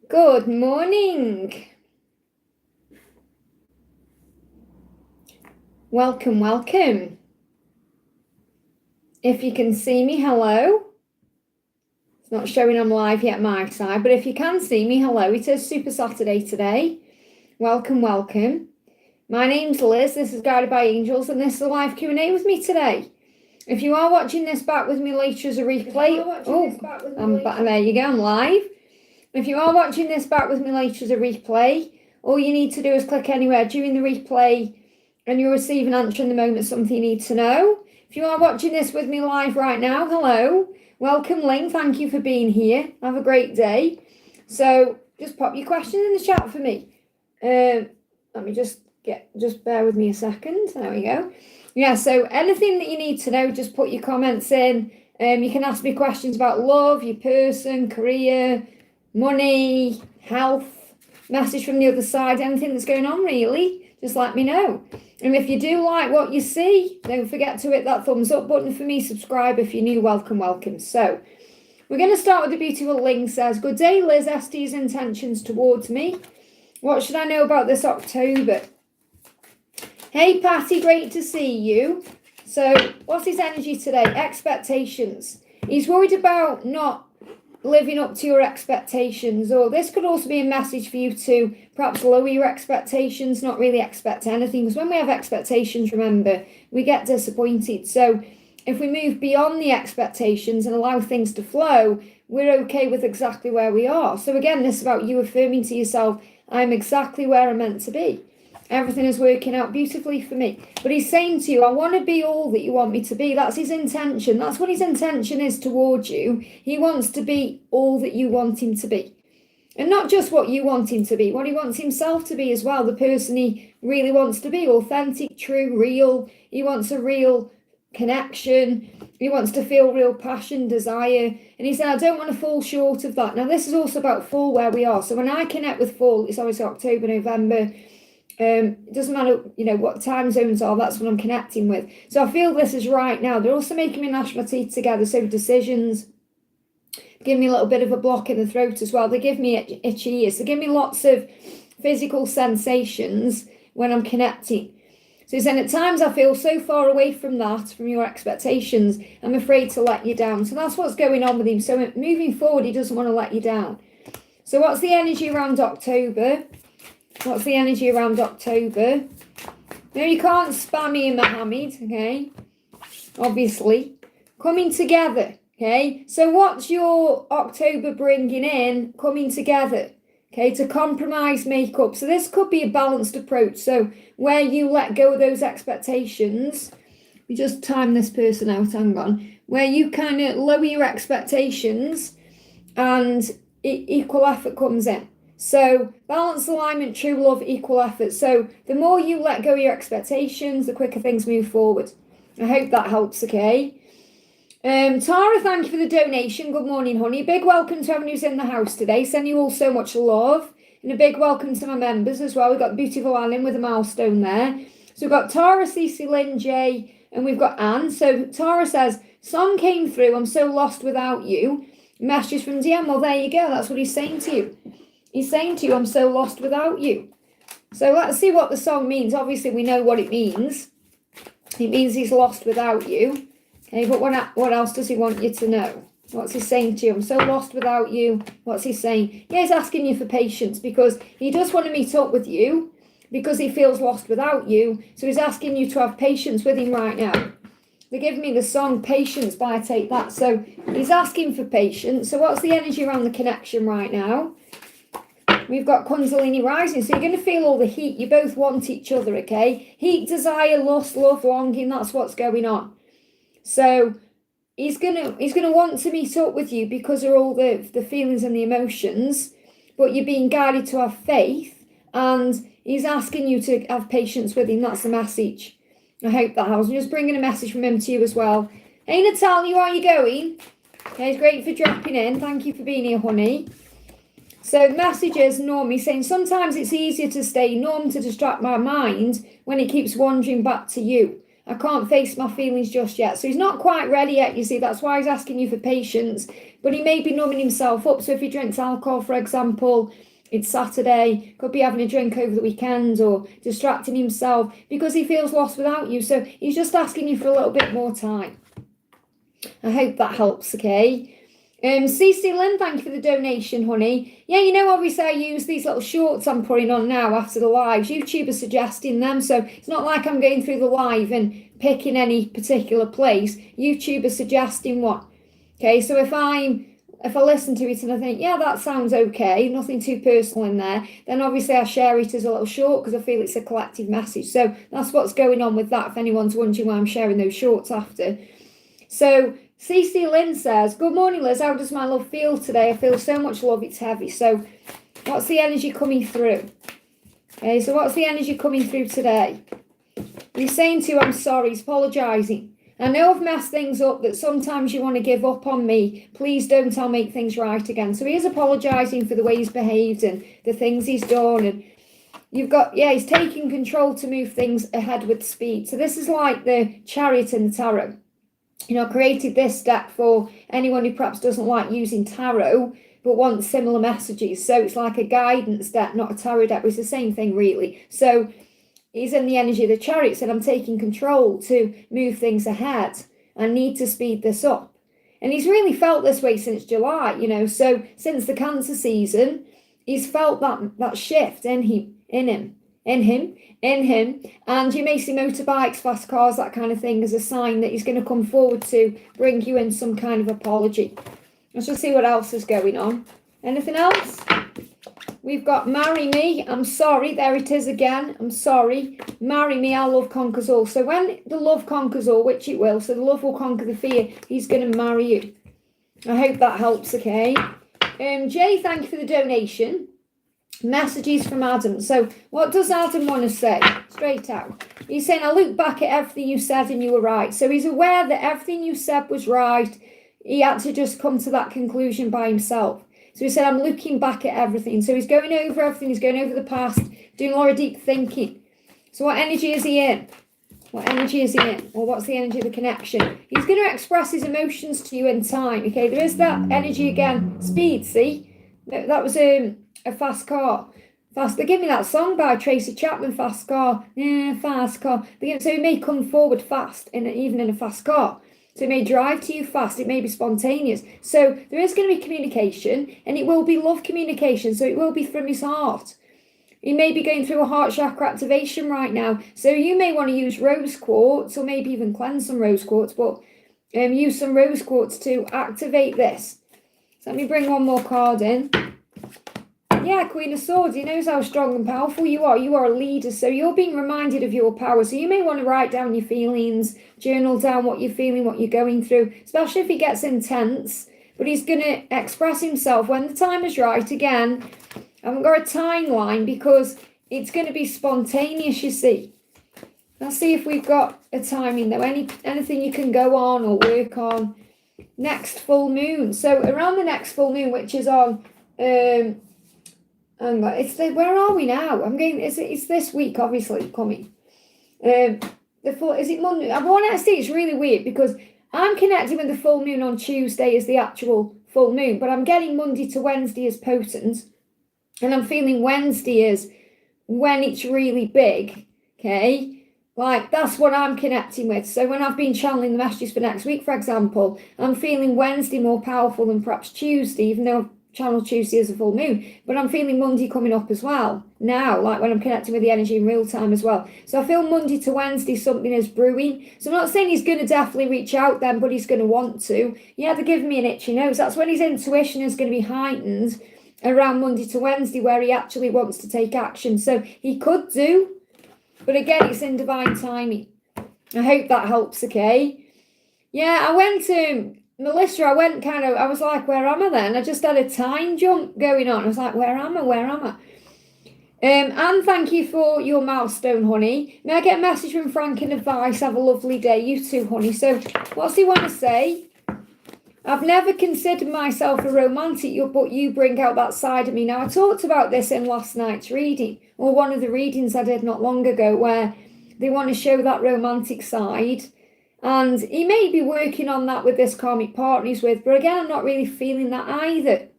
Good morning. Welcome, welcome. If you can see me, hello. It's not showing on live yet my side, but if you can see me, hello. It is Super Saturday today. Welcome, welcome. My name's Liz. This is Guided by Angels, and this is a live Q&A with me today. If you are watching this back with me later as a replay, there you go, I'm live. If you are watching this back with me later as a replay, all you need to do is click anywhere during the replay and you'll receive an answer in the moment, something you need to know. If you are watching this with me live right now, hello. Welcome, Ling. Thank you for being here. Have a great day. So just pop your question in the chat for me. Let me just bear with me a second. There we go. Yeah, so anything that you need to know, just put your comments in. You can ask me questions about love, your person, career, money, health, message from the other side, anything that's going on really, just let me know. And if you do like what you see, don't forget to hit that thumbs up button for me, subscribe if you're new, welcome, welcome. So we're going to start with the beautiful Ling says, good day Liz, ST's intentions towards me. What should I know about this October? Hey Patty, great to see you. So what's his energy today? Expectations. He's worried about not living up to your expectations, or this could also be a message for you to perhaps lower your expectations, not really expect anything, because when we have expectations, remember, we get disappointed. So if we move beyond the expectations and allow things to flow, we're okay with exactly where we are. So again, this is about you affirming to yourself, I'm exactly where I'm meant to be. Everything is working out beautifully for me. But he's saying to you, I want to be all that you want me to be. That's his intention. That's what his intention is towards you. He wants to be all that you want him to be. And not just what you want him to be, what he wants himself to be as well. The person he really wants to be. Authentic, true, real. He wants a real connection. He wants to feel real passion, desire. And he said, I don't want to fall short of that. Now, this is also about fall where we are. So when I connect with fall, it's obviously October, November. It doesn't matter, what time zones are, that's what I'm connecting with. So I feel this is right now. They're also making me gnash my teeth together. So decisions give me a little bit of a block in the throat as well. They give me itchy ears. They give me lots of physical sensations when I'm connecting. So he's saying at times I feel so far away from that, from your expectations, I'm afraid to let you down. So that's what's going on with him. So moving forward, he doesn't want to let you down. So what's the energy around October? What's the energy around October? No, you can't spam me, Mohammed, okay? Obviously. Coming together, okay? So what's your October bringing in? Coming together, okay? To compromise, make up. So this could be a balanced approach. So where you let go of those expectations, we just time this person out, hang on. Where you kind of lower your expectations and equal effort comes in. So balance, alignment, true love, equal effort. So the more you let go of your expectations, the quicker things move forward. I hope that helps, okay? Tara, thank you for the donation. Good morning, honey. Big welcome to everyone who's in the house today. Send you all so much love. And a big welcome to my members as well. We've got beautiful Alan with a milestone there. So we've got Tara, Cece, Lynn, Jay, and we've got Anne. So Tara says, song came through, I'm so lost without you. Messages from DM. Well, there you go. That's what he's saying to you. He's saying to you, I'm so lost without you. So let's see what the song means. Obviously, we know what it means. It means he's lost without you. Okay, but what else does he want you to know? What's he saying to you? I'm so lost without you. What's he saying? Yeah, he's asking you for patience because he does want to meet up with you because he feels lost without you. So he's asking you to have patience with him right now. They're giving me the song Patience by Take That. So he's asking for patience. So what's the energy around the connection right now? We've got Kundalini rising, so you're going to feel all the heat. You both want each other, okay? Heat, desire, lust, love, longing, that's what's going on. So he's gonna want to meet up with you because of all the feelings and the emotions, but you're being guided to have faith, and he's asking you to have patience with him. That's the message. I hope that helps. I'm just bringing a message from him to you as well. Hey, Natalia, how are you going? Okay, it's great for dropping in. Thank you for being here, honey. So messages, Normie, saying sometimes it's easier to stay numb to distract my mind when it keeps wandering back to you. I can't face my feelings just yet. So he's not quite ready yet, you see. That's why he's asking you for patience. But he may be numbing himself up. So if he drinks alcohol, for example, it's Saturday, could be having a drink over the weekend or distracting himself because he feels lost without you. So he's just asking you for a little bit more time. I hope that helps, okay? CC Lynn, thank you for the donation, honey. Yeah, you know, obviously I use these little shorts I'm putting on now after the lives. YouTube is suggesting them, so it's not like I'm going through the live and picking any particular place. YouTube is suggesting one. Okay, so if I listen to it and I think, yeah, that sounds okay, nothing too personal in there, then obviously I share it as a little short because I feel it's a collective message. So that's what's going on with that, if anyone's wondering why I'm sharing those shorts after. So CC Lynn says, good morning, Liz. How does my love feel today? I feel so much love, it's heavy. So what's the energy coming through? Okay, so what's the energy coming through today? He's saying to you, I'm sorry, he's apologising. I know I've messed things up, that sometimes you want to give up on me. Please don't, I'll make things right again. So he is apologising for the way he's behaved and the things he's done. And you've got, yeah, he's taking control to move things ahead with speed. So this is like the Chariot in the tarot. You know, I created this deck for anyone who perhaps doesn't like using tarot, but wants similar messages. So it's like a guidance deck, not a tarot deck, but it's the same thing really. So he's in the energy of the Chariot, said, I'm taking control to move things ahead. I need to speed this up. And he's really felt this way since July, you know. So since the Cancer season, he's felt that shift in him. And you may see motorbikes, fast cars, that kind of thing as a sign that he's going to come forward to bring you in some kind of apology. Let's just see what else is going on. Anything else? We've got marry me. I'm sorry. There it is again. I'm sorry. Marry me. Our love conquers all. So when the love conquers all, which it will, so the love will conquer the fear, he's going to marry you. I hope that helps, okay? Jay, thank you for the donation. Messages from Adam. So what does Adam want to say? Straight out. He's saying, I look back at everything you said and you were right. So he's aware that everything you said was right. He had to just come to that conclusion by himself. So he said, I'm looking back at everything. So he's going over everything. He's going over the past, doing a lot of deep thinking. So what energy is he in? What energy is he in? Or what's the energy of the connection? He's going to express his emotions to you in time. Okay, there is that energy again. Speed, see? That was a fast car. Fast. They give me that song by Tracy Chapman, Fast Car. Yeah, fast car. So he may come forward fast, even in a fast car. So it may drive to you fast. It may be spontaneous. So there is going to be communication, and it will be love communication. So it will be from his heart. He may be going through a heart chakra activation right now. So you may want to use rose quartz, or maybe even cleanse some rose quartz, but use some rose quartz to activate this. So let me bring one more card in. Yeah, Queen of Swords. He knows how strong and powerful you are. You are a leader, so you're being reminded of your power. So you may want to write down your feelings, journal down what you're feeling, what you're going through, especially if he gets intense. But he's going to express himself when the time is right. Again, I haven't got a timeline because it's going to be spontaneous, you see. Let's see if we've got a timing, though. Anything you can go on or work on. Next full moon. So around the next full moon, which is on... where are we now? It's this week, obviously, coming. Is it Monday? I want to say it's really weird because I'm connecting with the full moon on Tuesday as the actual full moon, but I'm getting Monday to Wednesday as potent, and I'm feeling Wednesday is when it's really big, okay? Like, that's what I'm connecting with. So when I've been channeling the messages for next week, for example, I'm feeling Wednesday more powerful than perhaps Tuesday, even though channel Tuesday is a full moon, but I'm feeling Monday coming up as well now, like when I'm connecting with the energy in real time as well. So I feel Monday to Wednesday something is brewing. So I'm not saying he's going to definitely reach out then, but he's going to want to. Yeah, they're giving me an itchy nose. That's when his intuition is going to be heightened around Monday to Wednesday, where he actually wants to take action. So he could do, but again, it's in divine timing. I hope that helps, okay? Yeah, I went to... Melissa, I was like, where am I then? I just had a time jump going on. I was like, where am I? And thank you for your milestone, honey. May I get a message from Frank and advice? Have a lovely day. You too, honey. So what's he want to say? I've never considered myself a romantic, but you bring out that side of me. Now, I talked about this in last night's reading, or one of the readings I did not long ago, where they want to show that romantic side. And he may be working on that with this karmic partner he's with, but again, I'm not really feeling that either.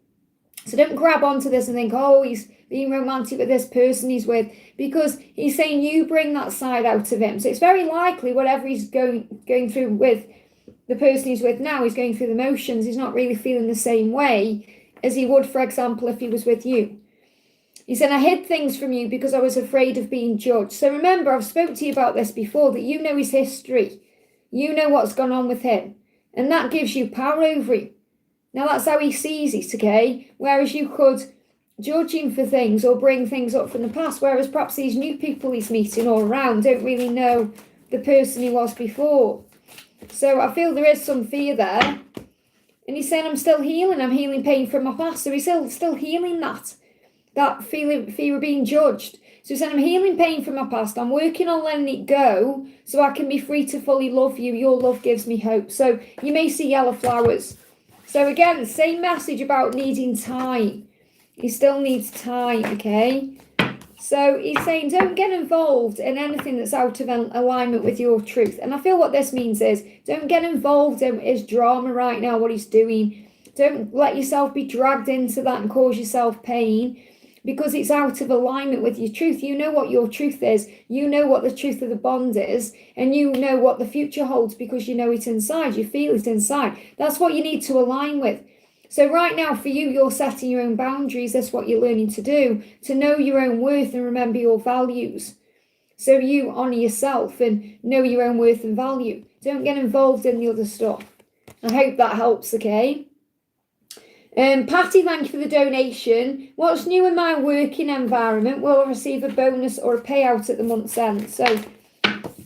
So don't grab onto this and think, oh, he's being romantic with this person he's with, because he's saying you bring that side out of him. So it's very likely whatever he's going through with the person he's with now, he's going through the motions. He's not really feeling the same way as he would, for example, if he was with you. He said, I hid things from you because I was afraid of being judged. So remember, I've spoke to you about this before, that you know his history. You know what's gone on with him. And that gives you power over him. Now, that's how he sees it, okay? Whereas you could judge him for things or bring things up from the past, whereas perhaps these new people he's meeting all around don't really know the person he was before. So I feel there is some fear there. And he's saying, I'm still healing. I'm healing pain from my past. So he's still healing that fear of being judged. So he's saying, I'm healing pain from my past. I'm working on letting it go so I can be free to fully love you. Your love gives me hope. So you may see yellow flowers. So again, same message about needing time. He still needs time, okay? So he's saying, don't get involved in anything that's out of alignment with your truth. And I feel what this means is, don't get involved in his drama right now, what he's doing. Don't let yourself be dragged into that and cause yourself pain, because it's out of alignment with your truth. You know what your truth is. You know what the truth of the bond is. And you know what the future holds because you know it inside. You feel it inside. That's what you need to align with. So right now for you, you're setting your own boundaries. That's what you're learning to do, to know your own worth and remember your values. So you honour yourself and know your own worth and value. Don't get involved in the other stuff. I hope that helps, okay? Patty, thank you for the donation. What's new in my working environment? Will I receive a bonus or a payout at the month's end? So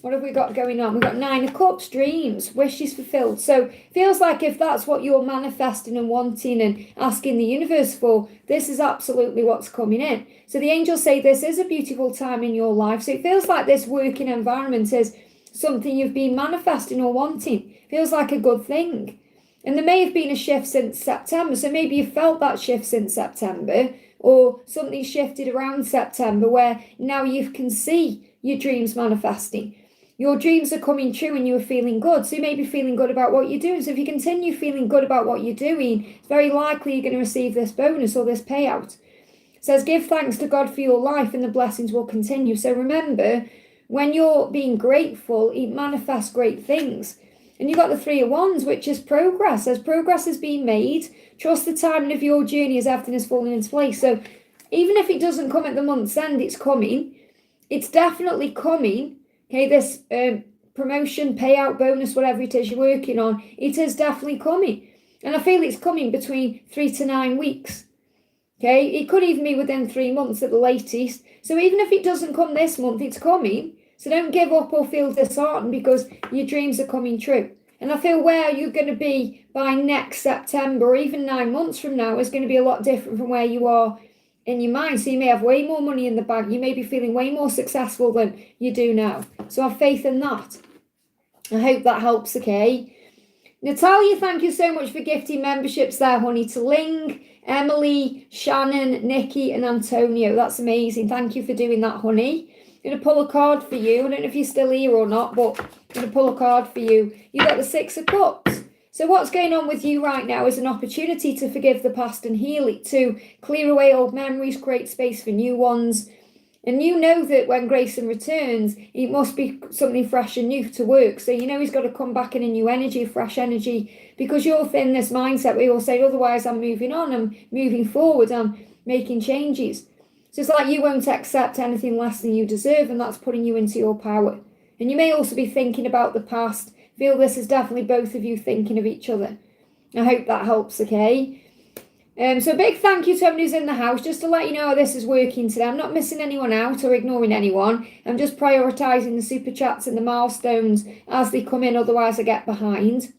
what have we got going on? We've got 9 of Cups, dreams, wishes fulfilled. So feels like if that's what you're manifesting and wanting and asking the universe for, this is absolutely what's coming in. So the angels say this is a beautiful time in your life. So it feels like this working environment is something you've been manifesting or wanting. Feels like a good thing. And there may have been a shift since September. So maybe you felt that shift since September, or something shifted around September where now you can see your dreams manifesting. Your dreams are coming true and you're feeling good. So you may be feeling good about what you're doing. So if you continue feeling good about what you're doing, it's very likely you're going to receive this bonus or this payout. It says, give thanks to God for your life and the blessings will continue. So remember, when you're being grateful, it manifests great things. And you've got the 3 of Wands, which is progress. As progress is being made, trust the timing of your journey as everything is falling into place. So even if it doesn't come at the month's end, it's coming. It's definitely coming. Okay, this promotion, payout, bonus, whatever it is you're working on, it is definitely coming. And I feel it's coming between 3 to 9 weeks. Okay, it could even be within 3 months at the latest. So even if it doesn't come this month, it's coming. So don't give up or feel disheartened because your dreams are coming true. And I feel where you're going to be by next September or even 9 months from now is going to be a lot different from where you are in your mind. So you may have way more money in the bank. You may be feeling way more successful than you do now. So have faith in that. I hope that helps, okay? Natalia, thank you so much for gifting memberships there, honey, to Ling, Emily, Shannon, Nikki and Antonio. That's amazing. Thank you for doing that, honey. I'm going to pull a card for you. I don't know if you're still here or not, but I'm going to pull a card for you. You got the 6 of Cups. So what's going on with you right now is an opportunity to forgive the past and heal it, to clear away old memories, create space for new ones. And you know that when Grayson returns, it must be something fresh and new to work. So you know he's got to come back in a new energy, fresh energy, because you're in this mindset where you'll say, otherwise I'm moving on, I'm moving forward, I'm making changes. So it's like you won't accept anything less than you deserve, and that's putting you into your power. And you may also be thinking about the past. Feel this is definitely both of you thinking of each other. I hope that helps, okay? So a big thank you to everyone who's in the house. Just to let you know how this is working today. I'm not missing anyone out or ignoring anyone. I'm just prioritising the super chats and the milestones as they come in, otherwise I get behind.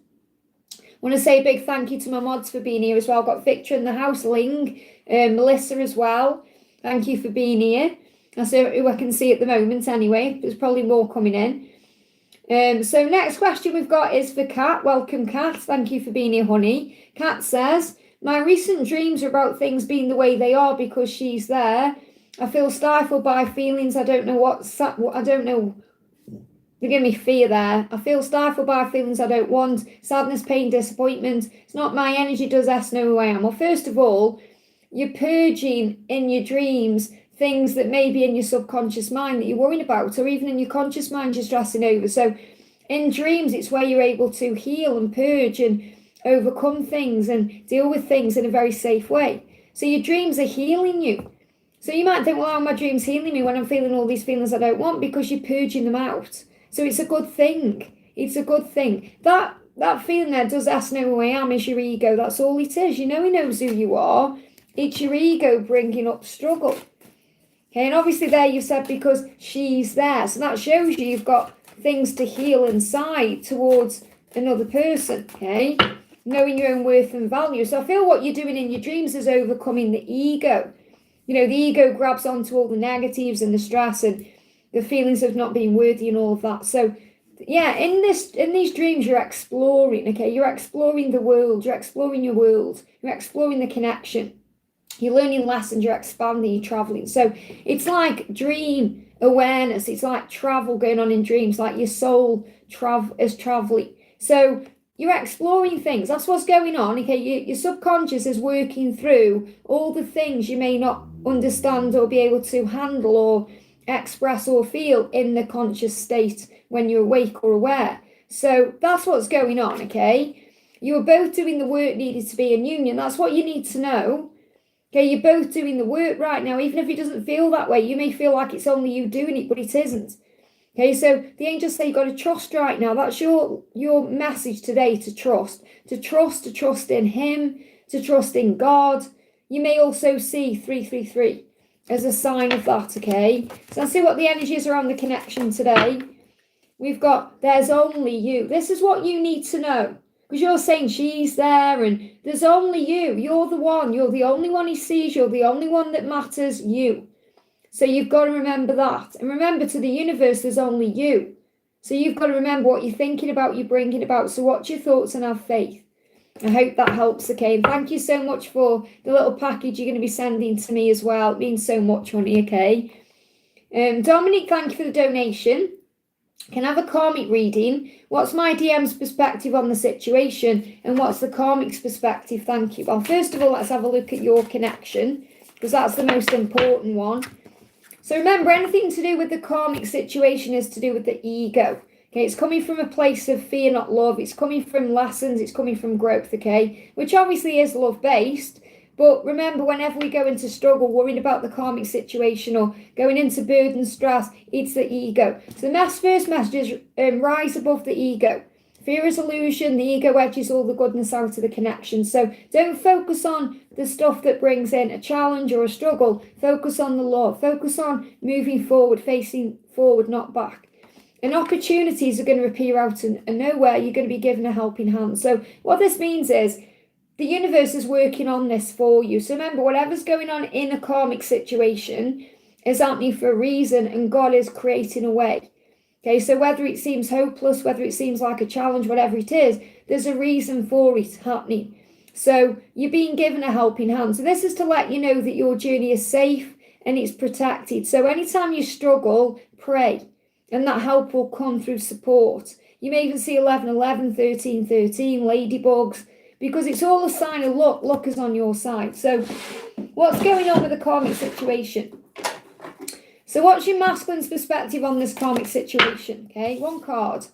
I want to say a big thank you to my mods for being here as well. I've got Victor in the house, Ling, Melissa as well. Thank you for being here. That's who I can see at the moment anyway. There's probably more coming in. So next question we've got is for Kat. Welcome, Kat. Thank you for being here, honey. Kat says, my recent dreams are about things being the way they are because she's there. I feel stifled by feelings. I don't know Forgive me, fear there. I feel stifled by feelings I don't want. Sadness, pain, disappointment. It's not my energy, does S know who I am? Well, first of all, you're purging in your dreams things that may be in your subconscious mind that you're worrying about, or even in your conscious mind you're stressing over. So in dreams, it's where you're able to heal and purge and overcome things and deal with things in a very safe way. So your dreams are healing you. So you might think, well, how are my dreams healing me when I'm feeling all these feelings I don't want? Because you're purging them out. So it's a good thing. It's a good thing. That feeling there, does S know who I am, is your ego. That's all it is. You know he knows who you are. It's your ego bringing up struggle. Okay, and obviously there you've said because she's there. So that shows you've got things to heal inside towards another person, okay? Knowing your own worth and value. So I feel what you're doing in your dreams is overcoming the ego. You know, the ego grabs onto all the negatives and the stress and the feelings of not being worthy and all of that. So yeah, in these dreams you're exploring, okay? You're exploring the world, you're exploring your world, you're exploring the connection. You're learning lessons, you're expanding, you're traveling. So it's like dream awareness. It's like travel going on in dreams, like your soul is traveling. So you're exploring things. That's what's going on. Okay, your subconscious is working through all the things you may not understand or be able to handle or express or feel in the conscious state when you're awake or aware. So that's what's going on, okay? You are both doing the work needed to be in union. That's what you need to know. Okay, you're both doing the work right now. Even if it doesn't feel that way, you may feel like it's only you doing it, but it isn't. Okay, so the angels say you've got to trust right now. That's your message today, to trust in him, to trust in God. You may also see 333 as a sign of that, okay? So let's see what the energy is around the connection today. We've got, there's only you. This is what you need to know. Because you're saying she's there and there's only you. You're the one. You're the only one he sees. You're the only one that matters, you. So you've got to remember that. And remember, to the universe, there's only you. So you've got to remember what you're thinking about, you're bringing about. So watch your thoughts and have faith. I hope that helps, okay? And thank you so much for the little package you're going to be sending to me as well. It means so much, honey, okay? Dominic, thank you for the donation. Can I have a karmic reading? What's my DM's perspective on the situation? And what's the karmic's perspective? Thank you. Well, first of all, let's have a look at your connection, because that's the most important one. So remember, anything to do with the karmic situation is to do with the ego. Okay, it's coming from a place of fear, not love. It's coming from lessons. It's coming from growth, okay? Which obviously is love-based. But remember, whenever we go into struggle, worrying about the karmic situation or going into burden, stress, it's the ego. So the first message is rise above the ego. Fear is illusion. The ego edges all the goodness out of the connection. So don't focus on the stuff that brings in a challenge or a struggle. Focus on the love. Focus on moving forward, facing forward, not back. And opportunities are going to appear out of nowhere. You're going to be given a helping hand. So what this means is the universe is working on this for you. So remember, whatever's going on in a karmic situation is happening for a reason, and God is creating a way. Okay, so whether it seems hopeless, whether it seems like a challenge, whatever it is, there's a reason for it happening. So you're being given a helping hand. So this is to let you know that your journey is safe and it's protected. So anytime you struggle, pray, and that help will come through support. You may even see 1111, 1313, ladybugs, because it's all a sign of luck. Luck is on your side. So what's going on with the karmic situation? So what's your masculine's perspective on this karmic situation? Okay, one card.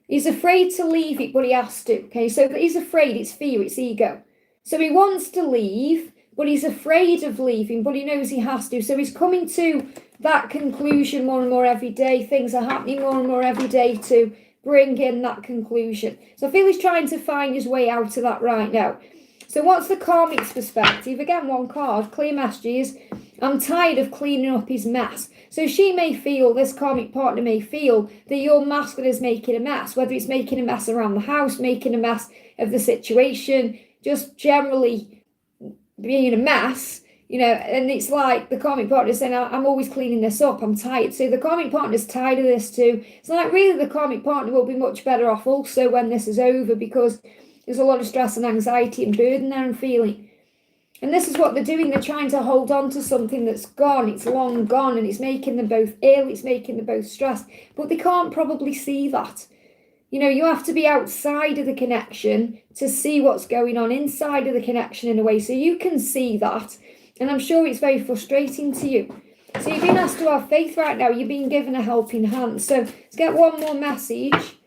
He's afraid to leave it, but he has to. Okay, so he's afraid. It's fear, it's ego. So he wants to leave, but he's afraid of leaving, but he knows he has to. So he's coming to that conclusion more and more every day. Things are happening more and more every day to bring in that conclusion. So I feel he's trying to find his way out of that right now. So what's the karmic's perspective? Again, one card, clear messages. I'm tired of cleaning up his mess. So she may feel, this karmic partner may feel that your masculine is making a mess, whether it's making a mess around the house, making a mess of the situation, just generally being a mess, you know, and it's like the karmic partner is saying, I'm always cleaning this up, I'm tired. So the karmic partner is tired of this too. It's like really the karmic partner will be much better off also when this is over, because there's a lot of stress and anxiety and burden there and feeling. And this is what they're doing. They're trying to hold on to something that's gone. It's long gone, and it's making them both ill. It's making them both stressed. But they can't probably see that. You have to be outside of the connection to see what's going on inside of the connection in a way. So you can see that. And I'm sure it's very frustrating to you. So you're being asked to have faith right now. You're being given a helping hand. So let's get one more message.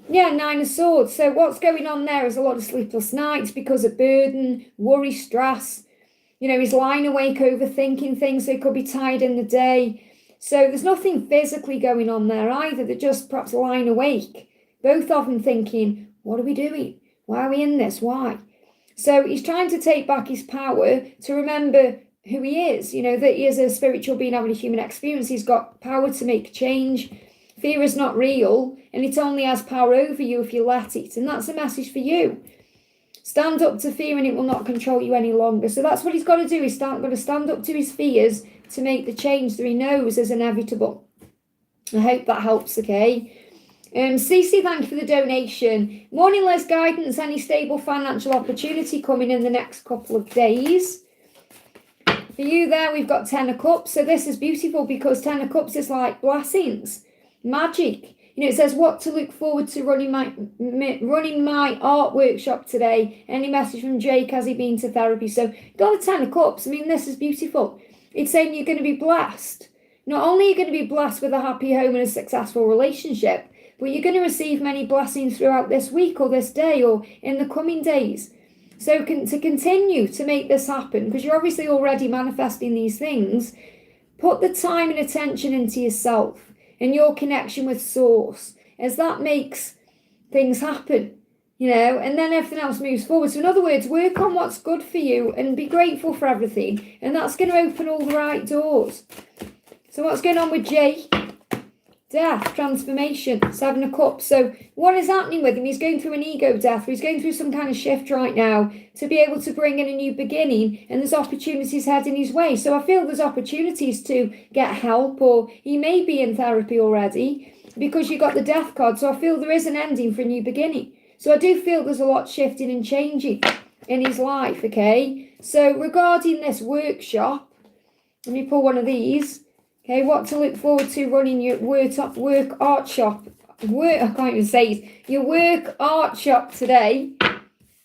Yeah, 9 of Swords. So what's going on there is a lot of sleepless nights because of burden, worry, stress. He's lying awake overthinking things, so he could be tired in the day. So there's nothing physically going on there either. They're just perhaps lying awake. Both of them thinking, what are we doing? Why are we in this? Why? So he's trying to take back his power to remember who he is, that he is a spiritual being having a human experience. He's got power to make change. Fear is not real, and it only has power over you if you let it. And that's a message for you. Stand up to fear and it will not control you any longer. So that's what he's got to do. He's got to stand up to his fears to make the change that he knows is inevitable. I hope that helps, okay? Cece, thank you for the donation. Morning, Liz. Guidance, any stable financial opportunity coming in the next couple of days? For you there, we've got 10 of Cups. So this is beautiful because 10 of Cups is like blessings, magic. It says what to look forward to running my art workshop today. Any message from Jake? Has he been to therapy? So got a 10 of Cups. This is beautiful. It's saying you're going to be blessed. Not only are you going to be blessed with a happy home and a successful relationship, but you're going to receive many blessings throughout this week or this day or in the coming days. So to continue to make this happen, because you're obviously already manifesting these things, put the time and attention into yourself and your connection with Source, as that makes things happen, and then everything else moves forward. So in other words, work on what's good for you and be grateful for everything, and that's going to open all the right doors. So what's going on with Jay? Death, transformation, 7 of Cups. So what is happening with him? He's going through an ego death. He's going through some kind of shift right now to be able to bring in a new beginning, and there's opportunities heading his way. So I feel there's opportunities to get help, or he may be in therapy already because you got the death card. So I feel there is an ending for a new beginning. So I do feel there's a lot shifting and changing in his life, okay? So regarding this workshop, let me pull one of these. Okay, what to look forward to running your work art shop. I can't even say it. Your work art shop today.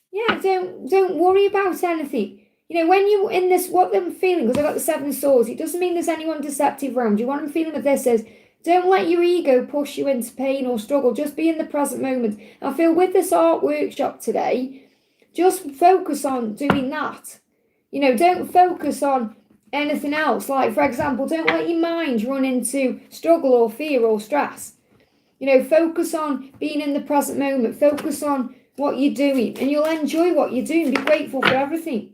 Yeah, don't worry about anything. When you're in this, what I'm feeling, because I got the 7 of Swords, it doesn't mean there's anyone deceptive around you. What I'm feeling with this is, don't let your ego push you into pain or struggle. Just be in the present moment. I feel with this art workshop today, just focus on doing that. Don't focus on anything else. Like, for example, don't let your mind run into struggle or fear or stress. Focus on being in the present moment. Focus on what you're doing, and you'll enjoy what you're doing. Be grateful for everything.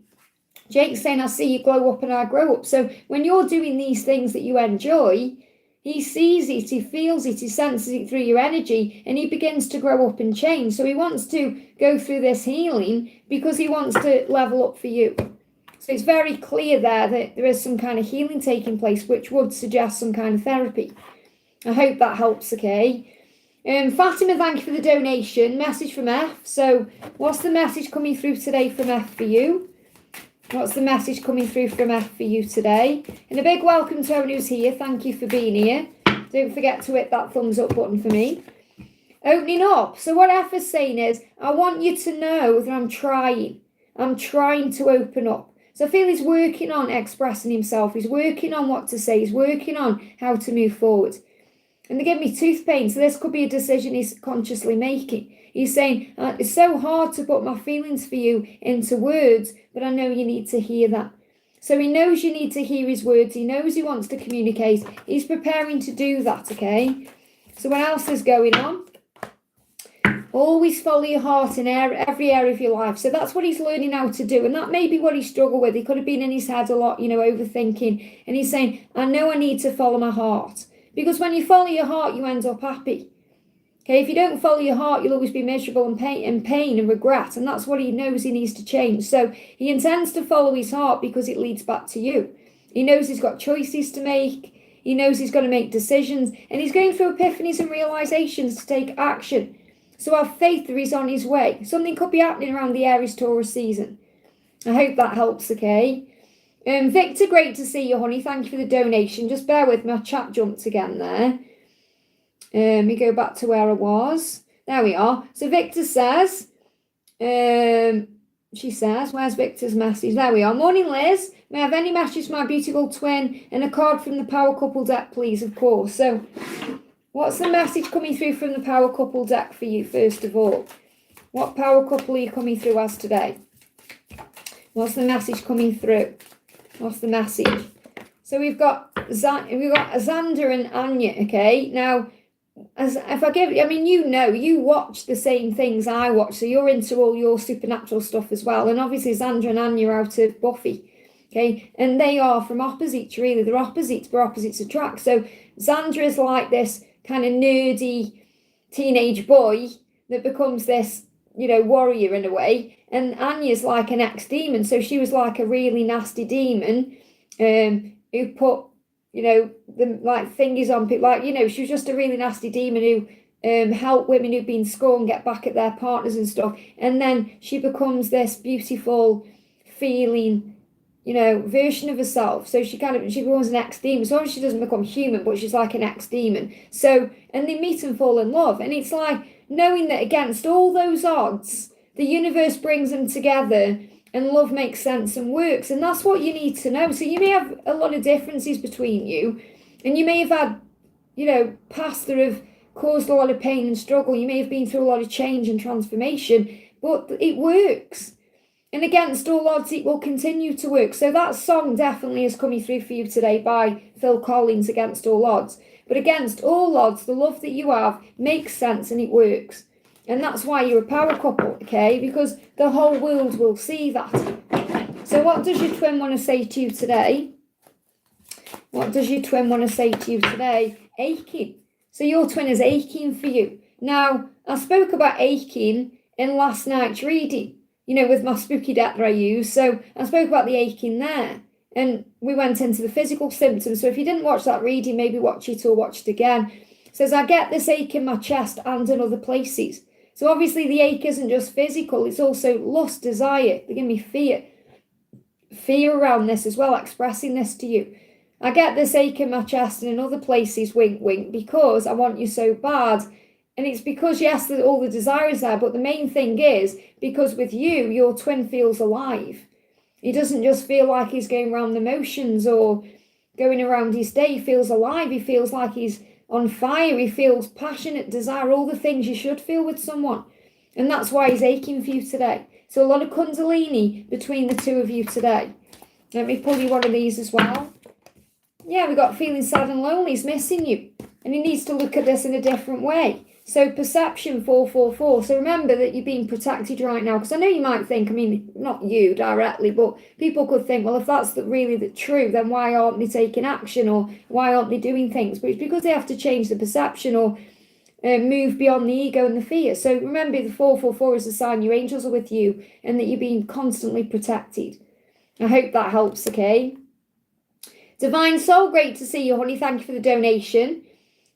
Jake's saying, I see you glow up and I grow up. So when you're doing these things that you enjoy, he sees it, he feels it, he senses it through your energy, and he begins to grow up and change. So he wants to go through this healing because he wants to level up for you. So it's very clear there that there is some kind of healing taking place, which would suggest some kind of therapy. I hope that helps, okay? Fatima, thank you for the donation. Message from F. So what's the message coming through today from F for you? What's the message coming through from F for you today? And a big welcome to everyone who's here. Thank you for being here. Don't forget to hit that thumbs up button for me. Opening up. So what F is saying is, I want you to know that I'm trying. I'm trying to open up. So I feel he's working on expressing himself. He's working on what to say. He's working on how to move forward. And they give me tooth pain. So this could be a decision he's consciously making. He's saying, it's so hard to put my feelings for you into words, but I know you need to hear that. So he knows you need to hear his words. He knows he wants to communicate. He's preparing to do that, okay? So what else is going on? Always follow your heart in every area of your life. So that's what he's learning how to do. And that may be what he struggled with. He could have been in his head a lot, overthinking. And he's saying, I know I need to follow my heart. Because when you follow your heart, you end up happy. Okay, if you don't follow your heart, you'll always be miserable and pain and regret. And that's what he knows he needs to change. So he intends to follow his heart because it leads back to you. He knows he's got choices to make. He knows he's got to make decisions. And he's going through epiphanies and realizations to take action. So have faith that he's on his way. Something could be happening around the Aries Taurus season. I hope that helps, okay? Victor, great to see you, honey. Thank you for the donation. Just bear with me, my chat jumped again there. Let me go back to where I was. There we are. So Victor says, she says, where's Victor's message? There we are. Morning, Liz. May I have any message for my beautiful twin and a card from the Power Couple deck, please? Of course. So what's the message coming through from the Power Couple deck for you, first of all? What Power Couple are you coming through as today? What's the message coming through? What's the message? So we've got Xander and Anya, okay? Now, you watch the same things I watch, so you're into all your supernatural stuff as well. And obviously Xander and Anya are out of Buffy, okay? And they are from opposites, really. They're opposites, but opposites attract. So Xander is like this kind of nerdy teenage boy that becomes this, warrior in a way. And Anya's like an ex-demon, so she was like a really nasty demon who put, the like fingers on people, she was just a really nasty demon who helped women who've been scorned get back at their partners and stuff. And then she becomes this beautiful feeling, version of herself. So she becomes an ex-demon. So obviously she doesn't become human, but she's like an ex-demon. So, and they meet and fall in love. And it's like knowing that against all those odds, the universe brings them together and love makes sense and works. And that's what you need to know. So you may have a lot of differences between you, and you may have had, past that have caused a lot of pain and struggle. You may have been through a lot of change and transformation, but it works. And against all odds, it will continue to work. So that song definitely is coming through for you today by Phil Collins, Against All Odds. But against all odds, the love that you have makes sense and it works. And that's why you're a power couple, okay? Because the whole world will see that. So what does your twin want to say to you today? What does your twin want to say to you today? Aching. So your twin is aching for you. Now, I spoke about aching in last night's reading, with my spooky deck that I use. So I spoke about the aching there. And we went into the physical symptoms. So if you didn't watch that reading, maybe watch it or watch it again. It says, I get this ache in my chest and in other places. So obviously the ache isn't just physical, it's also lust, desire. They give me fear. Fear around this as well, expressing this to you. I get this ache in my chest and in other places, wink, wink, because I want you so bad. And it's because, yes, all the desire is there, but the main thing is, because with you, your twin feels alive. He doesn't just feel like he's going around the motions or going around his day. He feels alive. He feels like he's on fire. He feels passionate desire, all the things you should feel with someone. And that's why he's aching for you today. So a lot of kundalini between the two of you today. Let me pull you one of these as well. Yeah, we got feeling sad and lonely. He's missing you. And he needs to look at this in a different way. So perception 444. So remember that you're being protected right now. Because I know you might think, not you directly, but people could think, well, if that's really the truth, then why aren't they taking action or why aren't they doing things? But it's because they have to change the perception or move beyond the ego and the fear. So remember, the 444 is a sign your angels are with you and that you're being constantly protected. I hope that helps, okay? Divine Soul, great to see you, honey. Thank you for the donation.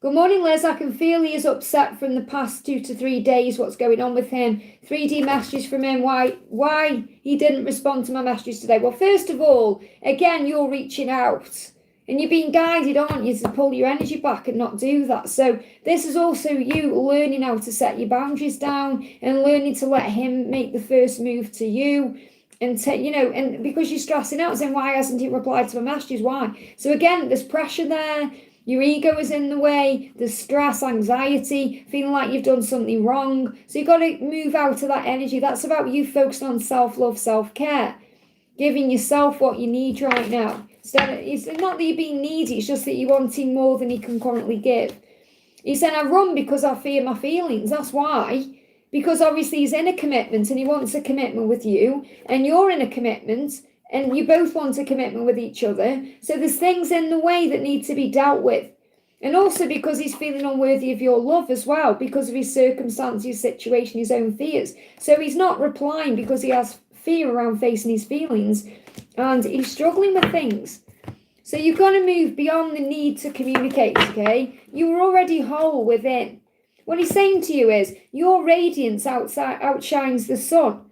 Good morning, Liz. I can feel he is upset from the past 2 to 3 days. What's going on with him? 3D messages from him. Why he didn't respond to my messages today? Well, first of all, again, you're reaching out. And you're being guided, aren't you, to pull your energy back and not do that. So this is also you learning how to set your boundaries down and learning to let him make the first move to you. And and because you're stressing out, saying, why hasn't he replied to my messages? Why? So again, there's pressure there. Your ego is in the way, there's stress, anxiety, feeling like you've done something wrong. So you've got to move out of that energy. That's about you focusing on self-love, self-care, giving yourself what you need right now. It's not that you're being needy, it's just that you're wanting more than you can currently give. He said, I run because I fear my feelings. That's why. Because obviously he's in a commitment and he wants a commitment with you, and you're in a commitment, and you both want a commitment with each other. So there's things in the way that need to be dealt with. And also because he's feeling unworthy of your love as well, because of his circumstances, his situation, his own fears. So he's not replying because he has fear around facing his feelings, and he's struggling with things. So you've got to move beyond the need to communicate, okay? You're already whole within. What he's saying to you is, your radiance outshines the sun.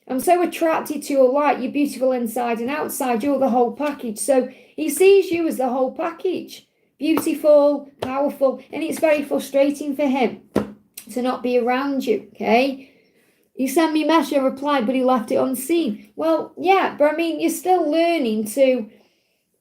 I'm so attracted to your light. You're beautiful inside and outside. You're the whole package. So he sees you as the whole package. Beautiful, powerful. And it's very frustrating for him to not be around you, okay? He sent me a message, I replied, but he left it unseen. Well, yeah, but I mean, you're still learning to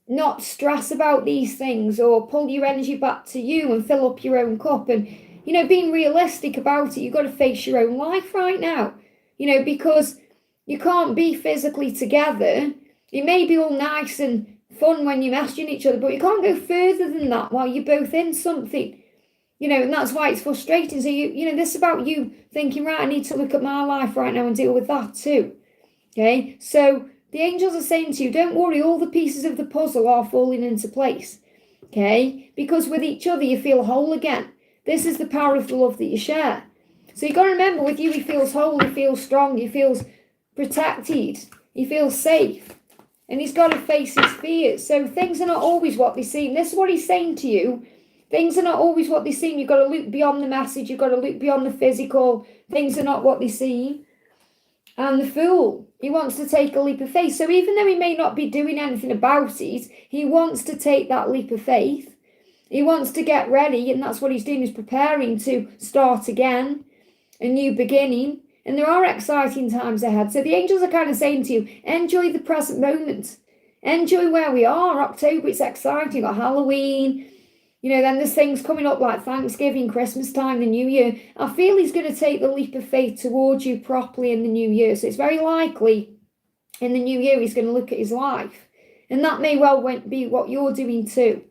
not stress about these things or pull your energy back to you and fill up your own cup. And, you know, being realistic about it, you've got to face your own life right now, you know, because you can't be physically together. It may be all nice and fun when you're messaging each other, but you can't go further than that while you're both in something. You know, and that's why it's frustrating. So, you know, this is about you thinking, right, I need to look at my life right now and deal with that too. Okay, so the angels are saying to you, don't worry, all the pieces of the puzzle are falling into place. Okay, because with each other, you feel whole again. This is the power of the love that you share. So you've got to remember, with you, he feels whole, he feels strong, he feels protected, he feels safe. And he's got to face his fears. So things are not always what they seem. This is what he's saying to you. Things are not always what they seem. You've got to look beyond the message. You've got to look beyond the physical. Things are not what they seem. And the fool, he wants to take a leap of faith. So even though he may not be doing anything about it, he wants to take that leap of faith. He wants to get ready, and that's what he's doing, is preparing to start again, a new beginning. And there are exciting times ahead. So the angels are kind of saying to you, enjoy the present moment. Enjoy where we are. October, it's exciting. You've got Halloween. You know, then there's things coming up like Thanksgiving, Christmas time, the New Year. I feel he's going to take the leap of faith towards you properly in the New Year. So it's very likely in the New Year he's going to look at his life. And that may well be what you're doing too.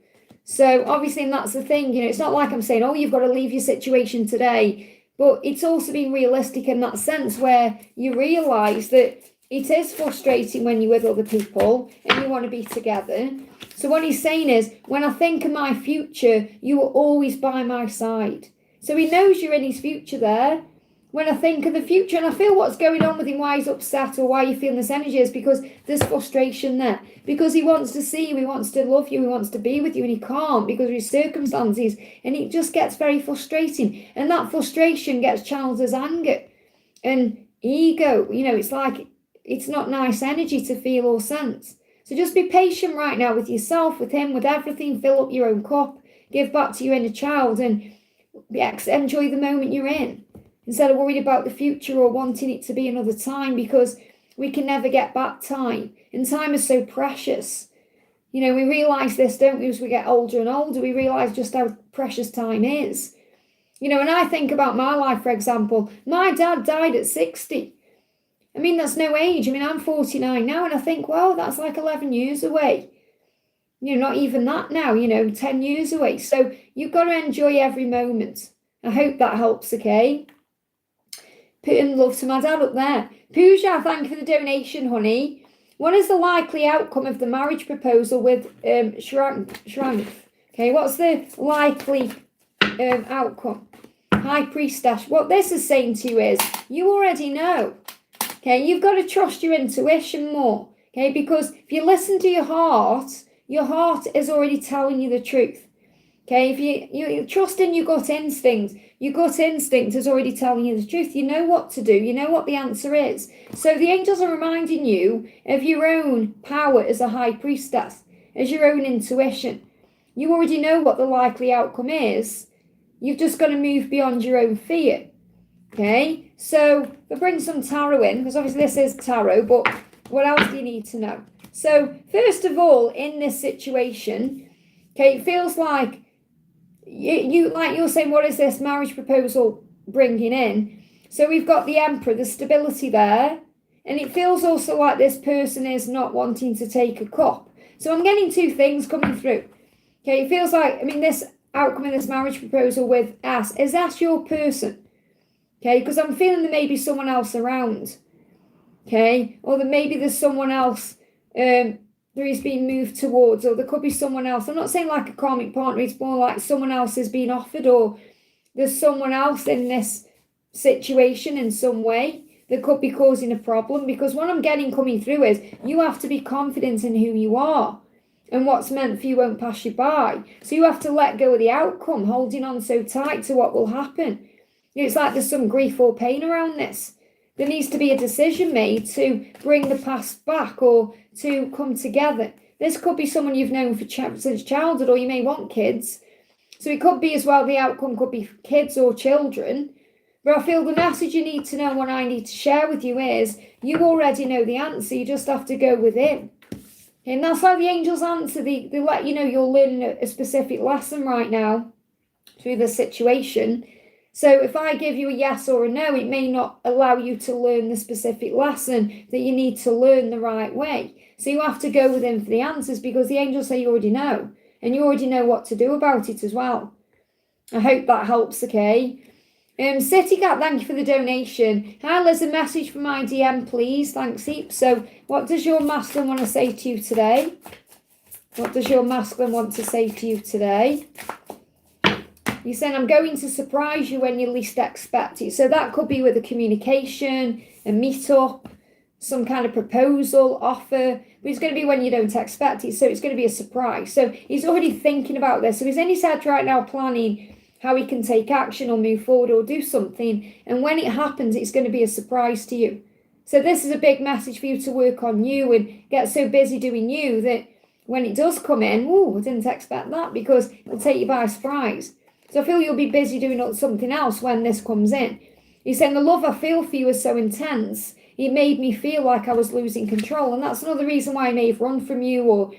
So obviously, and that's the thing, you know, it's not like I'm saying, oh, you've got to leave your situation today. But it's also being realistic in that sense where you realise that it is frustrating when you're with other people and you want to be together. So what he's saying is, when I think of my future, you are always by my side. So he knows you're in his future there. When I think of the future, and I feel what's going on with him, why he's upset or why you're feeling this energy, is because there's frustration there. Because he wants to see you, he wants to love you, he wants to be with you, and he can't because of his circumstances. And it just gets very frustrating. And that frustration gets channeled as anger and ego. You know, it's like, it's not nice energy to feel or sense. So just be patient right now with yourself, with him, with everything. Fill up your own cup, give back to your inner child, and enjoy the moment you're in, instead of worried about the future or wanting it to be another time, because we can never get back time. And time is so precious. You know, we realise this, don't we, as we get older and older, we realise just how precious time is. You know, and I think about my life, for example, my dad died at 60. I mean, that's no age. I mean, I'm 49 now, and I think, well, that's like 11 years away. You know, not even that now, you know, 10 years away. So you've got to enjoy every moment. I hope that helps, okay? Putting love to my dad up there. Pooja, thank you for the donation, honey. What is the likely outcome of the marriage proposal with Shrank? Okay, what's the likely outcome? High Priestess. What this is saying to you is, you already know. Okay, you've got to trust your intuition more. Okay, because if you listen to your heart is already telling you the truth. Okay, if you trust in your gut instinct is already telling you the truth. You know what to do. You know what the answer is. So the angels are reminding you of your own power as a high priestess, as your own intuition. You already know what the likely outcome is. You've just got to move beyond your own fear. Okay, so we'll bring some tarot in, because obviously this is tarot, but what else do you need to know? So first of all, in this situation, okay, it feels like you're saying, what is this marriage proposal bringing in? So we've got the Emperor, the stability there, and it feels also like this person is not wanting to take a cup. So I'm getting two things coming through. Okay, it feels like, I mean, this outcome of this marriage proposal with Ass, is that your person? Okay, because I'm feeling there may be someone else around. Okay, or that maybe there's someone else there is being moved towards, or there could be someone else. I'm not saying like a karmic partner, it's more like someone else is being offered, or there's someone else in this situation in some way that could be causing a problem. Because what I'm getting coming through is you have to be confident in who you are, and what's meant for you won't pass you by. So you have to let go of the outcome, holding on so tight to what will happen. It's like there's some grief or pain around this. there needs to be a decision made to bring the past back or to come together. This could be someone you've known since childhood, or you may want kids. So it could be as well, the outcome could be kids or children. But I feel the message you need to know, what I need to share with you is, you already know the answer, you just have to go within. And that's how the angels answer. They let you know you're learning a specific lesson right now through the situation. So if I give you a yes or a no, it may not allow you to learn the specific lesson that you need to learn the right way. So you have to go within for the answers, because the angels say you already know. And you already know what to do about it as well. I hope that helps, okay? City Cat, thank you for the donation. Hi, there's a message from my DM, please. Thanks, heaps. So what does your masculine want to say to you today? What does your masculine want to say to you today? You're saying, I'm going to surprise you when you least expect it. So that could be with a communication, a meet-up, some kind of proposal, offer. But it's going to be when you don't expect it. So it's going to be a surprise. So he's already thinking about this. So he's in his head right now planning how he can take action or move forward or do something. And when it happens, it's going to be a surprise to you. So this is a big message for you to work on you and get so busy doing you that when it does come in, oh, I didn't expect that, because it'll take you by surprise. So I feel you'll be busy doing something else when this comes in. He's saying, the love I feel for you is so intense, it made me feel like I was losing control. And that's another reason why he may have run from you or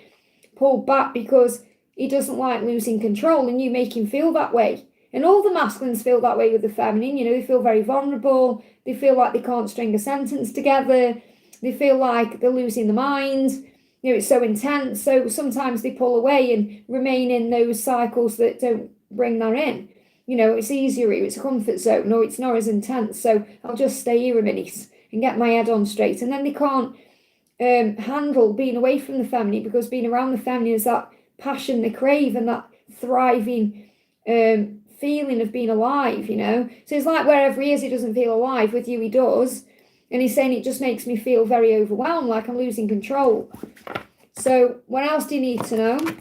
pulled back, because he doesn't like losing control and you make him feel that way. And all the masculines feel that way with the feminine. You know, they feel very vulnerable. They feel like they can't string a sentence together. They feel like they're losing their minds. You know, it's so intense. So sometimes they pull away and remain in those cycles that don't bring that in. You know, it's easier, it's a comfort zone, or it's not as intense. So I'll just stay here a minute and get my head on straight. And then they can't handle being away from the feminine, because being around the feminine is that passion they crave and that thriving feeling of being alive, you know. So it's like wherever he is, he doesn't feel alive. With you, he does. And he's saying, it just makes me feel very overwhelmed, like I'm losing control. So what else do you need to know?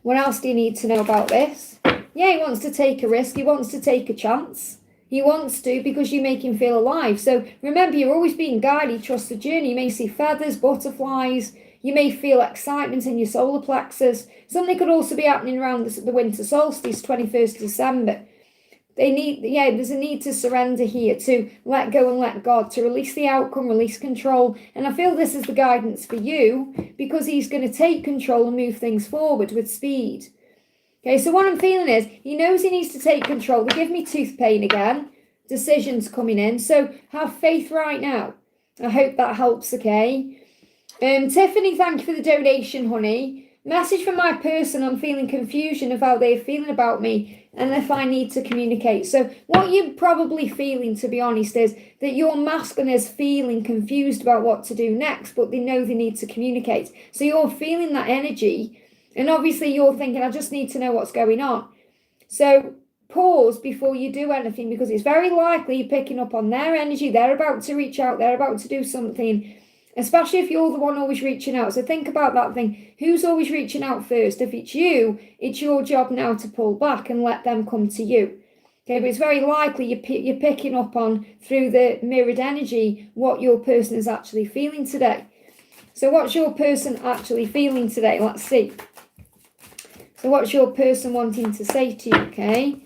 What else do you need to know about this? Yeah, he wants to take a risk. He wants to take a chance. He wants to, because you make him feel alive. So remember, you're always being guided. Trust the journey. You may see feathers, butterflies. You may feel excitement in your solar plexus. Something could also be happening around the winter solstice, 21st December. There's a need to surrender here, to let go and let God, to release the outcome, release control. And I feel this is the guidance for you, because he's going to take control and move things forward with speed. Okay, so what I'm feeling is, he knows he needs to take control. They give me tooth pain again. Decisions coming in. So have faith right now. I hope that helps, okay? Tiffany, thank you for the donation, honey. Message from my person, I'm feeling confusion of how they're feeling about me and if I need to communicate. So what you're probably feeling, to be honest, is that your masculine is feeling confused about what to do next, but they know they need to communicate. So you're feeling that energy, and obviously you're thinking, I just need to know what's going on. So pause before you do anything, because it's very likely you're picking up on their energy. They're about to reach out. They're about to do something, especially if you're the one always reaching out. So think about that thing. Who's always reaching out first? If it's you, it's your job now to pull back and let them come to you. Okay, but it's very likely you're picking up on, through the mirrored energy, what your person is actually feeling today. So what's your person actually feeling today? Let's see. So what's your person wanting to say to you, okay?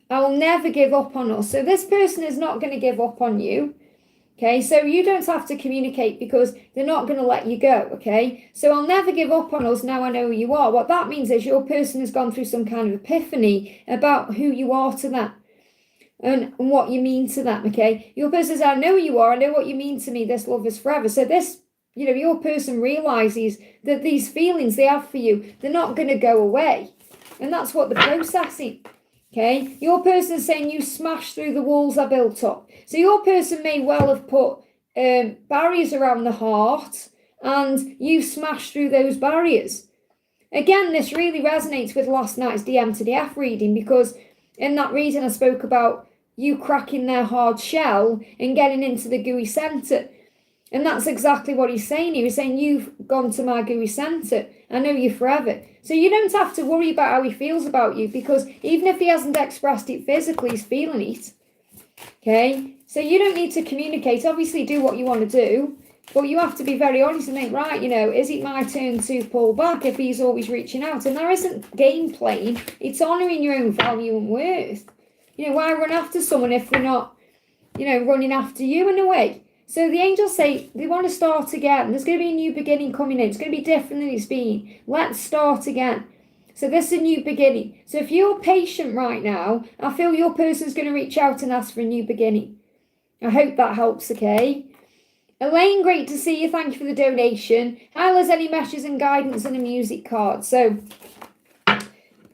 I will never give up on us. So this person is not going to give up on you. Okay, so you don't have to communicate, because they're not going to let you go, okay? So I'll never give up on us, now I know who you are. What that means is your person has gone through some kind of epiphany about who you are to them and what you mean to them, okay? Your person says, I know who you are, I know what you mean to me, this love is forever. So this, you know, your person realises that these feelings they have for you, they're not going to go away. And that's what they're processing. Okay, your person is saying you smashed through the walls I built up. So your person may well have put barriers around the heart, and you smashed through those barriers. Again, this really resonates with last night's DM to DF reading, because in that reading I spoke about you cracking their hard shell and getting into the gooey centre. And that's exactly what he's saying. He was saying, you've gone to my gooey centre. I know you forever. So you don't have to worry about how he feels about you, because even if he hasn't expressed it physically, he's feeling it. Okay? So you don't need to communicate. Obviously, do what you want to do, but you have to be very honest and think, right, is it my turn to pull back if he's always reaching out? And there isn't game playing. It's honouring your own value and worth. Why run after someone if they're not, running after you in a way? So the angels say they want to start again. There's going to be a new beginning coming in. It's going to be different than it's been. Let's start again. So this is a new beginning. So if you're patient right now, I feel your person's going to reach out and ask for a new beginning. I hope that helps, okay? Elaine, great to see you. Thank you for the donation. Hi, Liz, any messages and guidance and a music card? So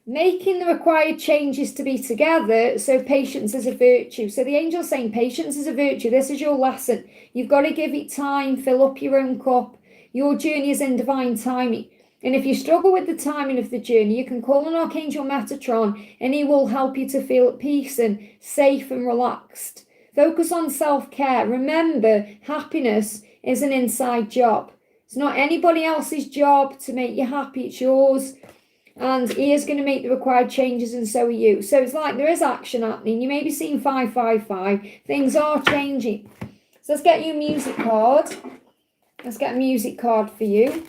making the required changes to be together, so patience is a virtue. So the angel's saying patience is a virtue. This is your lesson. You've got to give it time, fill up your own cup. Your journey is in divine timing. And if you struggle with the timing of the journey, you can call on Archangel Metatron and he will help you to feel at peace and safe and relaxed. Focus on self-care. Remember, happiness is an inside job. It's not anybody else's job to make you happy. It's yours. And he is going to make the required changes and so are you. So it's like there is action happening. You may be seeing 555. Things are changing. So let's get you a music card. Let's get a music card for you.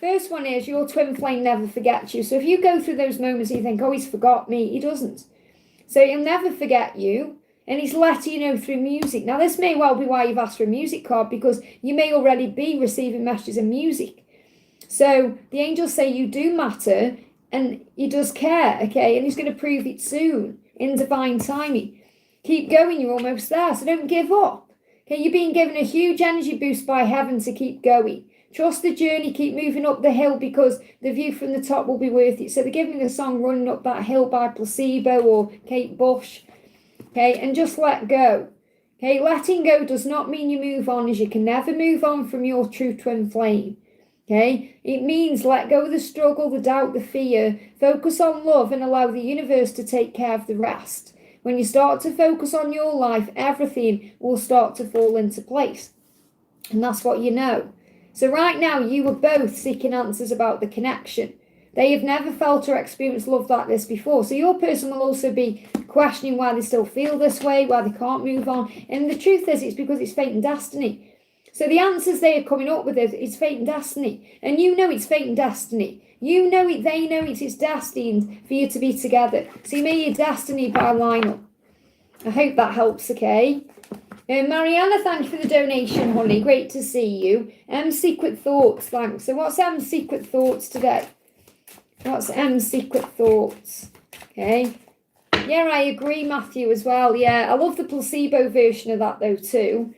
First one is your twin flame never forgets you. So if you go through those moments and you think, oh, he's forgot me, he doesn't. So he'll never forget you. And he's letting you know through music. Now, this may well be why you've asked for a music card, because you may already be receiving messages in music. So the angels say you do matter and he does care, okay? And he's going to prove it soon in divine timing. Keep going, you're almost there. So don't give up. Okay, you're being given a huge energy boost by heaven to keep going. Trust the journey, keep moving up the hill because the view from the top will be worth it. So they're giving me the song Running Up That Hill by Placebo or Kate Bush. Okay, and just let go. Okay, letting go does not mean you move on, as you can never move on from your true twin flame. Okay, it means let go of the struggle, the doubt, the fear, focus on love and allow the universe to take care of the rest. When you start to focus on your life, everything will start to fall into place. And that's what you know. So right now, you are both seeking answers about the connection. They have never felt or experienced love like this before. So your person will also be questioning why they still feel this way, why they can't move on. And the truth is, it's because it's fate and destiny. So the answers they are coming up with is fate and destiny. And you know it's fate and destiny. You know it, they know it, it's destined for you to be together. So you made your destiny by line up. I hope that helps, okay? Mariana, thank you for the donation, honey. Great to see you. Secret Thoughts, thanks. So what's Secret Thoughts today? What's Secret Thoughts? Okay. Yeah, I agree, Matthew, as well. Yeah, I love the placebo version of that, though, too.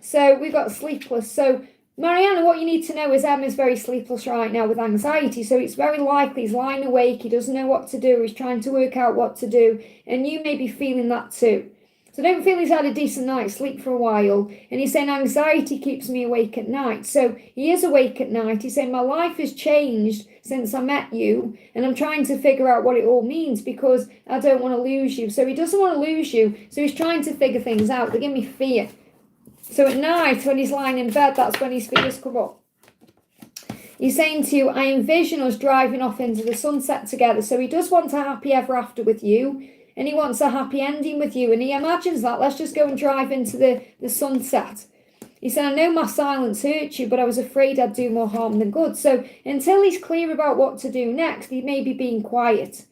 So we've got sleepless. So Mariana, what you need to know is Emma's very sleepless right now with anxiety. So it's very likely he's lying awake. He doesn't know what to do. He's trying to work out what to do. And you may be feeling that too. So don't feel he's had a decent night's sleep for a while. And he's saying anxiety keeps me awake at night. So he is awake at night. He's saying my life has changed since I met you. And I'm trying to figure out what it all means because I don't want to lose you. So he doesn't want to lose you. So he's trying to figure things out. They give me fear. So at night, when he's lying in bed, that's when his fears come up. He's saying to you, I envision us driving off into the sunset together. So he does want a happy ever after with you. And he wants a happy ending with you. And he imagines that. Let's just go and drive into the sunset. He said, I know my silence hurt you, but I was afraid I'd do more harm than good. So until he's clear about what to do next, he may be being quiet.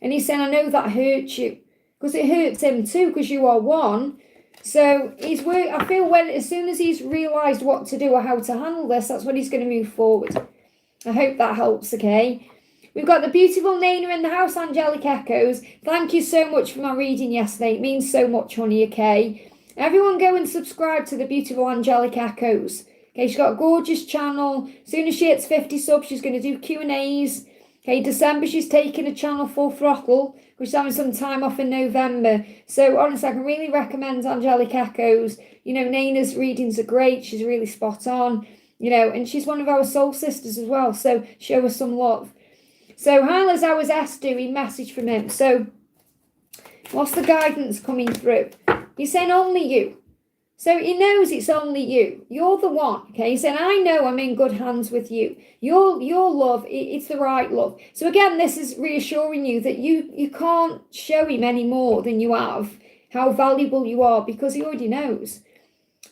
And he's saying, I know that hurts you. Because it hurts him too, because you are one. So I feel as soon as he's realised what to do or how to handle this, that's when he's going to move forward. I hope that helps, okay? We've got the beautiful Nana in the house, Angelic Echoes. Thank you so much for my reading yesterday. It means so much, honey, okay? Everyone go and subscribe to the beautiful Angelic Echoes. Okay, she's got a gorgeous channel. As soon as she hits 50 subs, she's going to do Q&As. Okay, December, she's taking a channel full throttle. She's having some time off in November. So, honestly, I can really recommend Angelic Echoes. You know, Nana's readings are great. She's really spot on. You know, and she's one of our soul sisters as well. So, show her some love. So, hi Liz, how was S doing? Message from him. So, what's the guidance coming through? He's saying only you. So he knows it's only you. You're the one. Okay, he's saying, I know I'm in good hands with you. Your love, it's the right love. So again, this is reassuring you that you can't show him any more than you have. how valuable you are, because he already knows.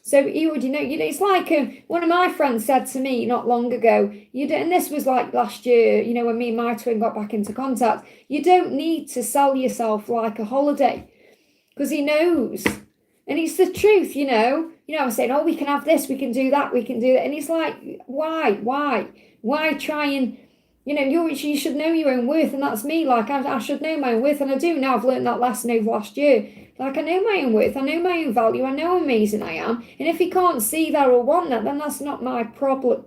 So he already know. It's like one of my friends said to me not long ago, and this was like last year, when me and my twin got back into contact, you don't need to sell yourself like a holiday, because he knows. And it's the truth, I was saying, oh, we can have this, we can do that, we can do that. And he's like, why try and, you should know your own worth. And that's me. Like, I should know my own worth. And I do now. I've learned that lesson over last year. Like, I know my own worth. I know my own value. I know how amazing I am. And if he can't see that or want that, then that's not my problem.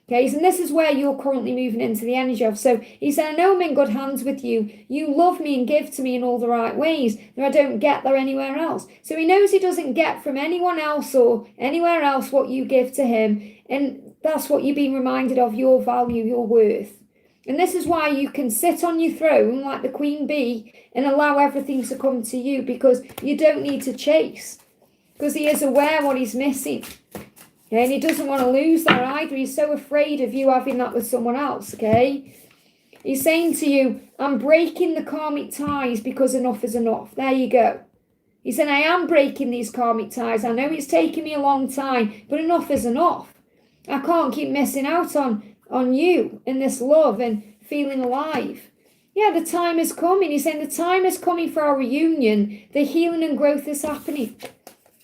Okay, and this is where you're currently moving into the energy of. So he said, I know I'm in good hands with you. You love me and give to me in all the right ways that I don't get there anywhere else. So he knows he doesn't get from anyone else or anywhere else what you give to him. And that's what you're being reminded of, your value, your worth. And this is why you can sit on your throne like the queen bee and allow everything to come to you, because you don't need to chase, because he is aware what he's missing. Okay? And he doesn't want to lose that either. He's so afraid of you having that with someone else. Okay? He's saying to you, I'm breaking the karmic ties because enough is enough. There you go. He said, I am breaking these karmic ties. I know it's taken me a long time, but enough is enough. I can't keep missing out on you in this love and feeling alive. Yeah, the time is coming. He's saying the time is coming for our reunion. The healing and growth is happening.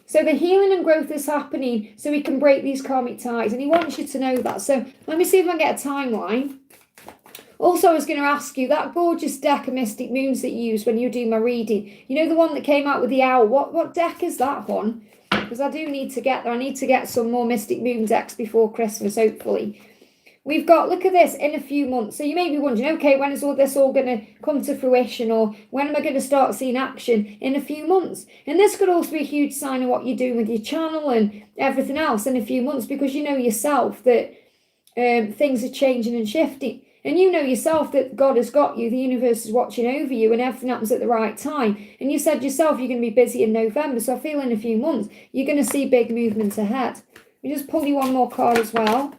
So the healing and growth is happening so we can break these karmic ties. And he wants you to know that. So let me see if I can get a timeline. Also, I was going to ask you, that gorgeous deck of Mystic Moons that you use when you do my reading, the one that came out with the owl, what deck is that one? Because I do need to get there. I need to get some more Mystic Moon decks before Christmas, hopefully. We've got, look at this, in a few months. So you may be wondering, okay, when is all this all going to come to fruition, or when am I going to start seeing action? In a few months. And this could also be a huge sign of what you're doing with your channel and everything else in a few months, because you know yourself that things are changing and shifting. And you know yourself that God has got you, the universe is watching over you, and everything happens at the right time. And you said yourself you're going to be busy in November, so I feel in a few months you're going to see big movements ahead. We just pull you one more card as well.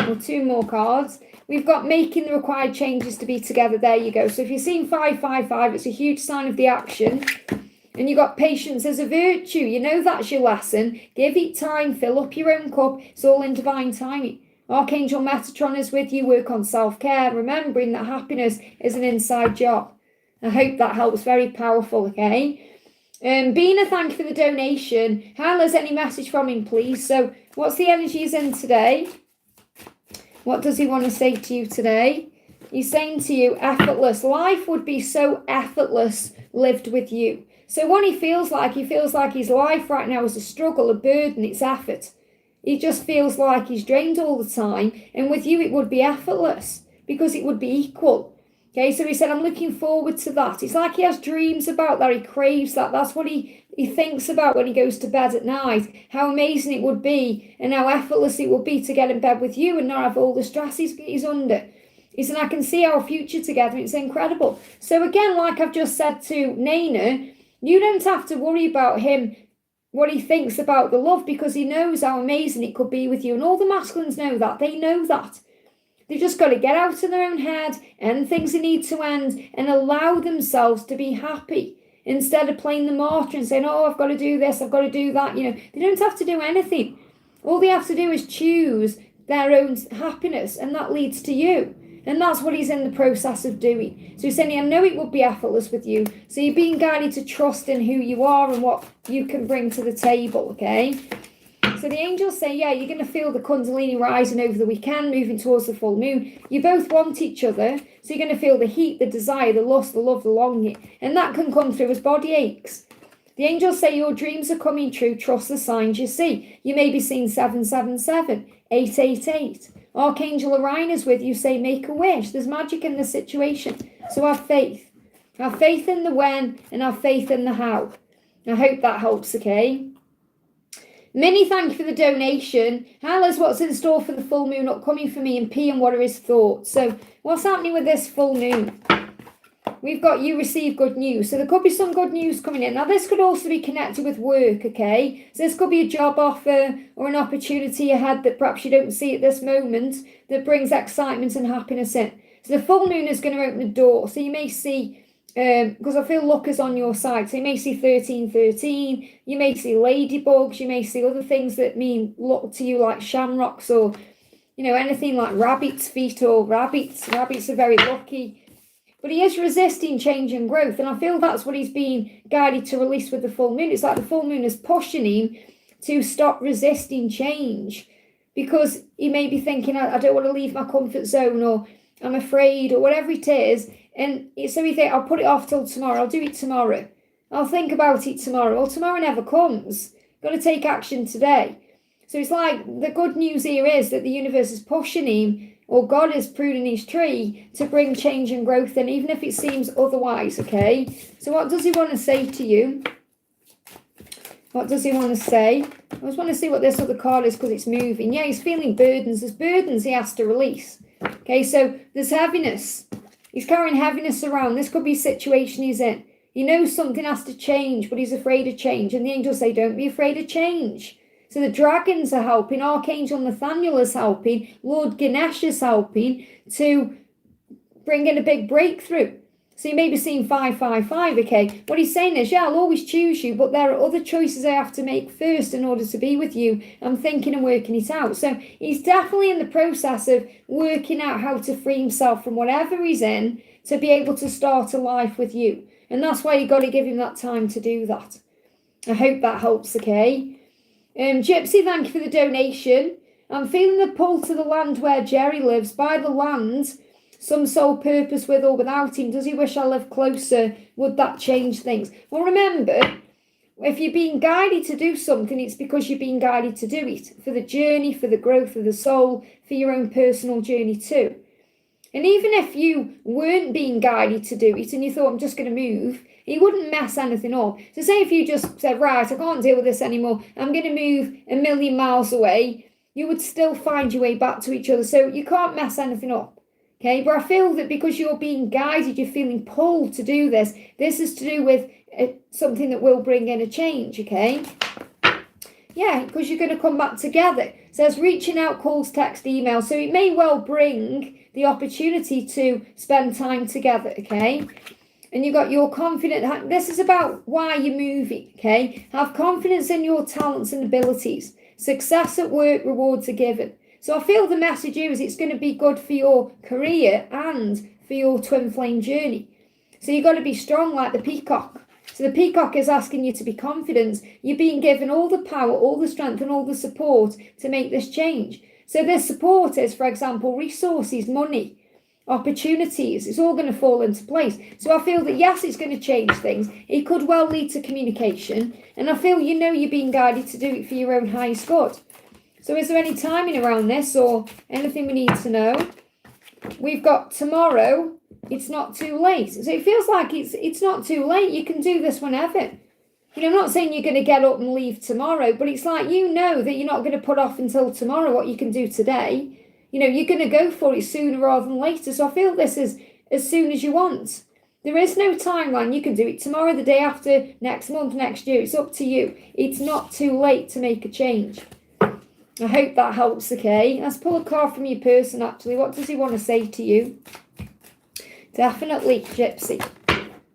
Or two more cards. We've got making the required changes to be together. There you go. So if you're seeing 555, it's a huge sign of the action. And you've got patience as a virtue. You know that's your lesson. Give it time. Fill up your own cup. It's all in divine timing. Archangel Metatron is with you. Work on self-care. Remembering that happiness is an inside job. I hope that helps. Very powerful, okay? Bina, thank you for the donation. Hyla's any message from him, please? So what's the energies in today? What does he want to say to you today? He's saying to you, effortless. Life would be so effortless lived with you. So what he feels like his life right now is a struggle, a burden, it's effort. He just feels like he's drained all the time. And with you, it would be effortless because it would be equal. Okay, so he said, I'm looking forward to that. It's like he has dreams about that. He craves that. That's what he thinks about when he goes to bed at night. How amazing it would be and how effortless it would be to get in bed with you and not have all the stress he's under. He said, I can see our future together. It's incredible. So again, like I've just said to Nana, you don't have to worry about him, what he thinks about the love, because he knows how amazing it could be with you. And all the masculines know that. They know that. They've just got to get out of their own head and things that need to end and allow themselves to be happy instead of playing the martyr and saying, oh, I've got to do this, I've got to do that. They don't have to do anything. All they have to do is choose their own happiness, and that leads to you. And that's what he's in the process of doing. So he's saying, I know it would be effortless with you. So you're being guided to trust in who you are and what you can bring to the table, okay? So the angels say, yeah, you're going to feel the Kundalini rising over the weekend, moving towards the full moon. You both want each other. So you're going to feel the heat, the desire, the lust, the love, the longing. And that can come through as body aches. The angels say your dreams are coming true. Trust the signs you see. You may be seeing 777, 888. Archangel Orion is with you. Say, make a wish. There's magic in the situation. So have faith. Have faith in the when and have faith in the how. I hope that helps, okay? Minnie, thank you for the donation. Hyla's what's in store for the full moon upcoming for me, and P, and what are his thoughts? So what's happening with this full moon? We've got you receive good news. So there could be some good news coming in. Now this could also be connected with work, okay? So this could be a job offer or an opportunity you had that perhaps you don't see at this moment that brings excitement and happiness in. So the full moon is going to open the door. So you may see because I feel luck is on your side. So you may see 1313, you may see ladybugs, you may see other things that mean luck to you, like shamrocks, or anything like rabbit's feet or rabbits. Rabbits are very lucky. But he is resisting change and growth, and I feel that's what he's being guided to release with the full moon. It's like the full moon is pushing him to stop resisting change, because he may be thinking, I don't want to leave my comfort zone, or I'm afraid, or whatever it is. And so he thinks, I'll put it off till tomorrow. I'll do it tomorrow. I'll think about it tomorrow. Well, tomorrow never comes. Got to take action today. So it's like the good news here is that the universe is pushing him, or God is pruning his tree to bring change and growth in, even if it seems otherwise, okay? So what does he want to say to you? What does he want to say? I just want to see what this other card is, because it's moving. Yeah, he's feeling burdens. There's burdens he has to release. Okay, so there's heaviness. He's carrying heaviness around. This could be a situation he's in. He knows something has to change, but he's afraid of change. And the angels say, don't be afraid of change. So the dragons are helping. Archangel Nathaniel is helping. Lord Ganesh is helping to bring in a big breakthrough. So you may be seeing 555, okay? What he's saying is, yeah, I'll always choose you, but there are other choices I have to make first in order to be with you. I'm thinking and working it out. So he's definitely in the process of working out how to free himself from whatever he's in to be able to start a life with you. And that's why you've got to give him that time to do that. I hope that helps, okay? Gypsy, thank you for the donation. I'm feeling the pull to the land where Jerry lives. By the land, some sole purpose with or without him. Does he wish I lived closer? Would that change things? Well, remember, if you're being guided to do something, it's because you're being guided to do it. For the journey, for the growth of the soul, for your own personal journey too. And even if you weren't being guided to do it and you thought, I'm just going to move, he wouldn't mess anything up. So say if you just said, right, I can't deal with this anymore, I'm going to move 1,000,000 miles away, you would still find your way back to each other. So you can't mess anything up. Okay, but I feel that because you're being guided, you're feeling pulled to do this. This is to do with something that will bring in a change, okay? Yeah, because you're going to come back together. It says reaching out, calls, text, email. So it may well bring the opportunity to spend time together, okay? And you've got your confidence. This is about why you're moving, okay? Have confidence in your talents and abilities. Success at work, rewards are given. So I feel the message here is it's going to be good for your career and for your twin flame journey. So you've got to be strong like the peacock. So the peacock is asking you to be confident. You're being given all the power, all the strength and all the support to make this change. So this support is, for example, resources, money, opportunities. It's all going to fall into place. So I feel that, yes, it's going to change things. It could well lead to communication. And I feel you're being guided to do it for your own highest good. So is there any timing around this or anything we need to know? We've got tomorrow. It's not too late. So it feels like it's not too late. You can do this whenever. I'm not saying you're going to get up and leave tomorrow, but it's like that you're not going to put off until tomorrow what you can do today. You're going to go for it sooner rather than later. So I feel this is as soon as you want. There is no timeline. You can do it tomorrow, the day after, next month, next year. It's up to you. It's not too late to make a change. I hope that helps, okay? Let's pull a card from your person, actually. What does he want to say to you? Definitely, Gypsy.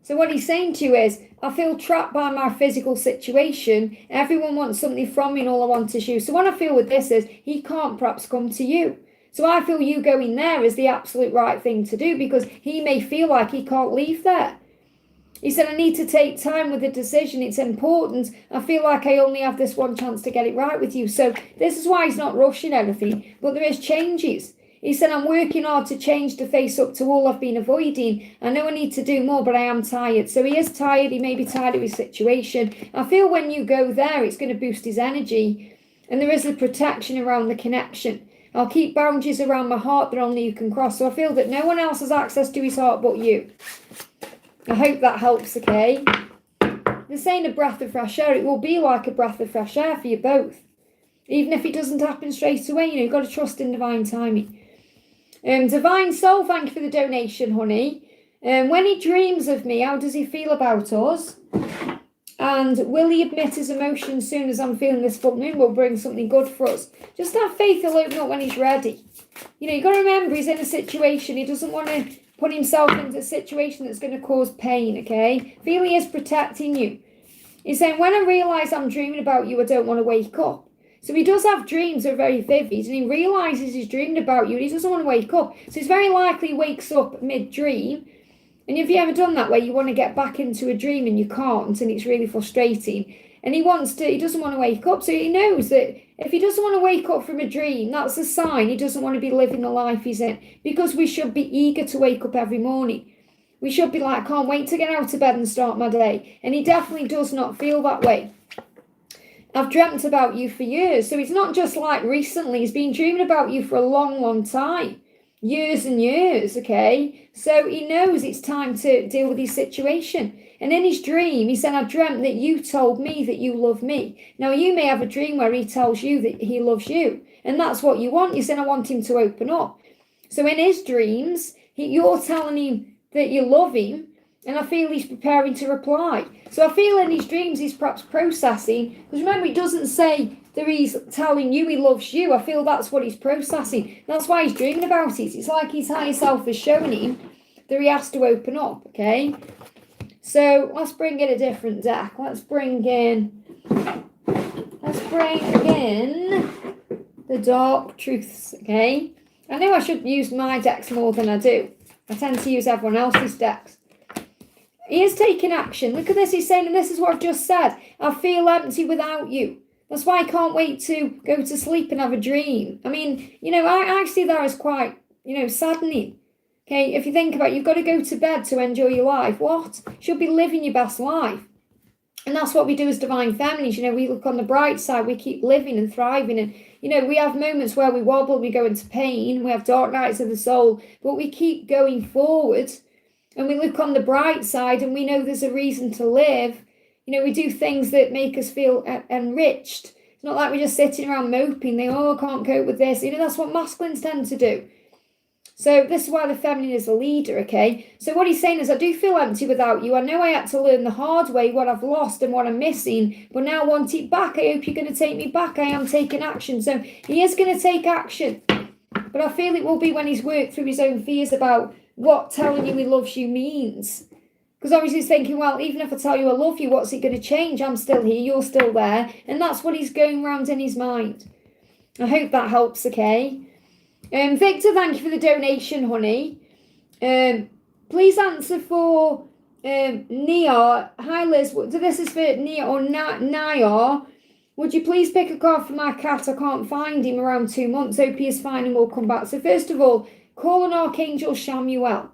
So what he's saying to you is, I feel trapped by my physical situation. Everyone wants something from me and all I want is you. So what I feel with this is, he can't perhaps come to you. So I feel you going there is the absolute right thing to do because he may feel like he can't leave there. He said, I need to take time with the decision. It's important. I feel like I only have this one chance to get it right with you. So this is why he's not rushing anything, but there is changes. He said, I'm working hard to change to face up to all I've been avoiding. I know I need to do more, but I am tired. So he is tired. He may be tired of his situation. I feel when you go there, it's going to boost his energy. And there is a protection around the connection. I'll keep boundaries around my heart that only you can cross. So I feel that no one else has access to his heart but you. I hope that helps, okay? They're saying a breath of fresh air. It will be like a breath of fresh air for you both. Even if it doesn't happen straight away, you've got to trust in divine timing. Divine Soul, thank you for the donation, honey. When he dreams of me, how does he feel about us? And will he admit his emotions soon as I'm feeling this full moon will bring something good for us? Just have faith he'll open up when he's ready. You've got to remember he's in a situation. He doesn't want to put himself into a situation that's going to cause pain, okay? I feel he is protecting you. He's saying, when I realise I'm dreaming about you, I don't want to wake up. So he does have dreams that are very vivid, and he realises he's dreamed about you, and he doesn't want to wake up. So it's very likely he wakes up mid-dream. And have you ever done that, where you want to get back into a dream and you can't, and it's really frustrating? And he doesn't want to wake up. So he knows that if he doesn't want to wake up from a dream, that's a sign he doesn't want to be living the life he's in. Because we should be eager to wake up every morning. We should be like, I can't wait to get out of bed and start my day. And he definitely does not feel that way. I've dreamt about you for years. So it's not just like recently. He's been dreaming about you for a long, long time. Years and years, okay? So he knows it's time to deal with his situation. And in his dream, he said, I dreamt that you told me that you love me. Now, you may have a dream where he tells you that he loves you. And that's what you want. You said, I want him to open up. So in his dreams, you're telling him that you love him, and I feel he's preparing to reply. So I feel in his dreams he's perhaps processing, because remember, he doesn't say that he's telling you he loves you. I feel that's what he's processing. That's why he's dreaming about it. It's like his higher self is showing him that he has to open up, okay? So let's bring in a different deck. Let's bring in the Dark Truths, okay? I know I should use my decks more than I do. I tend to use everyone else's decks. He is taking action. Look at this. He's saying, and this is what I've just said, I feel empty without you. That's why I can't wait to go to sleep and have a dream. I mean, I see that as quite, saddening. Okay, if you think about it, you've got to go to bed to enjoy your life. What? You should be living your best life. And that's what we do as divine feminines. We look on the bright side. We keep living and thriving. And, we have moments where we wobble, we go into pain. We have dark nights of the soul. But we keep going forward. And we look on the bright side and we know there's a reason to live. We do things that make us feel enriched. It's not like we're just sitting around moping. I can't cope with this. That's what masculines tend to do. So this is why the feminine is a leader, okay? So what he's saying is, I do feel empty without you. I know I had to learn the hard way what I've lost and what I'm missing, but now I want it back. I hope you're going to take me back. I am taking action. So he is going to take action. But I feel it will be when he's worked through his own fears about what telling you he loves you means. Because obviously he's thinking, well, even if I tell you I love you, what's it going to change? I'm still here, you're still there. And that's what he's going around in his mind. I hope that helps, okay? Victor, thank you for the donation, honey. Please answer for Nia. Hi, Liz. This is for Nia or Nayar. Would you please pick a card for my cat? I can't find him around 2 months. Hope he is fine and will come back. So first of all, call on Archangel Shamuel.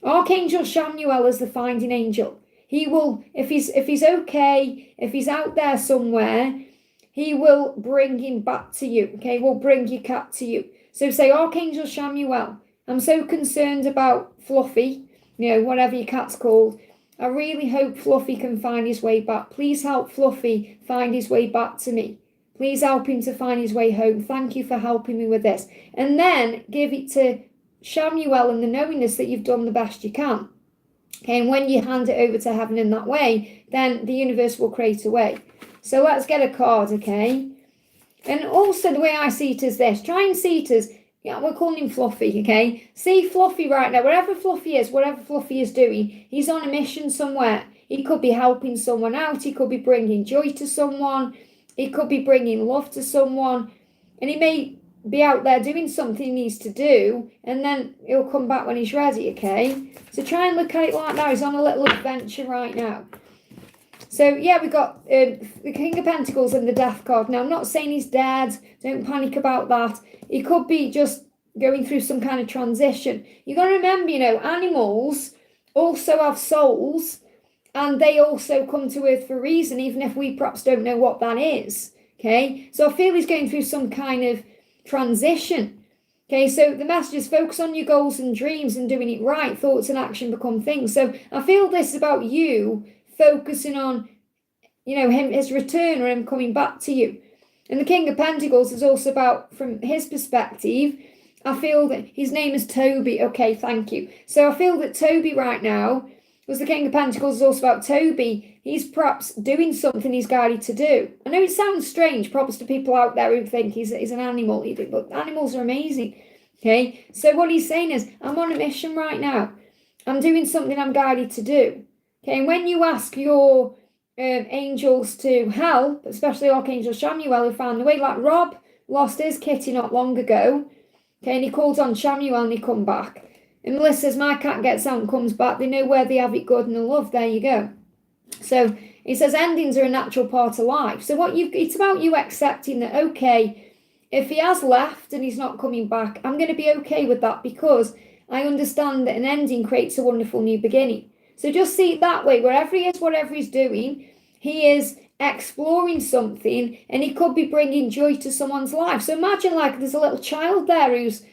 Archangel Shamuel is the finding angel. He will, if he's okay, if he's out there somewhere, he will bring him back to you. Okay, will bring your cat to you. So say, Archangel Shamuel, I'm so concerned about Fluffy, whatever your cat's called. I really hope Fluffy can find his way back. Please help Fluffy find his way back to me. Please help him to find his way home. Thank you for helping me with this. And then give it to Shamuel in the knowingness that you've done the best you can. Okay, and when you hand it over to heaven in that way, then the universe will create a way. So let's get a card, okay? And also the way I see it is this. Try and see it as, we're calling him Fluffy, okay? See Fluffy right now. Wherever Fluffy is, whatever Fluffy is doing, he's on a mission somewhere. He could be helping someone out. He could be bringing joy to someone. He could be bringing love to someone. And he may be out there doing something he needs to do. And then he'll come back when he's ready, okay? So try and look at it like that. He's on a little adventure right now. So, yeah, we've got the King of Pentacles and the Death card. Now, I'm not saying he's dead. Don't panic about that. He could be just going through some kind of transition. You've got to remember, animals also have souls, and they also come to Earth for a reason, even if we perhaps don't know what that is, okay? So I feel he's going through some kind of transition, okay? So the message is focus on your goals and dreams and doing it right. Thoughts and action become things. So I feel this is about you focusing on, his return or him coming back to you. And the King of Pentacles is also about, from his perspective, I feel that his name is Toby. Okay, thank you. So I feel that Toby right now, because the King of Pentacles is also about Toby, he's perhaps doing something he's guided to do. I know it sounds strange, perhaps to people out there who think he's an animal, but animals are amazing. Okay, so what he's saying is, I'm on a mission right now. I'm doing something I'm guided to do. Okay, and when you ask your angels to help, especially Archangel Shamuel, who found the way, like Rob lost his kitty not long ago. Okay, and he called on Shamuel and he come back. And Melissa says, my cat gets out and comes back. They know where they have it good and the love. There you go. So he says endings are a natural part of life. So it's about you accepting that, okay, if he has left and he's not coming back, I'm going to be okay with that because I understand that an ending creates a wonderful new beginning. So just see it that way. Wherever he is, whatever he's doing, he is exploring something and he could be bringing joy to someone's life. So imagine like there's a little child there who's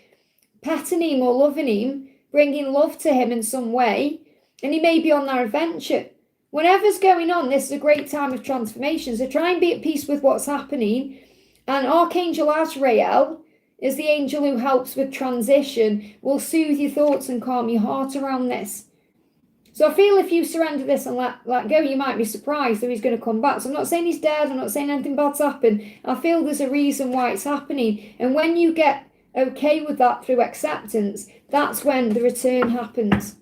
petting him or loving him, bringing love to him in some way, and he may be on that adventure. Whatever's going on, this is a great time of transformation. So try and be at peace with what's happening. And Archangel Azrael is the angel who helps with transition, will soothe your thoughts and calm your heart around this. So I feel if you surrender this and let go, you might be surprised that he's going to come back. So I'm not saying he's dead. I'm not saying anything bad's happened. I feel there's a reason why it's happening. And when you get okay with that through acceptance, that's when the return happens.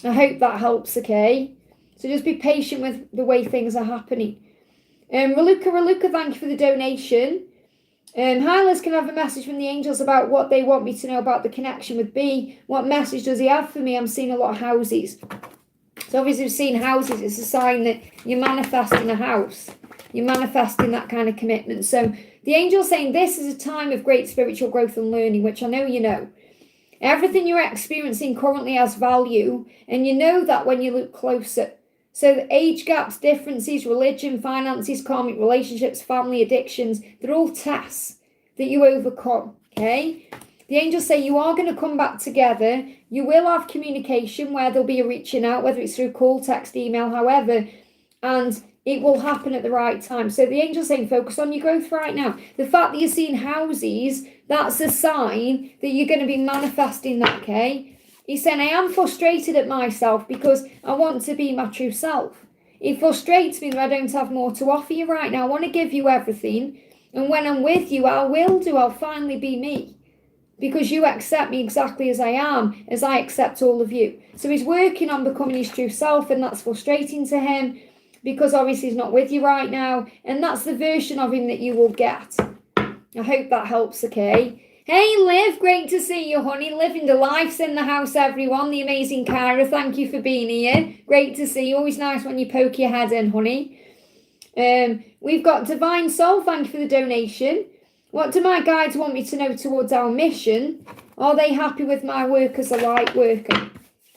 I hope that helps, okay? So just be patient with the way things are happening. Raluca, thank you for the donation. Hi Liz, can I have a message from the angels about what they want me to know about the connection with B? What message does he have for me? I'm seeing a lot of houses. So obviously we've seen houses. It's a sign that you're manifesting a house. You're manifesting that kind of commitment. So the angel's saying this is a time of great spiritual growth and learning, which I know you know. Everything you're experiencing currently has value, and you know that when you look closer. So the age gaps, differences, religion, finances, karmic relationships, family addictions, they're all tests that you overcome, okay? The angels say you are going to come back together. You will have communication where there'll be a reaching out, whether it's through call, text, email, however, and it will happen at the right time. So the angel's saying focus on your growth right now. The fact that you're seeing houses, that's a sign that you're going to be manifesting that, okay? He's saying, I am frustrated at myself because I want to be my true self. It frustrates me that I don't have more to offer you right now. I want to give you everything. And when I'm with you, I'll finally be me. Because you accept me exactly as I am, as I accept all of you. So he's working on becoming his true self, and that's frustrating to him because obviously he's not with you right now. And that's the version of him that you will get. I hope that helps, okay? Hey, Liv, great to see you, honey. Living the life's in the house, everyone. The amazing Kyra, thank you for being here. Great to see you. Always nice when you poke your head in, honey. We've got Divine Soul, thank you for the donation. What do my guides want me to know towards our mission? Are they happy with my work as a light worker?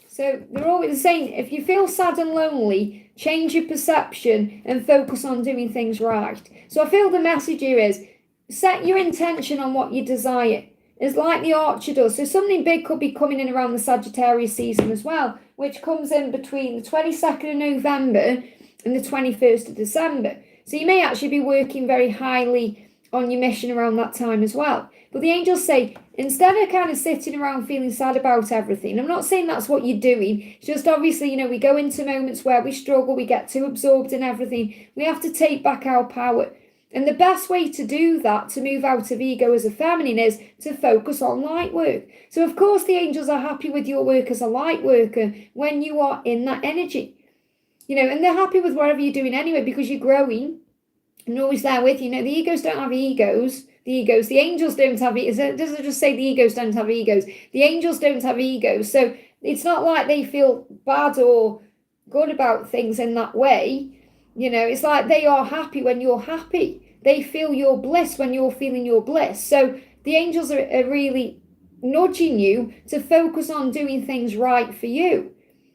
So they're always saying, if you feel sad and lonely, change your perception and focus on doing things right. So I feel the message here is, set your intention on what you desire. It's like the Archer does. So something big could be coming in around the Sagittarius season as well, which comes in between the 22nd of November and the 21st of December. So you may actually be working very highly on your mission around that time as well. But the angels say, instead of kind of sitting around feeling sad about everything, I'm not saying that's what you're doing. It's just obviously, we go into moments where we struggle, we get too absorbed in everything. We have to take back our power. And the best way to do that, to move out of ego as a feminine, is to focus on light work. So, of course, the angels are happy with your work as a light worker when you are in that energy. And they're happy with whatever you're doing anyway because you're growing and they're always there with you. The egos don't have egos. The angels don't have egos. It doesn't just say the egos don't have egos. The angels don't have egos. So it's not like they feel bad or good about things in that way. It's like they are happy when you're happy. They feel your bliss when you're feeling your bliss. So the angels are really nudging you to focus on doing things right for you.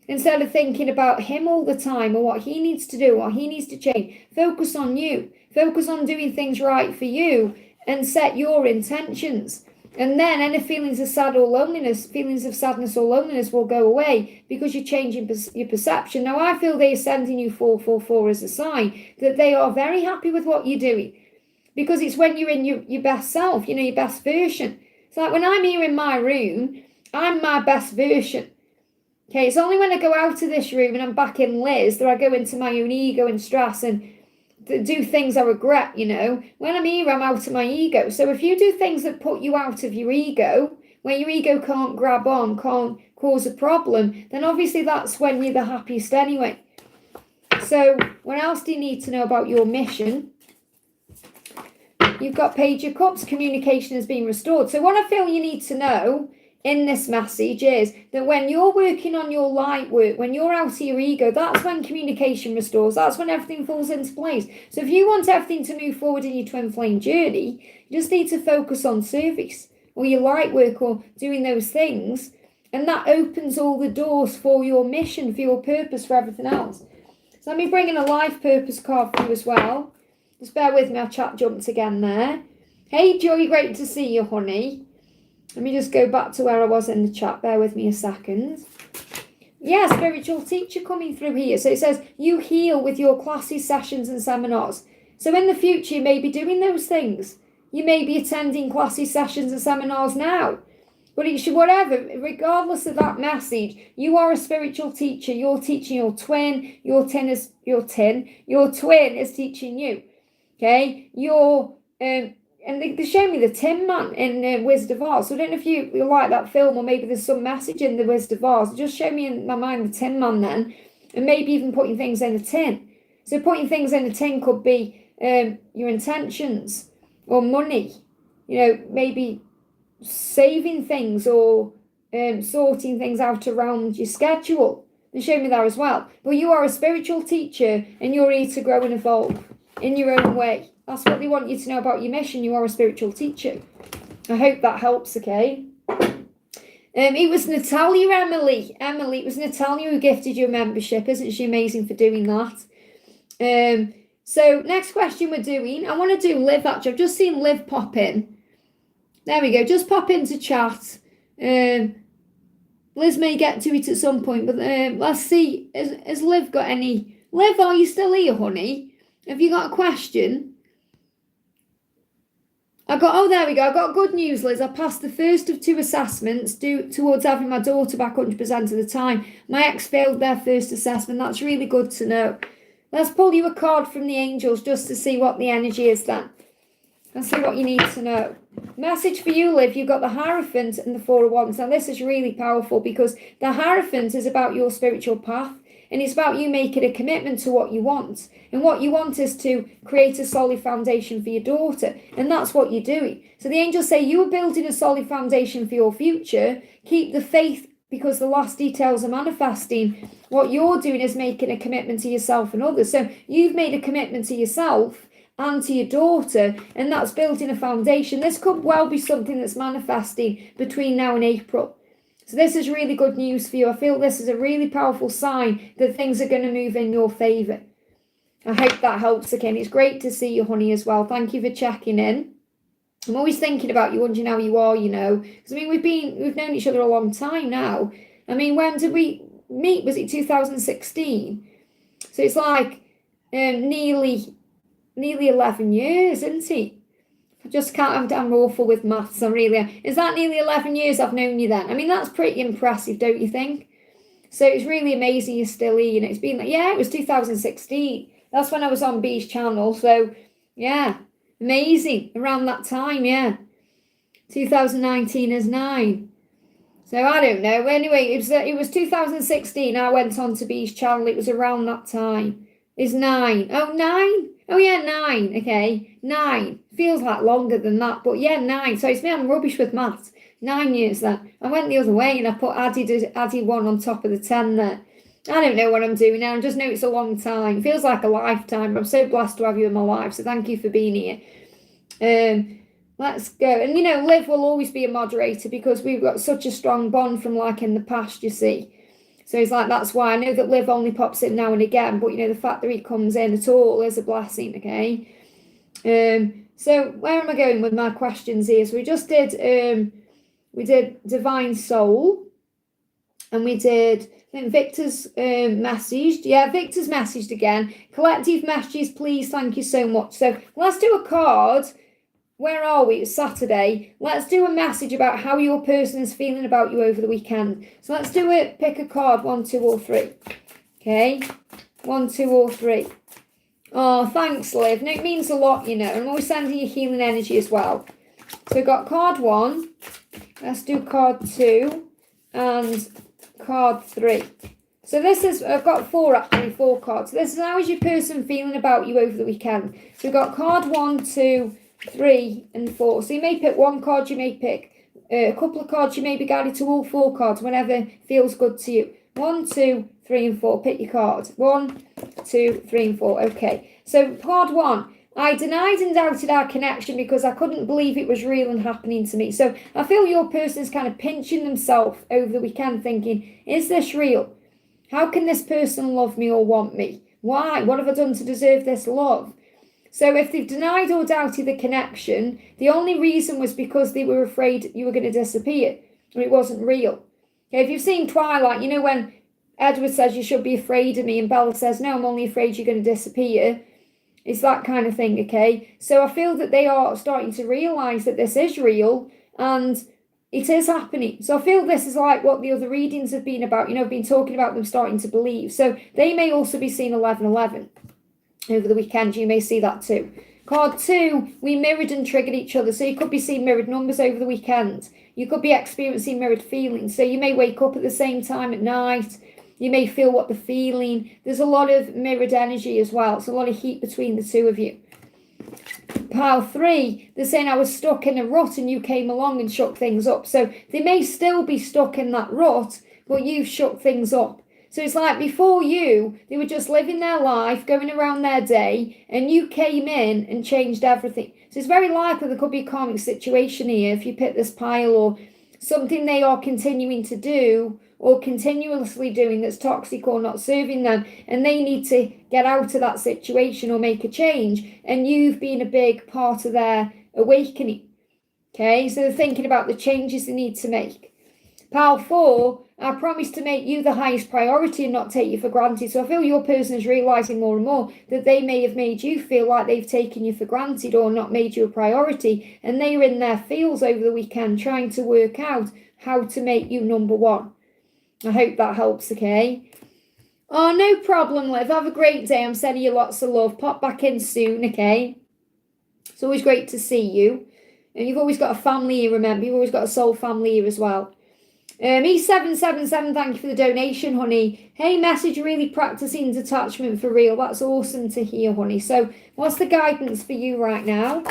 Instead of thinking about him all the time or what he needs to do, what he needs to change, focus on you. Focus on doing things right for you and set your intentions. And then any feelings of sad or loneliness, feelings of sadness or loneliness will go away because you're changing your perception. Now, I feel they're sending you 444 as a sign that they are very happy with what you're doing because it's when you're in your best self, your best version. It's like when I'm here in my room, I'm my best version. Okay, it's only when I go out of this room and I'm back in Liz that I go into my own ego and stress and do things I regret, When I'm here, I'm out of my ego. So if you do things that put you out of your ego, where your ego can't grab on, can't cause a problem, then obviously that's when you're the happiest anyway. So what else do you need to know about your mission? You've got Page of Cups, communication has been restored. So what I feel you need to know in this message is that when you're working on your light work, when you're out of your ego, that's when communication restores. That's when everything falls into place. So if you want everything to move forward in your twin flame journey, you just need to focus on service or your light work or doing those things. And that opens all the doors for your mission, for your purpose, for everything else. So let me bring in a life purpose card for you as well. Just bear with me, our chat jumped again there. Hey Joy, great to see you, honey. Let me just go back to where I was in the chat. Bear with me a second. Yeah, spiritual teacher coming through here. So it says, you heal with your classes, sessions and seminars. So in the future, you may be doing those things. You may be attending classes, sessions and seminars now. But it should, whatever, regardless of that message, you are a spiritual teacher. You're teaching your twin. Your twin is teaching you. Okay? And they show me the Tin Man in Wizard of Oz. So I don't know if you like that film or maybe there's some message in the Wizard of Oz. Just show me in my mind the Tin Man then. And maybe even putting things in a tin. So putting things in a tin could be your intentions or money. Maybe saving things or sorting things out around your schedule. They show me that as well. But you are a spiritual teacher and you're here to grow and evolve in your own way. That's what they want you to know about your mission. You are a spiritual teacher. I hope that helps, okay? It was Natalia, Emily. Emily, it was Natalia who gifted you a membership. Isn't she amazing for doing that? So next question we're doing. I want to do Liv, actually. I've just seen Liv pop in. There we go. Just pop into chat. Liz may get to it at some point, but let's see. Has Liv got any? Liv, are you still here, honey? Have you got a question? There we go. I got good news, Liz. I passed the first of 2 assessments towards having my daughter back 100% of the time. My ex failed their first assessment. That's really good to know. Let's pull you a card from the angels just to see what the energy is then. Let's see what you need to know. Message for you, Liv. You've got the Hierophant and the Four of Wands. Now, this is really powerful because the Hierophant is about your spiritual path. And it's about you making a commitment to what you want. And what you want is to create a solid foundation for your daughter. And that's what you're doing. So the angels say you are building a solid foundation for your future. Keep the faith because the last details are manifesting. What you're doing is making a commitment to yourself and others. So you've made a commitment to yourself and to your daughter. And that's building a foundation. This could well be something that's manifesting between now and April. So this is really good news for you. I feel this is a really powerful sign that things are going to move in your favour. I hope that helps again. It's great to see you, honey, as well. Thank you for checking in. I'm always thinking about you, wondering how you are, Because, we've known each other a long time now. When did we meet? Was it 2016? So it's like nearly 11 years, isn't it? I just can't, I'm awful with maths, I really am. Is that nearly 11 years I've known you then? That's pretty impressive, don't you think? So it's really amazing you're still here, It's been it was 2016. That's when I was on B's channel, so yeah, amazing. Around that time, 2019 is 9. So I don't know. Anyway, it was 2016. I went on to B's channel. It was around that time. It's 9. Oh, 9? Oh, yeah, 9. Okay, 9. Feels like longer than that, but 9. So it's me, I'm rubbish with maths. 9 years then. I went the other way and I put added 1 on top of the 10 there. I don't know what I'm doing now. I just know it's a long time. It feels like a lifetime. I'm so blessed to have you in my life. So thank you for being here. Let's go. And, Liv will always be a moderator because we've got such a strong bond from in the past, you see. So it's that's why I know that Liv only pops in now and again. But, the fact that he comes in at all is a blessing, okay? So where am I going with my questions here? So we just did, we did Divine Soul. And we did, I think Victor's messaged. Yeah, Victor's messaged again. Collective messages, please. Thank you so much. So let's do a card. Where are we? It's Saturday. Let's do a message about how your person is feeling about you over the weekend. So let's do it. Pick a card, 1, 2, or 3. Okay? 1, 2, or 3. Oh, thanks, Liv. No, it means a lot, And I'm always sending you healing energy as well. So we've got card 1, Let's do card 2 and card 3. So this is, I've got 4 cards. This is how is your person feeling about you over the weekend. So we've got card 1, 2, 3 and 4. So you may pick one card, you may pick a couple of cards, you may be guided to all 4 cards, whenever feels good to you. 1, 2, 3 and 4. Pick your card. 1, 2, 3 and 4. Okay. So card 1. I denied and doubted our connection because I couldn't believe it was real and happening to me. So I feel your person is kind of pinching themselves over the weekend thinking, is this real? How can this person love me or want me? Why? What have I done to deserve this love? So if they've denied or doubted the connection, the only reason was because they were afraid you were going to disappear and it wasn't real. Okay, if you've seen Twilight, you know when Edward says you should be afraid of me and Bella says, no, I'm only afraid you're going to disappear. It's that kind of thing, okay? So I feel that they are starting to realise that this is real and it is happening. So I feel this is like what the other readings have been about. You know, I've been talking about them starting to believe. So they may also be seeing 11:11 over the weekend. You may see that too. Card 2, we mirrored and triggered each other. So you could be seeing mirrored numbers over the weekend. You could be experiencing mirrored feelings. So you may wake up at the same time at night. You may feel what they're feeling. There's a lot of mirrored energy as well. It's a lot of heat between the two of you. Pile 3, they're saying I was stuck in a rut and you came along and shook things up. So they may still be stuck in that rut, but you've shook things up. So it's like before you, they were just living their life, going around their day, and you came in and changed everything. So it's very likely there could be a karmic situation here if you pick this pile, or something they are continuing to do or continuously doing that's toxic or not serving them, and they need to get out of that situation or make a change, and you've been a big part of their awakening. Okay, so they're thinking about the changes they need to make. Pile 4, I promise to make you the highest priority and not take you for granted. So I feel your person is realising more and more that they may have made you feel like they've taken you for granted or not made you a priority, and they were in their fields over the weekend trying to work out how to make you number 1. I hope that helps, okay? Oh, no problem, Liv. Have a great day. I'm sending you lots of love. Pop back in soon, okay? It's always great to see you. And you've always got a family here, remember. You've always got a soul family here as well. E777, thank you for the donation, honey. Hey, message, really practicing detachment for real. That's awesome to hear, honey. So what's the guidance for you right now?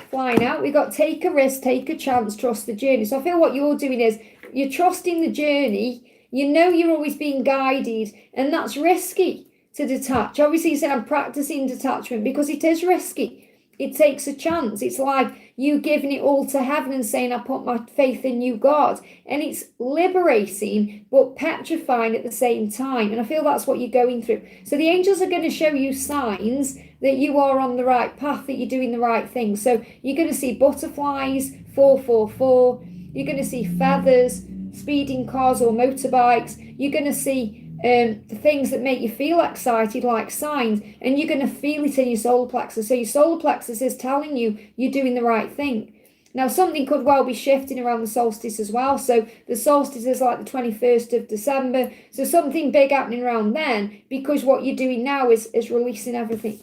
Flying out. We've got take a risk, take a chance, trust the journey. So I feel what you're doing is you're trusting the journey. You know you're always being guided, and that's risky to detach. Obviously, you said I'm practicing detachment because it is risky. It takes a chance. It's like you giving it all to heaven and saying, I put my faith in you, God. And it's liberating, but petrifying at the same time. And I feel that's what you're going through. So the angels are going to show you signs that you are on the right path, that you're doing the right thing. So you're going to see butterflies, 444. You're going to see feathers, speeding cars or motorbikes. You're going to see the things that make you feel excited, like signs, and you're going to feel it in your solar plexus. So your solar plexus is telling you you're doing the right thing. Now, something could well be shifting around the solstice as well. So the solstice is like the 21st of December. So something big happening around then, because what you're doing now is releasing everything.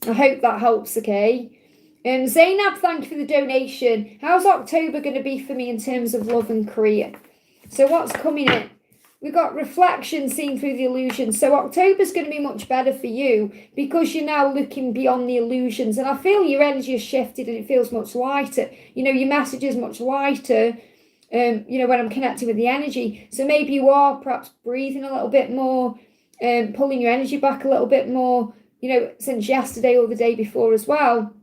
I hope that helps, okay? Zainab, thank you for the donation. How's October going to be for me in terms of love and career? So what's coming in? We've got reflection seen through the illusions. So October's going to be much better for you because you're now looking beyond the illusions. And I feel your energy has shifted and it feels much lighter. You know, your message is much lighter, you know, when I'm connecting with the energy. So maybe you are perhaps breathing a little bit more, pulling your energy back a little bit more, you know, since yesterday or the day before as well.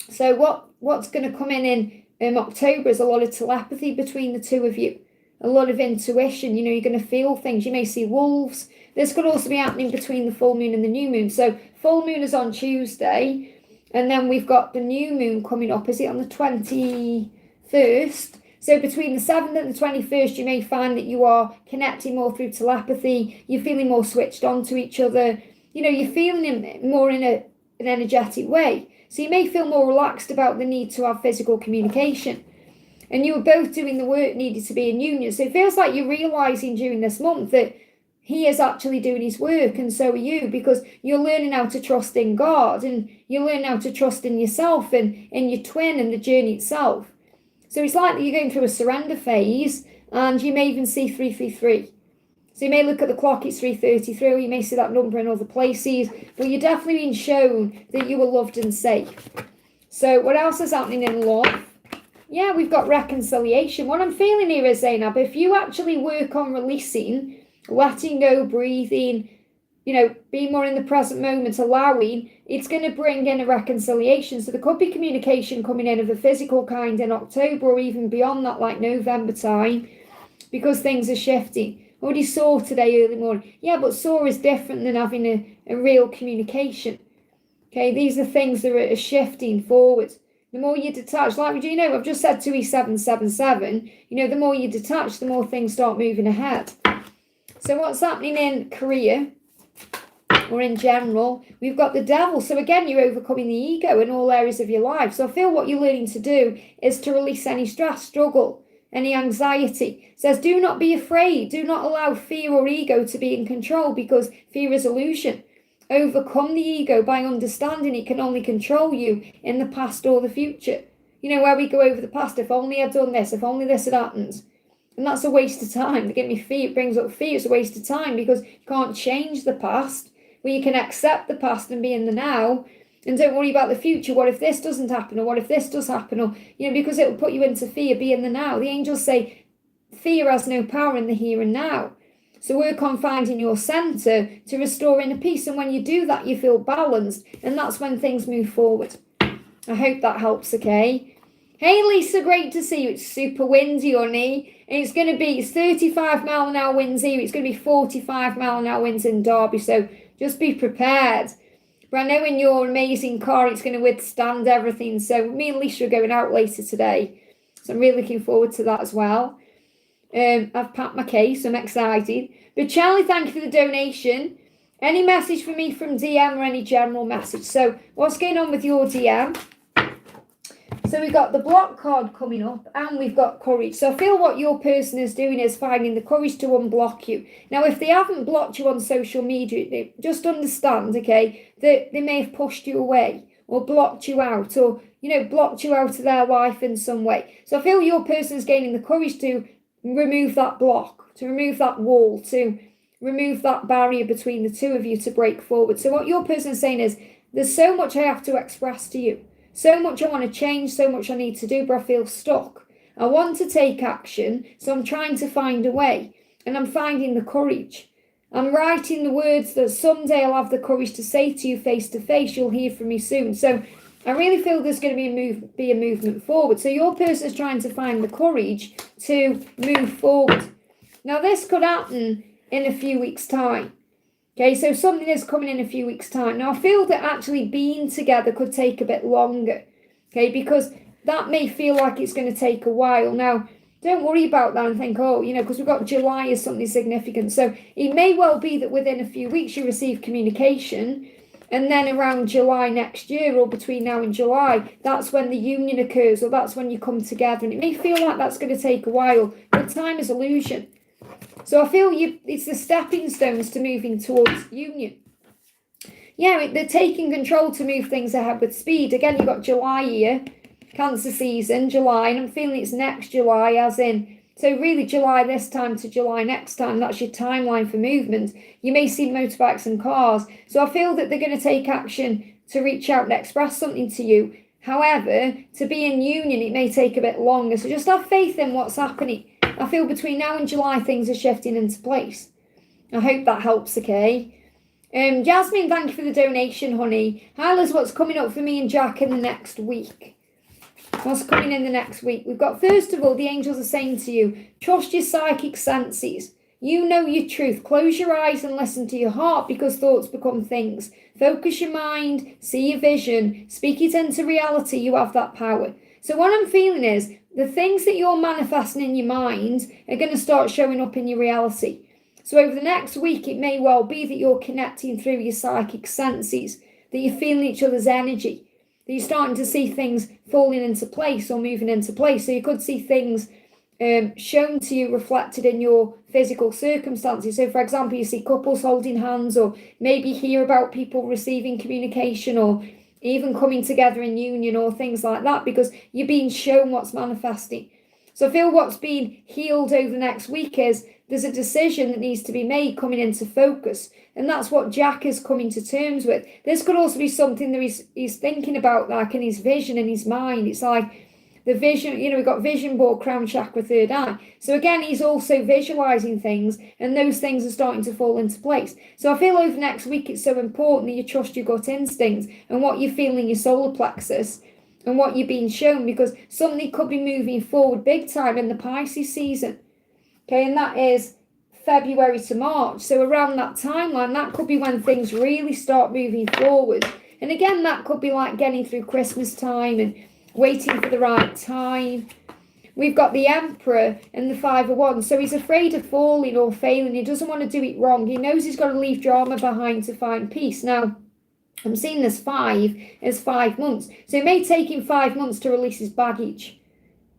So what's going to come in October is a lot of telepathy between the two of you. A lot of intuition, you know, you're going to feel things. You may see wolves. This could also be happening between the full moon and the new moon. So full moon is on Tuesday. And then we've got the new moon coming up. Is it on the 21st? So between the 7th and the 21st, you may find that you are connecting more through telepathy. You're feeling more switched on to each other. You know, you're feeling it more in an energetic way. So you may feel more relaxed about the need to have physical communication. And you were both doing the work needed to be in union. So it feels like you're realising during this month that he is actually doing his work, and so are you, because you're learning how to trust in God, and you're learning how to trust in yourself and in your twin and the journey itself. So it's like you're going through a surrender phase, and you may even see 333. So you may look at the clock, it's 3:33, or you may see that number in other places, but you're definitely being shown that you were loved and safe. So what else is happening in love? Yeah, we've got reconciliation. What I'm feeling here is, Zainab, if you actually work on releasing, letting go, breathing, being more in the present moment, allowing, it's going to bring in a reconciliation. So there could be communication coming in of a physical kind in October, or even beyond that, like November time, because things are shifting. Already saw today early morning. Yeah, but saw is different than having a real communication. Okay, these are things that are shifting forward. The more you detach, like we do, I've just said 2E777, the more you detach, the more things start moving ahead. So what's happening in career, or in general, we've got the devil. So again, you're overcoming the ego in all areas of your life. So I feel what you're learning to do is to release any stress, struggle, any anxiety. It says, do not be afraid. Do not allow fear or ego to be in control, because fear is illusion. Overcome the ego by understanding it can only control you in the past or the future. Where we go over the past, if only I'd done this, if only this had happened. And that's a waste of time. They give me fear, it brings up fear. It's a waste of time, because you can't change the past. Well, you can accept the past and be in the now, and don't worry about the future. What if this doesn't happen, or what if this does happen, or because it will put you into fear. Be in the now. The angels say fear has no power in the here and now. So work on finding your center to restore inner peace, and when you do that, you feel balanced, and that's when things move forward. I hope that helps. Okay. Hey Lisa, great to see you. It's super windy, honey. And it's 35-mile-an-hour winds here. It's going to be 45-mile-an-hour winds in Derby. So just be prepared. But I know in your amazing car, it's going to withstand everything. So me and Lisa are going out later today. So I'm really looking forward to that as well. I've packed my case. I'm excited. But Charlie, thank you for the donation. Any message for me from DM, or any general message? So what's going on with your DM? So we've got the block card coming up, and we've got courage. So I feel what your person is doing is finding the courage to unblock you. Now, if they haven't blocked you on social media, just understand, okay, that they may have pushed you away, or blocked you out, or, blocked you out of their life in some way. So I feel your person is gaining the courage to remove that block, to remove that wall, to remove that barrier between the two of you, to break forward. So what your person is saying is, there's so much I have to express to you. So much I want to change, so much I need to do, but I feel stuck. I want to take action, so I'm trying to find a way, and I'm finding the courage. I'm writing the words that someday I'll have the courage to say to you face to face. You'll hear from me soon. So I really feel there's going to be a movement forward. So your person is trying to find the courage to move forward. Now this could happen in a few weeks' time. Okay, so something is coming in a few weeks' time. Now, I feel that actually being together could take a bit longer, okay, because that may feel like it's going to take a while. Now, don't worry about that and think, because we've got July as something significant. So it may well be that within a few weeks you receive communication, and then around July next year, or between now and July, that's when the union occurs, or that's when you come together. And it may feel like that's going to take a while, but time is illusion. So I feel it's the stepping stones to moving towards union. Yeah, they're taking control to move things ahead with speed. Again, you've got July here, Cancer season, July, and I'm feeling it's next July, as in, so really July this time to July next time. That's your timeline for movement. You may see motorbikes and cars. So I feel that they're going to take action to reach out and express something to you. However, to be in union, it may take a bit longer. So just have faith in what's happening. I feel between now and July, things are shifting into place. I hope that helps, okay? Jasmine, thank you for the donation, honey. Hi, Liz, what's coming up for me and Jack in the next week? What's coming in the next week? We've got, first of all, the angels are saying to you, trust your psychic senses. You know your truth. Close your eyes and listen to your heart, because thoughts become things. Focus your mind, see your vision, speak it into reality. You have that power. So what I'm feeling is, the things that you're manifesting in your mind are going to start showing up in your reality. So over the next week, it may well be that you're connecting through your psychic senses, that you're feeling each other's energy, that you're starting to see things falling into place or moving into place. So you could see things shown to you reflected in your physical circumstances. So for example, you see couples holding hands, or maybe hear about people receiving communication, or even coming together in union or things like that, because you're being shown what's manifesting. So I feel what's being healed over the next week is there's a decision that needs to be made coming into focus. And that's what Jack is coming to terms with. This could also be something that he's thinking about, like in his vision, in his mind. It's like the vision, we've got vision board, crown chakra, third eye. So again, he's also visualizing things, and those things are starting to fall into place. So I feel over next week, it's so important that you trust your gut instincts and what you feel in your solar plexus and what you're being shown, because something could be moving forward big time in the Pisces season. Okay, and that is February to March. So around that timeline, that could be when things really start moving forward. And again, that could be like getting through Christmas time and waiting for the right time. We've got the Emperor and the Five of Wands. So he's afraid of falling or failing. He doesn't want to do it wrong. He knows he's got to leave drama behind to find peace. Now, I'm seeing this 5 as 5 months. So it may take him 5 months to release his baggage.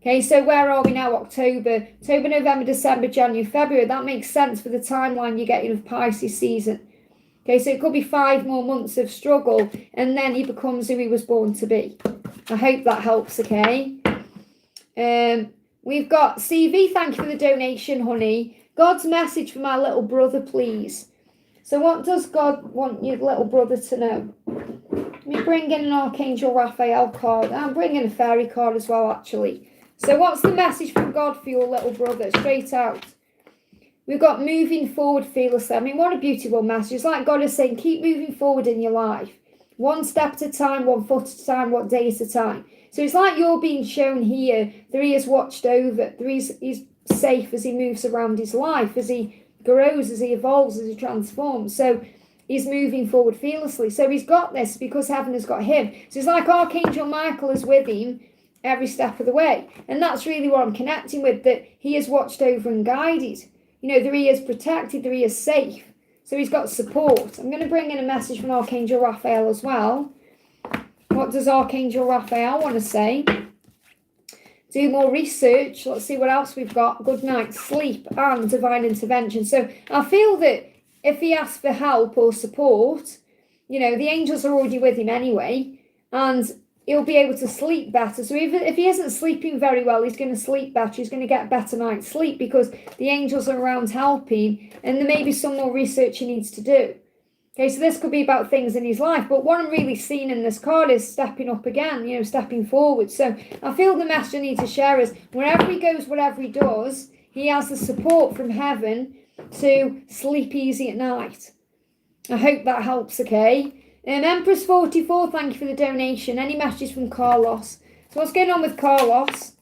Okay, so where are we now? October, November, December, January, February. That makes sense for the timeline you're getting of Pisces season. Okay, so it could be 5 more months of struggle, and then he becomes who he was born to be. I hope that helps, okay? We've got CV, thank you for the donation, honey. God's message for my little brother, please. So what does God want your little brother to know? Let me bring in an Archangel Raphael card. I'm bringing a fairy card as well, actually. So what's the message from God for your little brother? Straight out. We've got moving forward fearlessly. I mean, what a beautiful message. It's like God is saying, keep moving forward in your life. One step at a time, 1 foot at a time, 1 day at a time. So it's like you're being shown here that he is watched over, that he's safe as he moves around his life, as he grows, as he evolves, as he transforms. So he's moving forward fearlessly. So he's got this because heaven has got him. So it's like Archangel Michael is with him every step of the way. And that's really what I'm connecting with, that he is watched over and guided. That he is protected, that he is safe. So he's got support. I'm going to bring in a message from Archangel Raphael as well. What does Archangel Raphael want to say? Do more research. Let's see what else we've got. Good night's sleep and divine intervention. So I feel that if he asks for help or support, the angels are already with him anyway. And he'll be able to sleep better. So even if he isn't sleeping very well, he's going to sleep better. He's going to get better night's sleep because the angels are around helping, and there may be some more research he needs to do. Okay, so this could be about things in his life. But what I'm really seeing in this card is stepping up again, stepping forward. So I feel the message I need to share is wherever he goes, whatever he does, he has the support from heaven to sleep easy at night. I hope that helps, okay? Empress 44, thank you for the donation. Any messages from Carlos? So what's going on with Carlos?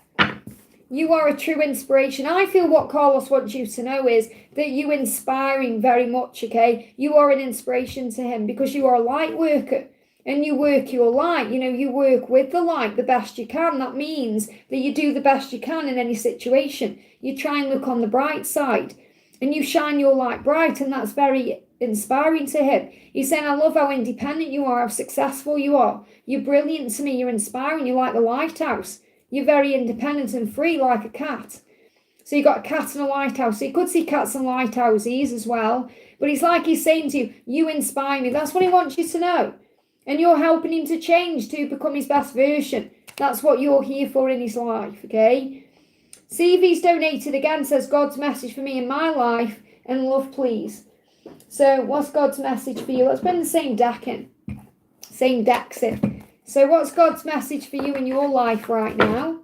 You are a true inspiration. I feel what Carlos wants you to know is that you inspire him very much, okay? You are an inspiration to him because you are a light worker and you work your light. You work with the light the best you can. That means that you do the best you can in any situation. You try and look on the bright side and you shine your light bright, and that's very inspiring to him. He's saying, I love how independent you are, how successful you are. You're brilliant to me. You're inspiring. You're like the lighthouse. You're very independent and free like a cat. So you've got a cat and a lighthouse. So you could see cats and lighthouses as well. But it's like he's saying to you, you inspire me. That's what he wants you to know. And you're helping him to change, to become his best version. That's what you're here for in his life, okay? CV's donated again, says God's message for me in my life and love, please. So what's God's message for you? Let's bring the same deck in. Same decks in. So what's God's message for you in your life right now?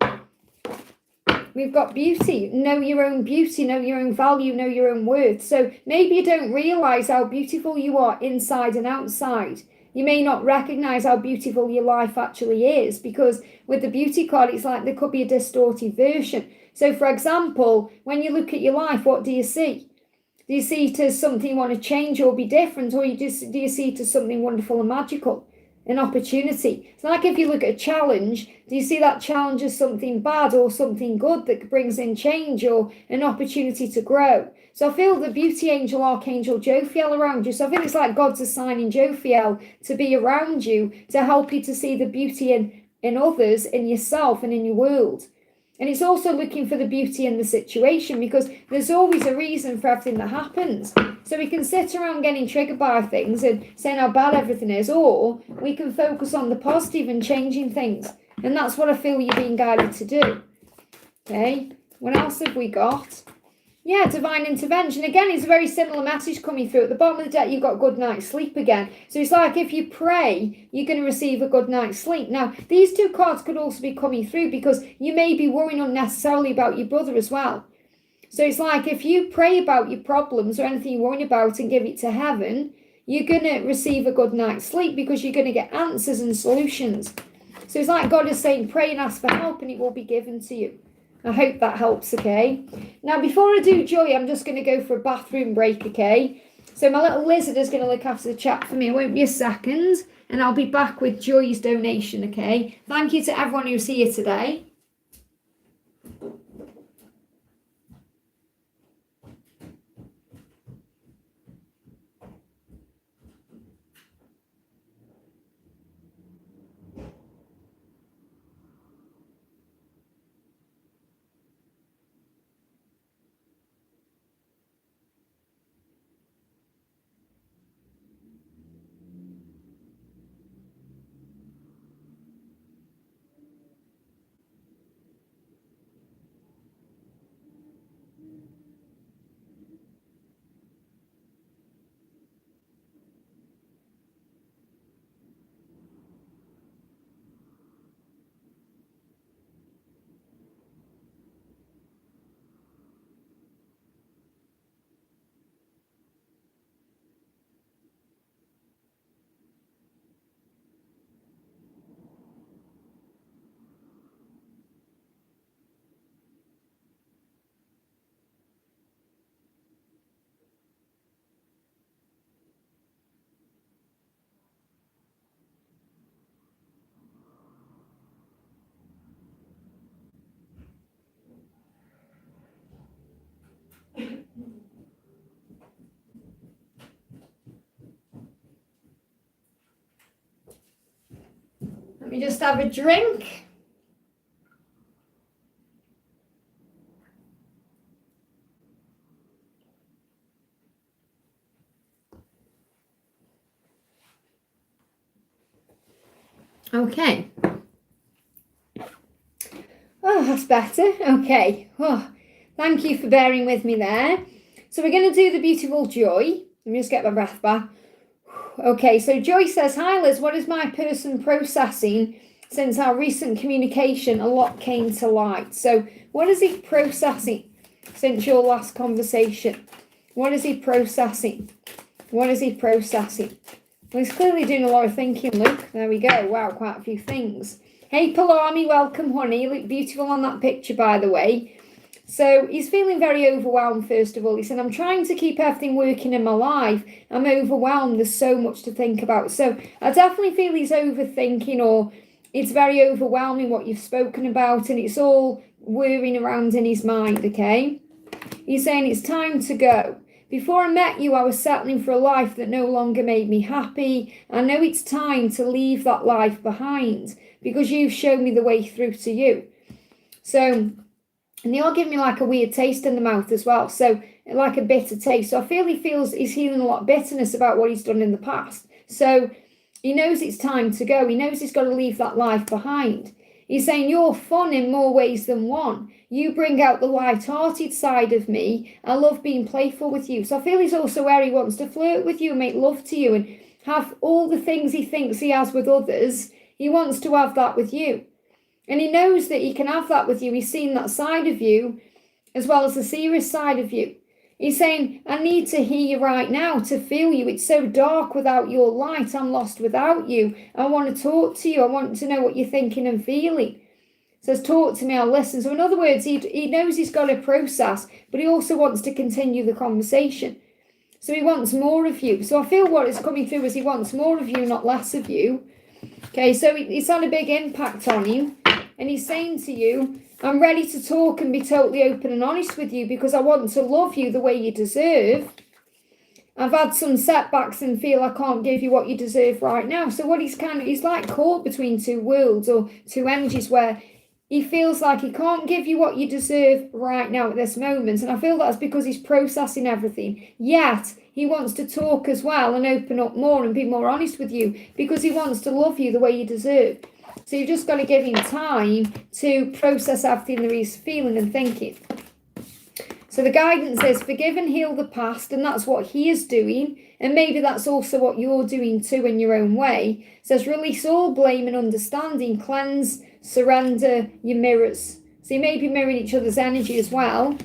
We've got beauty. Know your own beauty. Know your own value. Know your own worth. So maybe you don't realise how beautiful you are inside and outside. You may not recognise how beautiful your life actually is, because with the beauty card, it's like there could be a distorted version. So for example, when you look at your life, what do you see? Do you see it as something you want to change or be different, or do you see it as something wonderful and magical? An opportunity. It's like if you look at a challenge, do you see that challenge as something bad or something good that brings in change or an opportunity to grow? So I feel the beauty angel, Archangel Jophiel around you. So I feel it's like God's assigning Jophiel to be around you to help you to see the beauty in others, in yourself and in your world. And it's also looking for the beauty in the situation, because there's always a reason for everything that happens. So we can sit around getting triggered by things and saying how bad everything is, or we can focus on the positive and changing things. And that's what I feel you're being guided to do. Okay, what else have we got? Yeah, divine intervention. Again, it's a very similar message coming through. At the bottom of the deck, you've got good night's sleep again. So it's like if you pray, you're going to receive a good night's sleep. Now, these two cards could also be coming through because you may be worrying unnecessarily about your brother as well. So it's like if you pray about your problems or anything you're worrying about and give it to heaven, you're going to receive a good night's sleep because you're going to get answers and solutions. So it's like God is saying, pray and ask for help and it will be given to you. I hope that helps, okay? Now, before I do Joy, I'm just going to go for a bathroom break, okay? So my little lizard is going to look after the chat for me. It won't be a second, and I'll be back with Joy's donation, okay? Thank you to everyone who's here today. Let me just have a drink. Okay. Oh, that's better. Okay. Oh, thank you for bearing with me there. So we're going to do the beautiful Joy. Let me just get my breath back. Okay, so Joy says, hi Liz, what is my person processing since our recent communication? A lot came to light. So what is he processing since your last conversation? What is he processing? What is he processing? Well, he's clearly doing a lot of thinking, Luke. There we go. Wow, quite a few things. Hey, Palami, welcome, honey. You look beautiful on that picture, by the way. So he's feeling very overwhelmed, first of all. He said, I'm trying to keep everything working in my life. I'm overwhelmed. There's so much to think about. So I definitely feel he's overthinking, or it's very overwhelming what you've spoken about, and it's all whirring around in his mind, okay? He's saying it's time to go. Before I met you, I was settling for a life that no longer made me happy. I know it's time to leave that life behind because you've shown me the way through to you. So, and they all give me like a weird taste in the mouth as well. So like a bitter taste. So I feel he's feeling a lot of bitterness about what he's done in the past. So he knows it's time to go. He knows he's got to leave that life behind. He's saying you're fun in more ways than one. You bring out the light-hearted side of me. I love being playful with you. So I feel he's also where he wants to flirt with you and make love to you and have all the things he thinks he has with others. He wants to have that with you. And he knows that he can have that with you. He's seen that side of you as well as the serious side of you. He's saying, I need to hear you right now to feel you. It's so dark without your light. I'm lost without you. I want to talk to you. I want to know what you're thinking and feeling. Says, talk to me, I'll listen. So in other words, he knows he's got a process, but he also wants to continue the conversation. So he wants more of you. So I feel what is coming through is he wants more of you, not less of you. Okay, so it's had a big impact on you. And he's saying to you, I'm ready to talk and be totally open and honest with you because I want to love you the way you deserve. I've had some setbacks and feel I can't give you what you deserve right now. So what he's like caught between two worlds or two energies where he feels like he can't give you what you deserve right now at this moment. And I feel that's because he's processing everything. Yet, he wants to talk as well and open up more and be more honest with you because he wants to love you the way you deserve. So you've just got to give him time to process everything that he's feeling and thinking. So the guidance is forgive and heal the past, and that's what he is doing. And maybe that's also what you're doing too in your own way. It says release all blame and understanding, cleanse, surrender your mirrors. So you may be mirroring each other's energy as well.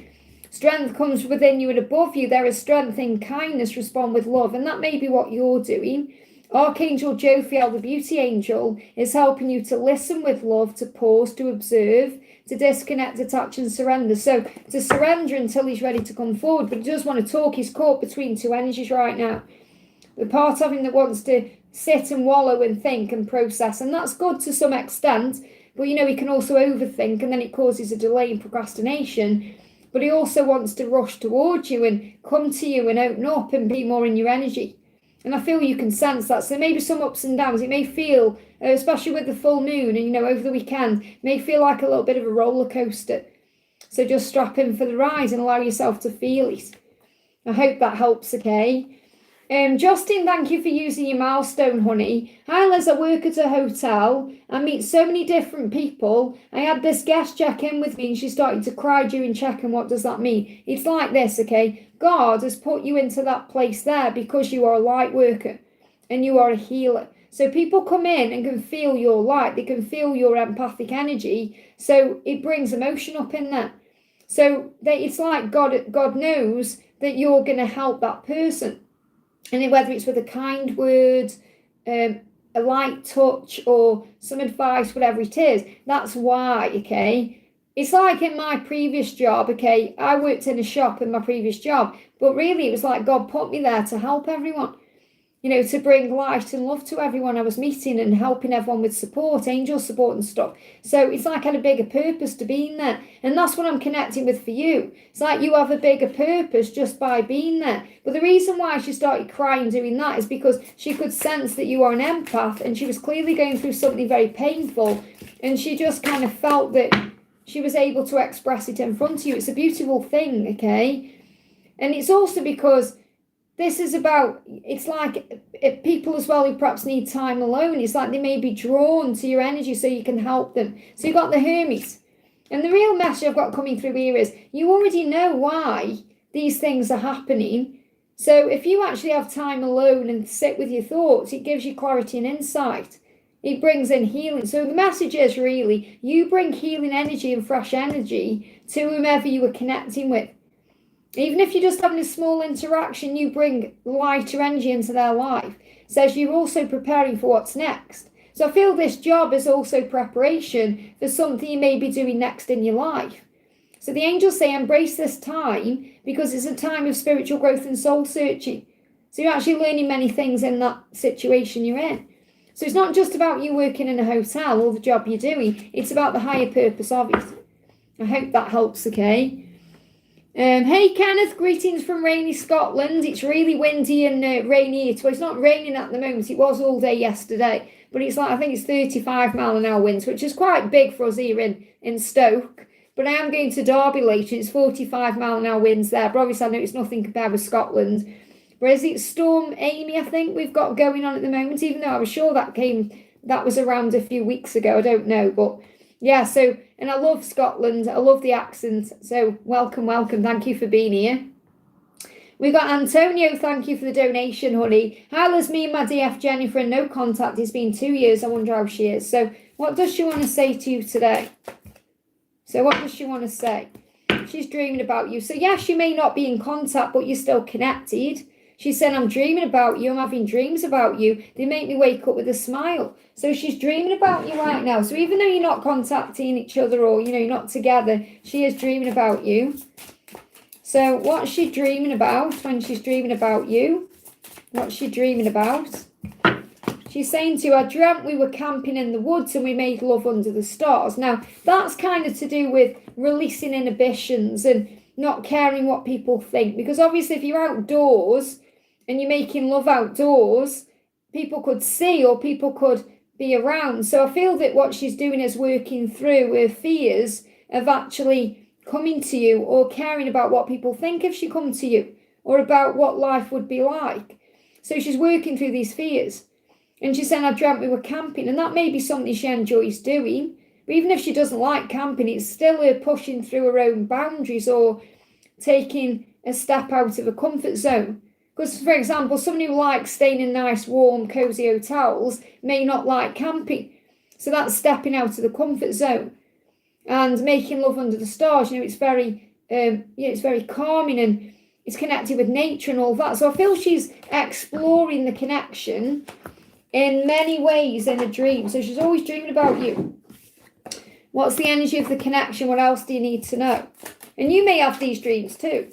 Strength comes within you and above you. There is strength in kindness, respond with love. And that may be what you're doing. Archangel Jophiel, the beauty angel, is helping you to listen with love, to pause, to observe, to disconnect, detach and surrender. So to surrender until he's ready to come forward, but he does want to talk. He's caught between two energies right now. The part of him that wants to sit and wallow and think and process, and that's good to some extent, but he can also overthink, and then it causes a delay in procrastination. But he also wants to rush towards you and come to you and open up and be more in your energy. And I feel you can sense that. So maybe some ups and downs. It may feel, especially with the full moon and, over the weekend, may feel like a little bit of a roller coaster. So just strap in for the ride and allow yourself to feel it. I hope that helps, okay? Justin, thank you for using your milestone, honey. Hi, Liz, I work at a hotel. I meet so many different people. I had this guest check in with me and she started to cry during check-in. What does that mean? It's like this, okay? God has put you into that place there because you are a light worker and you are a healer. So people come in and can feel your light. They can feel your empathic energy. So it brings emotion up in there. So it's like God knows that you're going to help that person. And whether it's with a kind word, a light touch, or some advice, whatever it is, that's why, okay? It's like in my previous job, okay? I worked in a shop in my previous job, but really it was like God put me there to help everyone, to bring light and love to everyone I was meeting and helping everyone with support, angel support and stuff. So it's like I had a bigger purpose to being there. And that's what I'm connecting with for you. It's like you have a bigger purpose just by being there. But the reason why she started crying doing that is because she could sense that you are an empath and she was clearly going through something very painful. And she just kind of felt that she was able to express it in front of you. It's a beautiful thing, okay? And it's also because this is about, it's like people as well who perhaps need time alone. It's like they may be drawn to your energy so you can help them. So you've got the Hermes. And the real message I've got coming through here is you already know why these things are happening. So if you actually have time alone and sit with your thoughts, it gives you clarity and insight. It brings in healing. So the message is really, you bring healing energy and fresh energy to whomever you are connecting with. Even if you're just having a small interaction, you bring lighter energy into their life. It says you're also preparing for what's next. So I feel this job is also preparation for something you may be doing next in your life. So the angels say embrace this time because it's a time of spiritual growth and soul searching. So you're actually learning many things in that situation you're in. So it's not just about you working in a hotel or the job you're doing. It's about the higher purpose of it. I hope that helps, okay? Hey Kenneth, greetings from rainy Scotland. It's really windy and rainy. Well, it's not raining at the moment. It was all day yesterday, but it's like, I think it's 35 mile an hour winds, which is quite big for us here in Stoke. But I am going to Derby later. It's 45 mile an hour winds there, but obviously I know it's nothing compared with Scotland. Whereas it's Storm Amy, I think we've got going on at the moment, even though I was sure that was around a few weeks ago. I don't know, but yeah, so, and I love Scotland. I love the accent. So welcome. Thank you for being here. We got Antonio. Thank you for the donation, honey. Hi, Liz, me and my DF Jennifer in no contact. It's been 2 years. I wonder how she is. So what does she want to say to you today? She's dreaming about you. So yes, you may not be in contact, but you're still connected. She said, I'm dreaming about you. I'm having dreams about you. They make me wake up with a smile. So she's dreaming about you right now. So even though you're not contacting each other or, you're not together, she is dreaming about you. So what's she dreaming about when she's dreaming about you? What's she dreaming about? She's saying to you, I dreamt we were camping in the woods and we made love under the stars. Now, that's kind of to do with releasing inhibitions and not caring what people think. Because obviously if you're outdoors and you're making love outdoors, people could see or people could be around. So I feel that what she's doing is working through her fears of actually coming to you or caring about what people think if she come to you or about what life would be like. So she's working through these fears. And she's saying, I dreamt we were camping. And that may be something she enjoys doing. But even if she doesn't like camping, it's still her pushing through her own boundaries or taking a step out of a comfort zone. Because, for example, someone who likes staying in nice, warm, cosy hotels may not like camping. So that's stepping out of the comfort zone and making love under the stars. It's very, it's very calming and it's connected with nature and all that. So I feel she's exploring the connection in many ways in a dream. So she's always dreaming about you. What's the energy of the connection? What else do you need to know? And you may have these dreams too.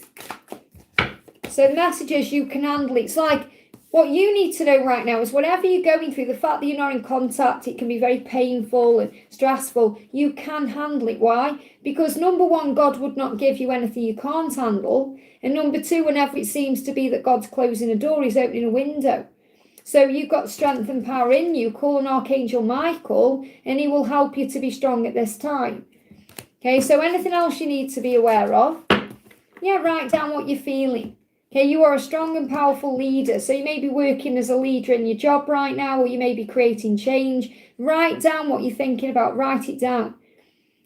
So the message is you can handle it. It's like what you need to know right now is whatever you're going through, the fact that you're not in contact, it can be very painful and stressful. You can handle it. Why? Because number one, God would not give you anything you can't handle. And number two, whenever it seems to be that God's closing a door, he's opening a window. So you've got strength and power in you. Call on Archangel Michael and he will help you to be strong at this time. Okay, so anything else you need to be aware of? Yeah, write down what you're feeling. Okay, you are a strong and powerful leader. So you may be working as a leader in your job right now, or you may be creating change. Write down what you're thinking about. Write it down.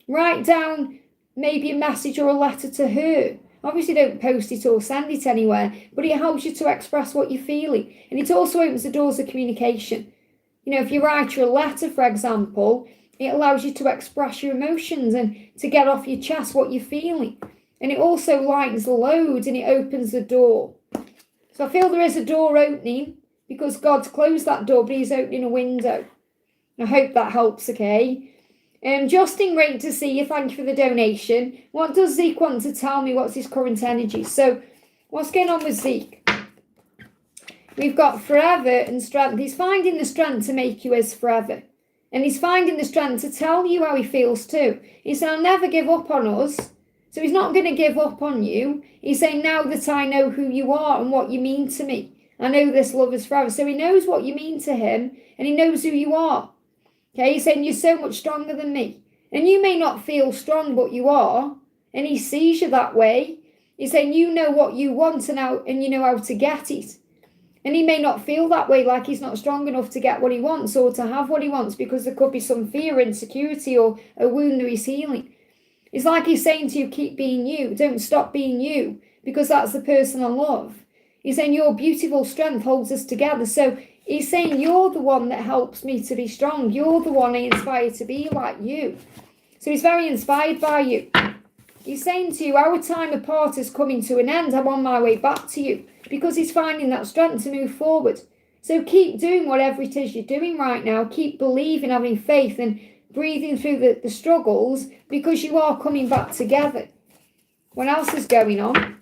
Write down maybe a message or a letter to her. Obviously, don't post it or send it anywhere, but it helps you to express what you're feeling. And it also opens the doors of communication. If you write her a letter, for example, it allows you to express your emotions and to get off your chest what you're feeling. And it also lightens the load and it opens the door. So I feel there is a door opening because God's closed that door, but he's opening a window. I hope that helps, okay? Justin, great to see you. Thank you for the donation. What does Zeke want to tell me? What's his current energy? So what's going on with Zeke? We've got forever and strength. He's finding the strength to make you his forever. And he's finding the strength to tell you how he feels too. He said, I'll never give up on us. So he's not going to give up on you. He's saying, now that I know who you are and what you mean to me, I know this love is forever. So he knows what you mean to him and he knows who you are. Okay, he's saying, you're so much stronger than me. And you may not feel strong, but you are. And he sees you that way. He's saying, you know what you want and you know how to get it. And he may not feel that way, like he's not strong enough to get what he wants or to have what he wants, because there could be some fear, insecurity, or a wound that he's healing. It's like he's saying to you, keep being you. Don't stop being you, because that's the person I love. He's saying your beautiful strength holds us together. So he's saying you're the one that helps me to be strong. You're the one I inspire to be like you. So he's very inspired by you. He's saying to you, our time apart is coming to an end. I'm on my way back to you, because he's finding that strength to move forward. So keep doing whatever it is you're doing right now. Keep believing, having faith, and breathing through the struggles, because you are coming back together. What else is going on?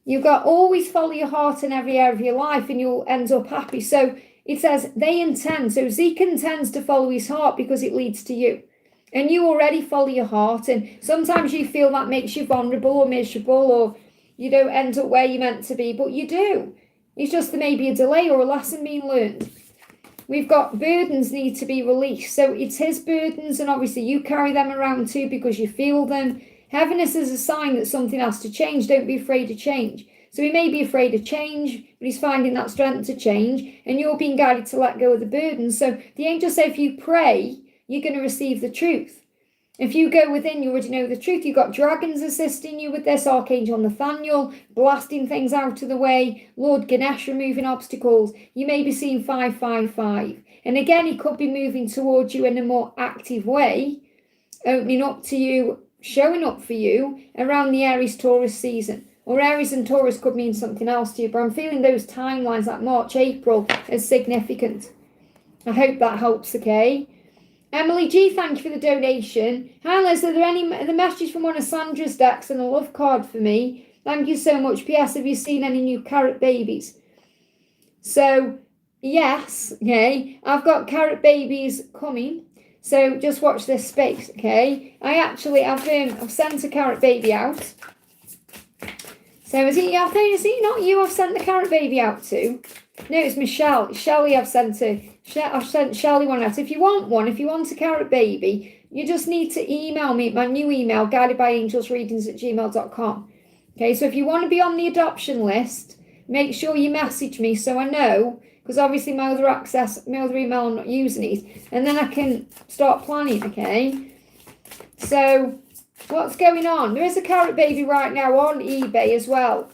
You've got always follow your heart in every area of your life and you'll end up happy. So it says they intend. So Zeke intends to follow his heart because it leads to you. And you already follow your heart. And sometimes you feel that makes you vulnerable or miserable, or you don't end up where you're meant to be, but you do. It's just there may be a delay or a lesson being learned. We've got burdens need to be released. So it's his burdens, and obviously you carry them around too because you feel them. Heaviness is a sign that something has to change. Don't be afraid of change. So he may be afraid of change, but he's finding that strength to change, and you're being guided to let go of the burdens. So the angels say if you pray, you're going to receive the truth. If you go within, you already know the truth. You've got dragons assisting you with this, Archangel Nathaniel blasting things out of the way, Lord Ganesh removing obstacles. You may be seeing 555. And again, he could be moving towards you in a more active way, opening up to you, showing up for you around the Aries-Taurus season. Or Aries and Taurus could mean something else to you, but I'm feeling those timelines like March, April as significant. I hope that helps, okay? Emily G, thank you for the donation. Hi Liz, are there any the messages from one of Sandra's decks and a love card for me? Thank you so much. P.S. Have you seen any new carrot babies? So, yes, okay. I've got carrot babies coming. So just watch this space, okay? I've sent a carrot baby out. So is it not you I've sent the carrot baby out to? No, it's Michelle. It's Shelley I've sent Shelley one out. If you want a carrot baby, you just need to email me, my new email, guidedbyangelsreadings@gmail.com. Okay, so if you want to be on the adoption list, make sure you message me so I know, because obviously my other email I'm not using it, and then I can start planning, okay? So what's going on? There is a carrot baby right now on eBay as well,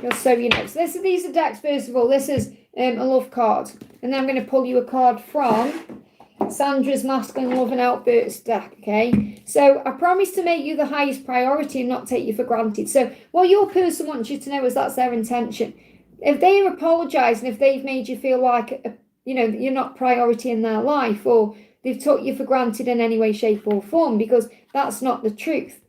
just so you know. So these are decks. First of all, this is a love card, and then I'm going to pull you a card from Sandra's Masculine Love and Outbursts deck, okay? So I promise to make you the highest priority and not take you for granted. So what your person wants you to know is that's their intention. If they're apologising, if they've made you feel like, you're not priority in their life, or they've took you for granted in any way, shape or form, because that's not the truth.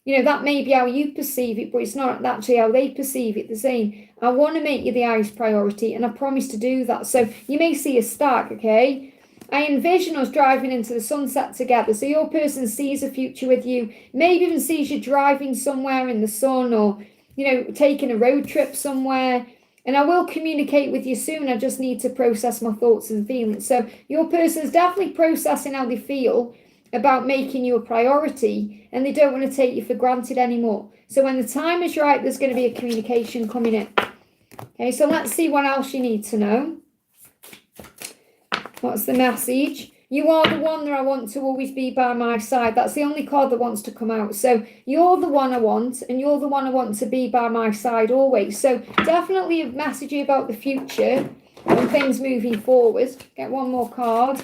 That may be how you perceive it, but it's not actually how they perceive it. They're saying, I want to make you the highest priority, and I promise to do that. So you may see a stack, okay? I envision us driving into the sunset together. So your person sees a future with you, maybe even sees you driving somewhere in the sun, or, taking a road trip somewhere. And I will communicate with you soon. I just need to process my thoughts and feelings. So your person's definitely processing how they feel about making you a priority, and they don't want to take you for granted anymore. So when the time is right, there's going to be a communication coming in. Okay, so let's see what else you need to know. What's the message? You are the one that I want to always be by my side. That's the only card that wants to come out. So you're the one I want, and you're the one I want to be by my side always. So definitely a message about the future and things moving forward. Get one more card.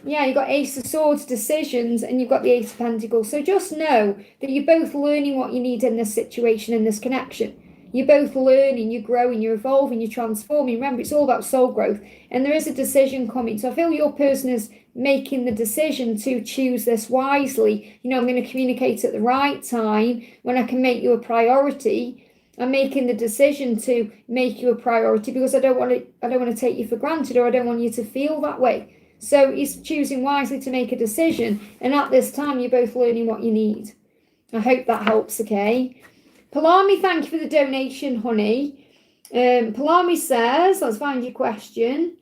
Yeah, you've got Ace of Swords, decisions, and you've got the Ace of Pentacles. So just know that you're both learning what you need in this situation, in this connection. You're both learning, you're growing, you're evolving, you're transforming. Remember, it's all about soul growth. And there is a decision coming. So I feel your person is making the decision to choose this wisely. I'm going to communicate at the right time when I can make you a priority. I'm making the decision to make you a priority because I don't want to take you for granted, or I don't want you to feel that way. So he's choosing wisely to make a decision. And at this time, you're both learning what you need. I hope that helps, okay? Palami, thank you for the donation, honey. Palami says, let's find your question.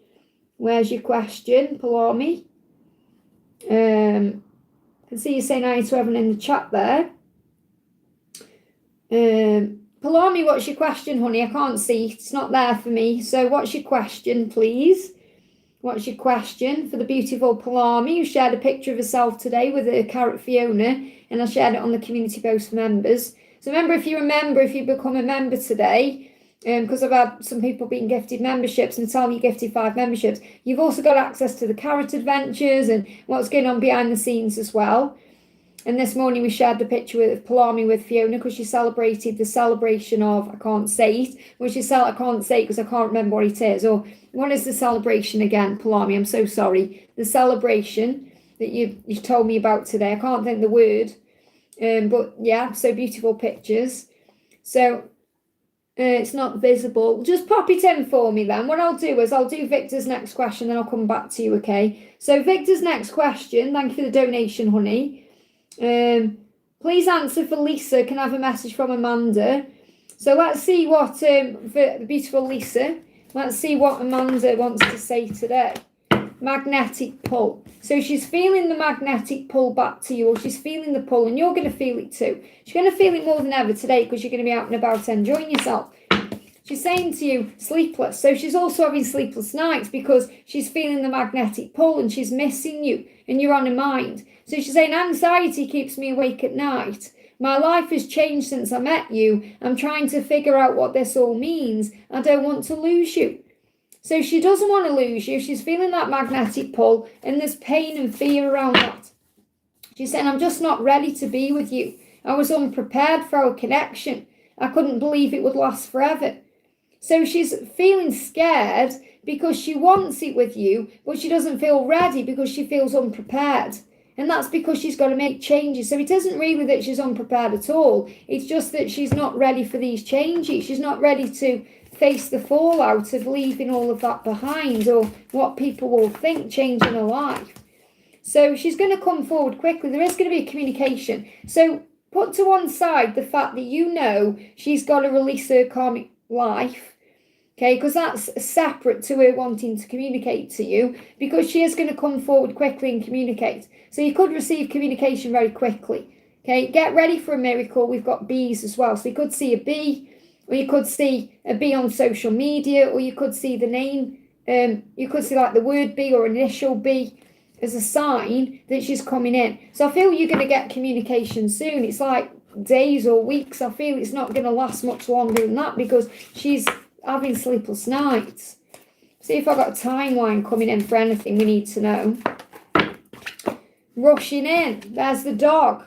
Where's your question, Palami? I can see you saying hi to everyone in the chat there. Palami, what's your question, honey? I can't see. It's not there for me. So what's your question, please? What's your question for the beautiful Palami, who shared a picture of herself today with a carrot Fiona, and I shared it on the community post for members. So if you become a member today, because I've had some people being gifted memberships, and tell me you gifted 5 memberships, you've also got access to the carrot adventures and what's going on behind the scenes as well. And this morning we shared the picture with Palami with Fiona, because she celebrated the celebration of, I can't say it, I can't say it because I can't remember what it is. Or what is the celebration again, Palami? I'm so sorry. The celebration that you told me about today. I can't think the word. But yeah, so beautiful pictures. So it's not visible. Just pop it in for me then. What I'll do is I'll do Victor's next question, then I'll come back to you, okay? So Victor's next question, thank you for the donation, honey. Please answer for Lisa. Can I have a message from Amanda? So let's see what, for the beautiful Lisa, let's see what Amanda wants to say today. Magnetic pull. So she's feeling the magnetic pull back to you, or she's feeling the pull, and you're going to feel it too. She's going to feel it more than ever today, because you're going to be out and about enjoying yourself. She's saying to you, sleepless. So she's also having sleepless nights because she's feeling the magnetic pull and she's missing you and you're on her mind. So she's saying, anxiety keeps me awake at night. My life has changed since I met you. I'm trying to figure out what this all means. I don't want to lose you. So she doesn't want to lose you. She's feeling that magnetic pull, and there's pain and fear around that. She's saying, I'm just not ready to be with you. I was unprepared for our connection. I couldn't believe it would last forever. So she's feeling scared because she wants it with you, but she doesn't feel ready because she feels unprepared. And that's because she's got to make changes. So it isn't really that she's unprepared at all. It's just that she's not ready for these changes. She's not ready to face the fallout of leaving all of that behind, or what people will think changing her life. So she's going to come forward quickly. There is going to be a communication. So put to one side the fact that you know she's got to release her karmic life, okay, because that's separate to her wanting to communicate to you, because she is going to come forward quickly and communicate. So you could receive communication very quickly, okay. Get ready for a miracle. We've got bees as well. So you could see a bee, or you could see a bee on social media, or you could see the name, you could see like the word bee or initial B as a sign that she's coming in. So I feel you're going to get communication soon. It's like days or weeks. I feel it's not going to last much longer than that, because she's having sleepless nights. See if I've got a timeline coming in for anything we need to know. Rushing in. There's the dog.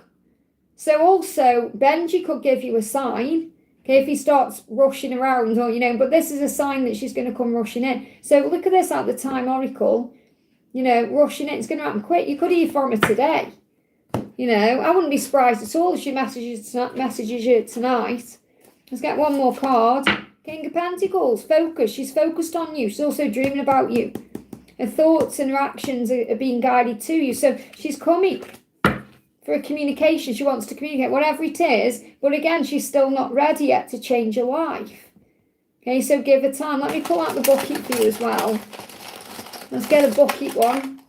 So also, Benji could give you a sign, okay, if he starts rushing around, or, but this is a sign that she's going to come rushing in. So look at this at the time oracle, rushing in. It's going to happen quick. You could hear from her today. I wouldn't be surprised at all if she messages you tonight. Let's get one more card. King of Pentacles, focus. She's focused on you. She's also dreaming about you. Her thoughts and her actions are being guided to you. So she's coming for a communication. She wants to communicate, whatever it is. But again, she's still not ready yet to change her life. Okay, so give her time. Let me pull out the bucket for you as well. Let's get a bucket one.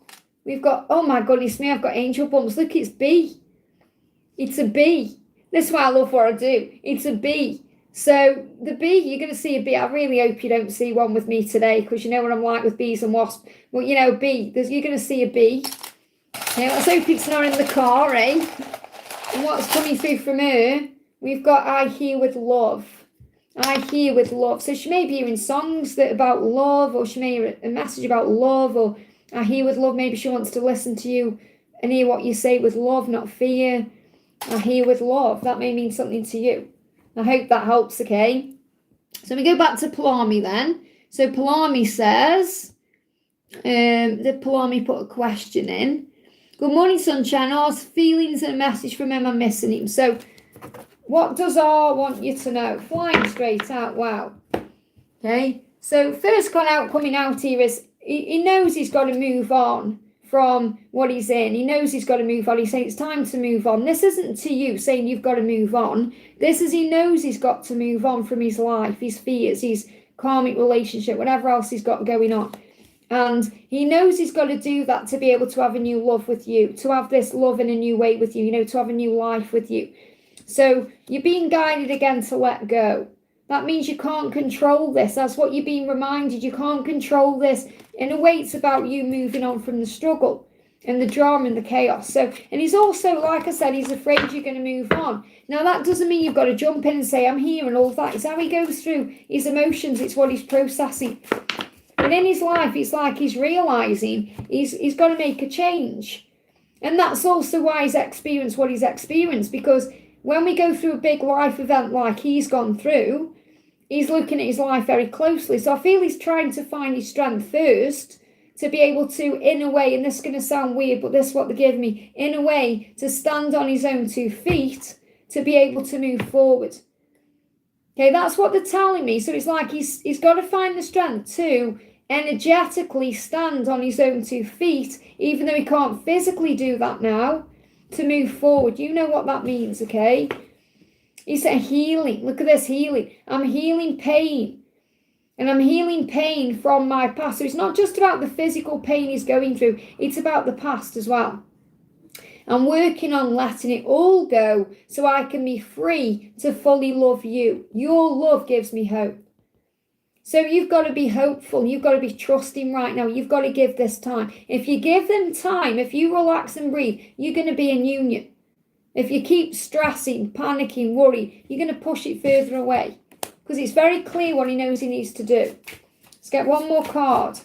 We've got, oh my goodness me, I've got angel bumps. Look, it's B. It's a B. This is why I love what I do. It's a B. So the bee, you're going to see a bee. I really hope you don't see one with me today, because you know what I'm like with bees and wasps. Well, bee, you're going to see a bee. Okay, let's hope it's not in the car, eh? And what's coming through from her, we've got I hear with love. I hear with love. So she may be hearing songs that about love, or she may hear a message about love, or I hear with love. Maybe she wants to listen to you and hear what you say with love, not fear. I hear with love. That may mean something to you. I hope that helps, okay? So we go back to Palami then. So Palami says, the Palami put a question in. Good morning, Sunshine. R's feelings and a message from him. I'm missing him. So what does R want you to know? Flying straight out. Wow. Okay. So first coming out here is he knows he's got to move on from what he's in. He knows he's got to move on. He's saying it's time to move on. This isn't to you saying you've got to move on. This is he knows he's got to move on from his life, his fears, his karmic relationship, whatever else he's got going on. And he knows he's got to do that to be able to have a new love with you, to have this love in a new way with you, to have a new life with you. So you're being guided again to let go. That means you can't control this. That's what you're being reminded. You can't control this. In a way, it's about you moving on from the struggle and the drama and the chaos. So, and he's also, like I said, he's afraid you're going to move on. Now, that doesn't mean you've got to jump in and say, I'm here and all of that. It's how he goes through his emotions. It's what he's processing. But in his life, it's like he's realising he's got to make a change. And that's also why he's experienced what he's experienced. Because when we go through a big life event like he's gone through, he's looking at his life very closely. So I feel he's trying to find his strength first to be able to, in a way, and this is going to sound weird, but this is what they give me, in a way, to stand on his own 2 feet to be able to move forward. Okay, that's what they're telling me. So it's like he's got to find the strength to energetically stand on his own 2 feet, even though he can't physically do that now, to move forward. You know what that means, okay? He said healing. Look at this, healing. I'm healing pain. And I'm healing pain from my past. So it's not just about the physical pain he's going through. It's about the past as well. I'm working on letting it all go so I can be free to fully love you. Your love gives me hope. So you've got to be hopeful. You've got to be trusting right now. You've got to give this time. If you give them time, if you relax and breathe, you're going to be in union. If you keep stressing, panicking, worry, you're going to push it further away. Because it's very clear what he knows he needs to do. Let's get one more card.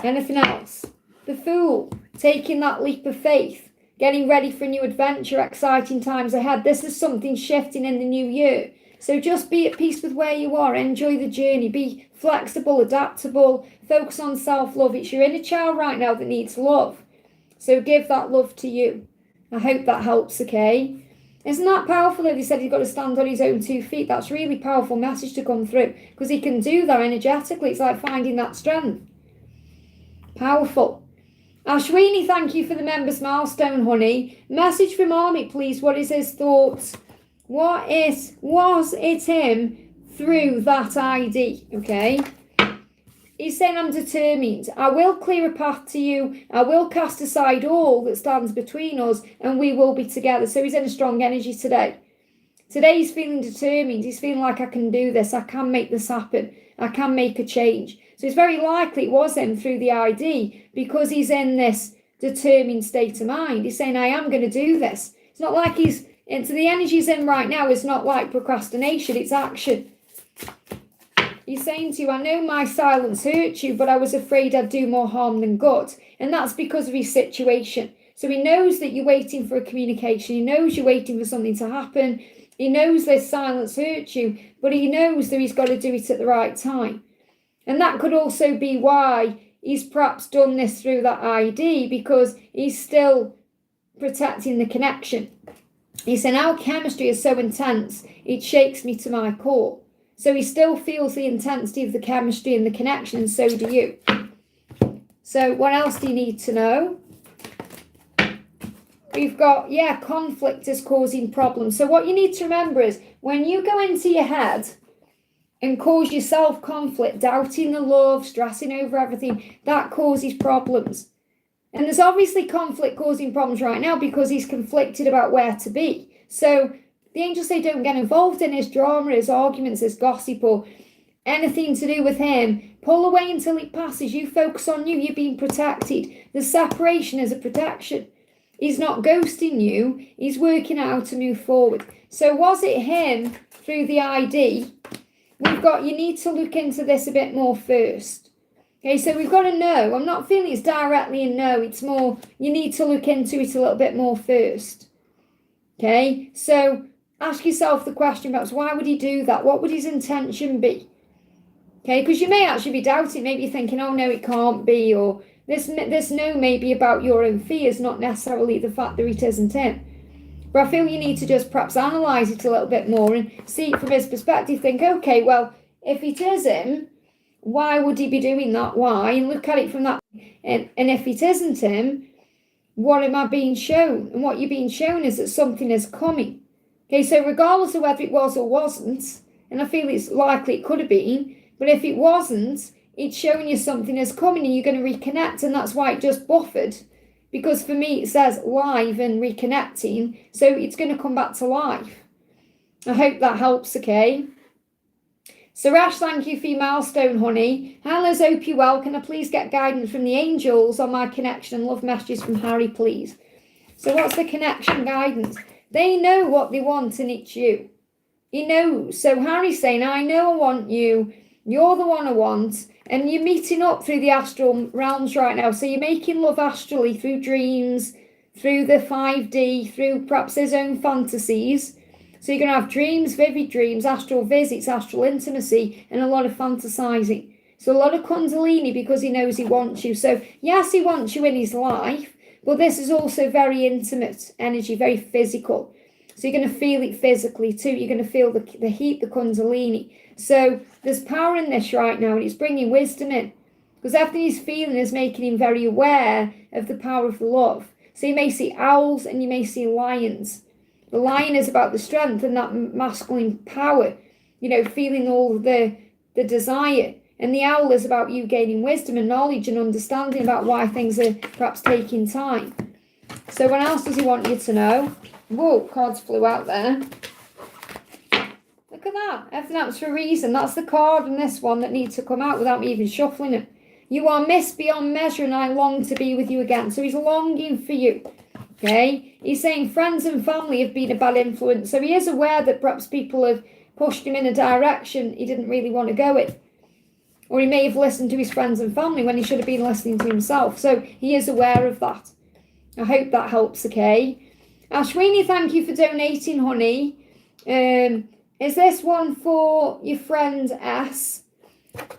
Anything else? The Fool, taking that leap of faith, getting ready for a new adventure, exciting times ahead. This is something shifting in the new year. So just be at peace with where you are. Enjoy the journey. Be flexible, adaptable. Focus on self-love. It's your inner child right now that needs love. So give that love to you. I hope that helps, okay? Isn't that powerful that he said he's got to stand on his own 2 feet? That's a really powerful message to come through, because he can do that energetically. It's like finding that strength. Powerful. Ashwini, thank you for the members milestone, honey. Message from Army, please. What is his thoughts? Was it him through that ID? Okay. He's saying, I'm determined. I will clear a path to you. I will cast aside all that stands between us, and we will be together. So he's in a strong energy today. Today he's feeling determined. He's feeling like, I can do this. I can make this happen. I can make a change. So it's very likely it was him through the ID, because he's in this determined state of mind. He's saying, I am going to do this. It's not like he's into the energy he's in right now. It's not like procrastination. It's action. He's saying to you, I know my silence hurt you, but I was afraid I'd do more harm than good. And that's because of his situation. So he knows that you're waiting for a communication. He knows you're waiting for something to happen. He knows this silence hurt you, but he knows that he's got to do it at the right time. And that could also be why he's perhaps done this through that ID, because he's still protecting the connection. He's saying, our chemistry is so intense, it shakes me to my core. So he still feels the intensity of the chemistry and the connection, and so do you. So what else do you need to know? We've got, conflict is causing problems. So what you need to remember is, when you go into your head and cause yourself conflict, doubting the love, stressing over everything, that causes problems. And there's obviously conflict causing problems right now because he's conflicted about where to be. So the angels say, don't get involved in his drama, his arguments, his gossip, or anything to do with him. Pull away until it passes. You focus on you. You're being protected. The separation is a protection. He's not ghosting you. He's working out how to move forward. So was it him through the ID? We've got, you need to look into this a bit more first. Okay, so we've got to know. I'm not feeling it's directly a no. It's more, you need to look into it a little bit more first. Okay, so ask yourself the question, perhaps, why would he do that? What would his intention be? Okay, because you may actually be doubting. Maybe you're thinking, oh, no, it can't be. Or this no may be about your own fears, not necessarily the fact that it isn't him. But I feel you need to just perhaps analyse it a little bit more and see it from his perspective. Think, okay, well, if it is him, why would he be doing that? Why? And look at it from that. And if it isn't him, what am I being shown? And what you're being shown is that something is coming. Okay, so regardless of whether it was or wasn't, and I feel it's likely it could have been, but if it wasn't, it's showing you something is coming and you're going to reconnect, and that's why it just buffered. Because for me, it says live and reconnecting, so it's going to come back to life. I hope that helps, okay? Suresh, thank you for your milestone, honey. Hi, Liz, hope you're well. Can I please get guidance from the angels on my connection and love messages from Harry, please? So what's the connection guidance? They know what they want, and it's you. He knows. So Harry's saying, I know I want you. You're the one I want. And you're meeting up through the astral realms right now. So you're making love astrally through dreams, through the 5D, through perhaps his own fantasies. So you're going to have dreams, vivid dreams, astral visits, astral intimacy, and a lot of fantasizing. So a lot of Kundalini, because he knows he wants you. So yes, he wants you in his life, but this is also very intimate energy, very physical. So you're going to feel it physically too. You're going to feel the heat, the Kundalini. So there's power in this right now, and it's bringing wisdom in. Because everything he's feeling is making him very aware of the power of the love. So you may see owls and you may see lions. The lion is about the strength and that masculine power, you know, feeling all the desire. And the owl is about you gaining wisdom and knowledge and understanding about why things are perhaps taking time. So what else does he want you to know? Whoa, cards flew out there. Look at that. Everything happens for a reason. That's the card and this one that needs to come out without me even shuffling it. You are missed beyond measure and I long to be with you again. So he's longing for you. Okay? He's saying friends and family have been a bad influence. So he is aware that perhaps people have pushed him in a direction he didn't really want to go in. Or he may have listened to his friends and family when he should have been listening to himself. So he is aware of that. I hope that helps, okay? Ashwini, thank you for donating, honey. Is this one for your friend S?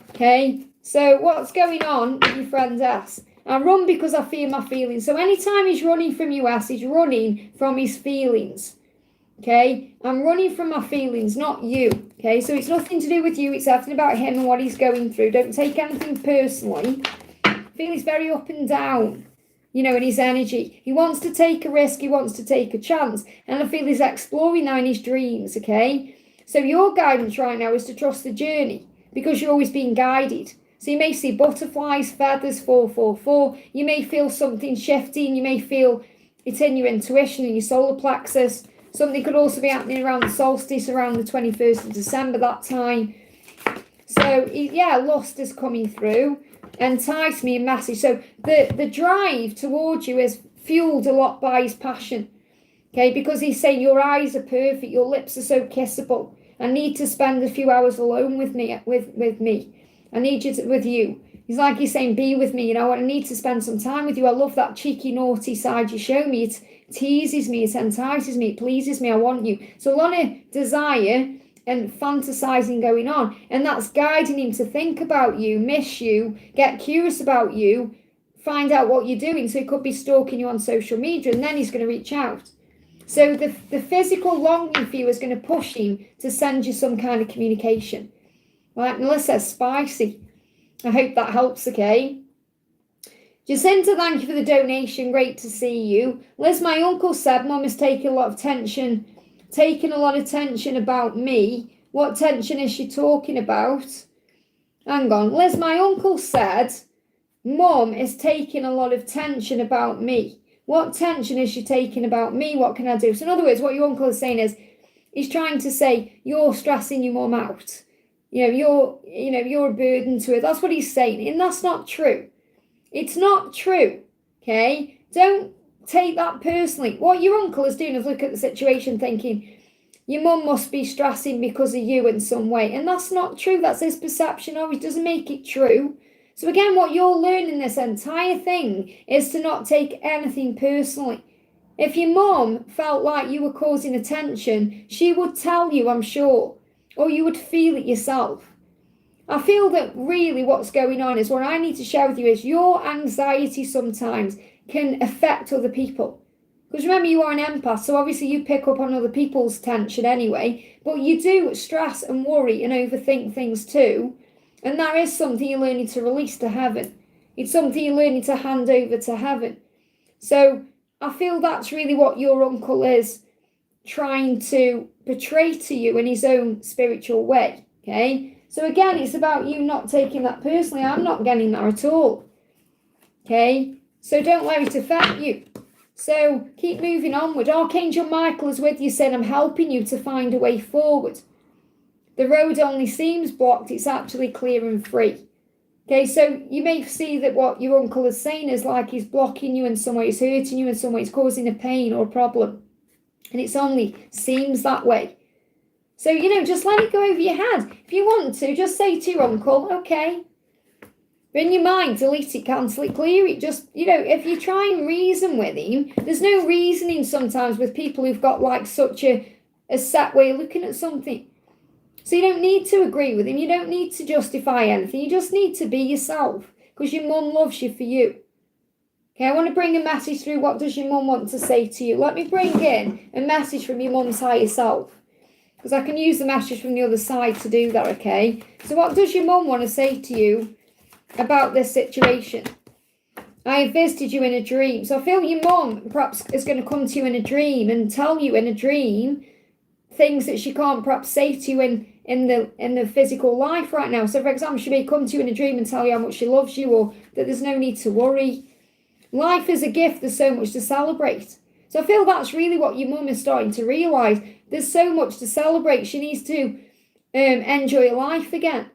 Okay, so what's going on with your friend S? I run because I fear my feelings. So anytime he's running from you, S, he's running from his feelings. Okay, I'm running from my feelings, not you. Okay, so it's nothing to do with you. It's everything about him and what he's going through. Don't take anything personally. I feel he's very up and down. in his energy. He wants to take a risk. He wants to take a chance. And I feel he's exploring now in his dreams, okay? So your guidance right now is to trust the journey because you're always being guided. So you may see butterflies, feathers, 444. You may feel something shifting. You may feel it's in your intuition, in your solar plexus. Something could also be happening around the solstice, around the 21st of December, that time. So, yeah, lust is coming through. Entice me a message. So the drive towards you is fueled a lot by his passion. Okay, because he's saying your eyes are perfect, your lips are so kissable. I need to spend a few hours alone with me, with me. I need you with you. He's like he's saying, be with me, I need to spend some time with you. I love that cheeky, naughty side you show me. It teases me, it entices me, it pleases me, I want you. So a lot of desire and fantasizing going on, and that's guiding him to think about you, miss you, get curious about you, find out what you're doing. So he could be stalking you on social media, and then he's going to reach out. So the physical longing for you is going to push him to send you some kind of communication. Like Melissa says, spicy. I hope that helps, okay? Jacinta, thank you for the donation. Great to see you. Liz, my uncle said Mum is taking a lot of tension about me. What tension is she talking about? Hang on. Liz, my uncle said Mum is taking a lot of tension about me. What tension is she taking about me? What can I do? So in other words, what your uncle is saying is, he's trying to say, you're stressing your mum out. You're a burden to her. That's what he's saying. And that's not true. It's not true. Okay? Don't take that personally. What your uncle is doing is look at the situation thinking, your mum must be stressing because of you in some way. And that's not true. That's his perception of it. Doesn't make it true. So again, what you're learning this entire thing is to not take anything personally. If your mum felt like you were causing attention, she would tell you, I'm sure, or you would feel it yourself. I feel that really what's going on is what I need to share with you is your anxiety sometimes can affect other people. Because remember, you are an empath, so obviously you pick up on other people's tension anyway, but you do stress and worry and overthink things too. And that is something you're learning to release to heaven. It's something you're learning to hand over to heaven. So I feel that's really what your uncle is trying to portray to you in his own spiritual way. Okay? So again, it's about you not taking that personally. I'm not getting that at all. Okay? So don't let it affect you. So keep moving onward. Archangel Michael is with you saying, I'm helping you to find a way forward. The road only seems blocked, it's actually clear and free. Okay, so you may see that what your uncle is saying is like he's blocking you in some way, he's hurting you in some way, it's causing a pain or a problem. And it's only seems that way. So, just let it go over your head. If you want to, just say to your uncle, okay. But in your mind, delete it, cancel it, clear it. Just, if you try and reason with him, there's no reasoning sometimes with people who've got like such a set way of looking at something. So you don't need to agree with him. You don't need to justify anything. You just need to be yourself because your mum loves you for you. Okay, I want to bring a message through. What does your mum want to say to you? Let me bring in a message from your mum's higher self because I can use the message from the other side to do that, okay? So what does your mum want to say to you about this situation? I have visited you in a dream. So I feel your mum perhaps is going to come to you in a dream and tell you in a dream things that she can't perhaps say to you in the physical life right now. So for example, she may come to you in a dream and tell you how much she loves you or that there's no need to worry. Life is a gift, there's so much to celebrate. So I feel that's really what your mum is starting to realise. There's so much to celebrate. She needs to enjoy life again.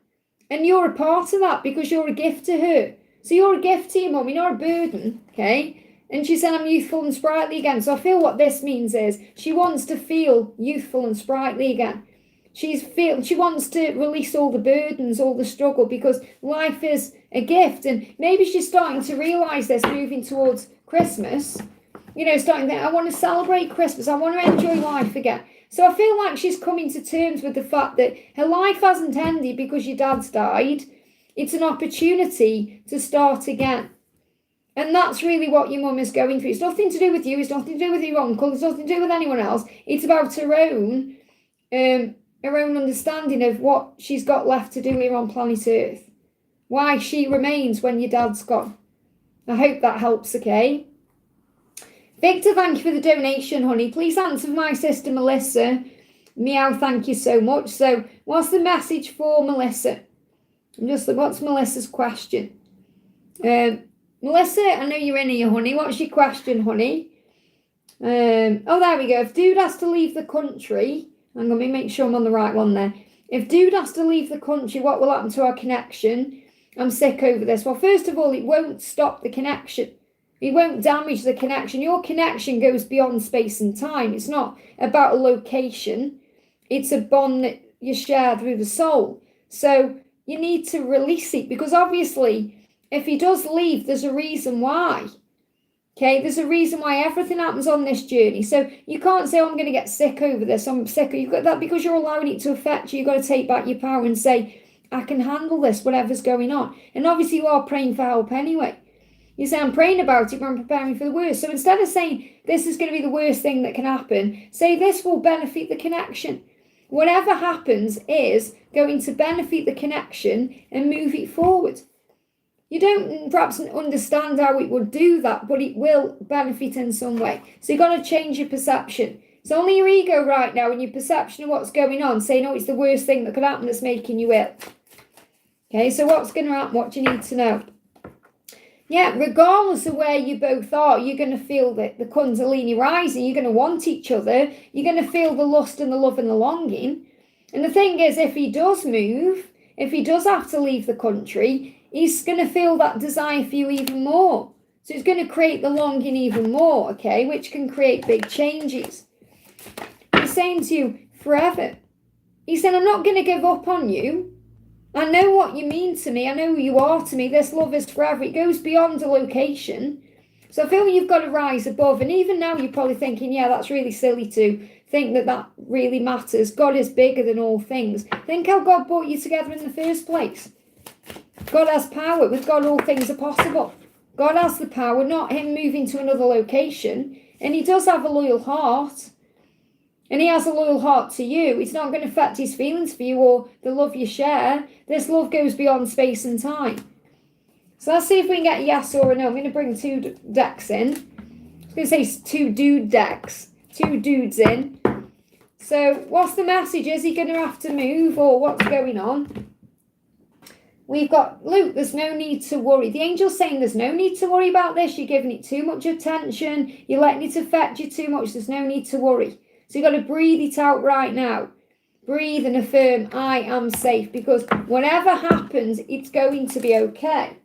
And you're a part of that because you're a gift to her. So you're a gift to your mum, you're not a burden, okay? And she said, I'm youthful and sprightly again. So I feel what this means is she wants to feel youthful and sprightly again. She wants to release all the burdens, all the struggle, because life is a gift. And maybe she's starting to realise this moving towards Christmas. Starting to think, I want to celebrate Christmas. I want to enjoy life again. So I feel like she's coming to terms with the fact that her life hasn't ended because your dad's died. It's an opportunity to start again. And that's really what your mum is going through. It's nothing to do with you. It's nothing to do with your uncle. It's nothing to do with anyone else. It's about her own understanding of what she's got left to do here on planet Earth. Why she remains when your dad's gone. I hope that helps, okay? Victor, thank you for the donation, honey. Please answer for my sister, Melissa. Meow, thank you so much. So what's the message for Melissa? What's Melissa's question? Melissa, I know you're in here, honey. What's your question, honey? Oh, there we go. If dude has to leave the country, hang on, let me make sure I'm on the right one there. If dude has to leave the country, what will happen to our connection? I'm sick over this. Well, first of all, it won't stop the connection. It won't damage the connection. Your connection goes beyond space and time. It's not about a location. It's a bond that you share through the soul. So you need to release it, because obviously, if he does leave, there's a reason why. Okay, there's a reason why everything happens on this journey. So you can't say, oh, I'm going to get sick over this. I'm sick. You've got that because you're allowing it to affect you. You've got to take back your power and say, I can handle this, whatever's going on. And obviously you are praying for help anyway. You say, I'm praying about it, but I'm preparing for the worst. So instead of saying, this is going to be the worst thing that can happen, say, this will benefit the connection. Whatever happens is going to benefit the connection and move it forward. You don't perhaps understand how it would do that, but it will benefit in some way. So you've got to change your perception. It's only your ego right now and your perception of what's going on, saying, oh, it's the worst thing that could happen that's making you ill. Okay, so what's going to happen? What do you need to know? Yeah, regardless of where you both are, you're going to feel the Kundalini rising. You're going to want each other. You're going to feel the lust and the love and the longing. And the thing is, if he does move, if he does have to leave the country, he's going to feel that desire for you even more. So it's going to create the longing even more, okay, which can create big changes. He's saying to you, forever. He said, I'm not going to give up on you. I know what you mean to me. I know who you are to me. This love is forever. It goes beyond a location. So I feel you've got to rise above. And even now you're probably thinking, yeah, that's really silly to think that that really matters. God is bigger than all things. Think how God brought you together in the first place. God has power. With God, all things are possible. God has the power, not him moving to another location. And he does have a loyal heart. And he has a loyal heart to you. It's not going to affect his feelings for you or the love you share. This love goes beyond space and time. So let's see if we can get a yes or a no. I'm going to bring two decks in. I was going to say two dude decks. Two dudes in. So what's the message? Is he going to have to move or what's going on? We've got, Luke, there's no need to worry. The angel's saying there's no need to worry about this. You're giving it too much attention. You're letting it affect you too much. There's no need to worry. So you've got to breathe it out right now. Breathe and affirm, I am safe. Because whatever happens, it's going to be okay.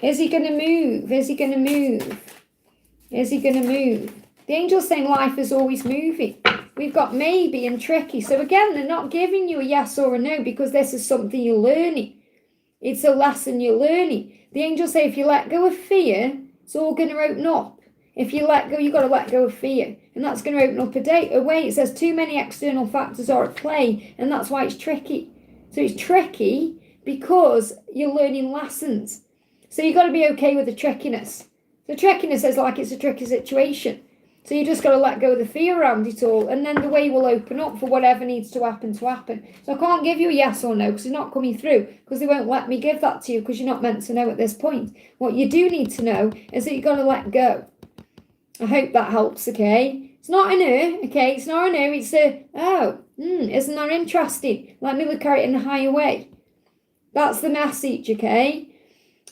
Is he going to move? Is he going to move? Is he going to move? The angel's saying life is always moving. We've got maybe and tricky. So again, they're not giving you a yes or a no because this is something you're learning. It's a lesson you're learning. The angels say if you let go of fear, it's all going to open up. If you let go, you've got to let go of fear. And that's going to open up a way. It says too many external factors are at play. And that's why it's tricky. So it's tricky because you're learning lessons. So you've got to be okay with the trickiness. The trickiness is like it's a tricky situation. So you just got to let go of the fear around it all. And then the way will open up for whatever needs to happen to happen. So I can't give you a yes or no because it's not coming through. Because they won't let me give that to you because you're not meant to know at this point. What you do need to know is that you've got to let go. I hope that helps, okay? It's not an okay? It's not an it's a, isn't that interesting? Let me look at it in a higher way. That's the message, okay?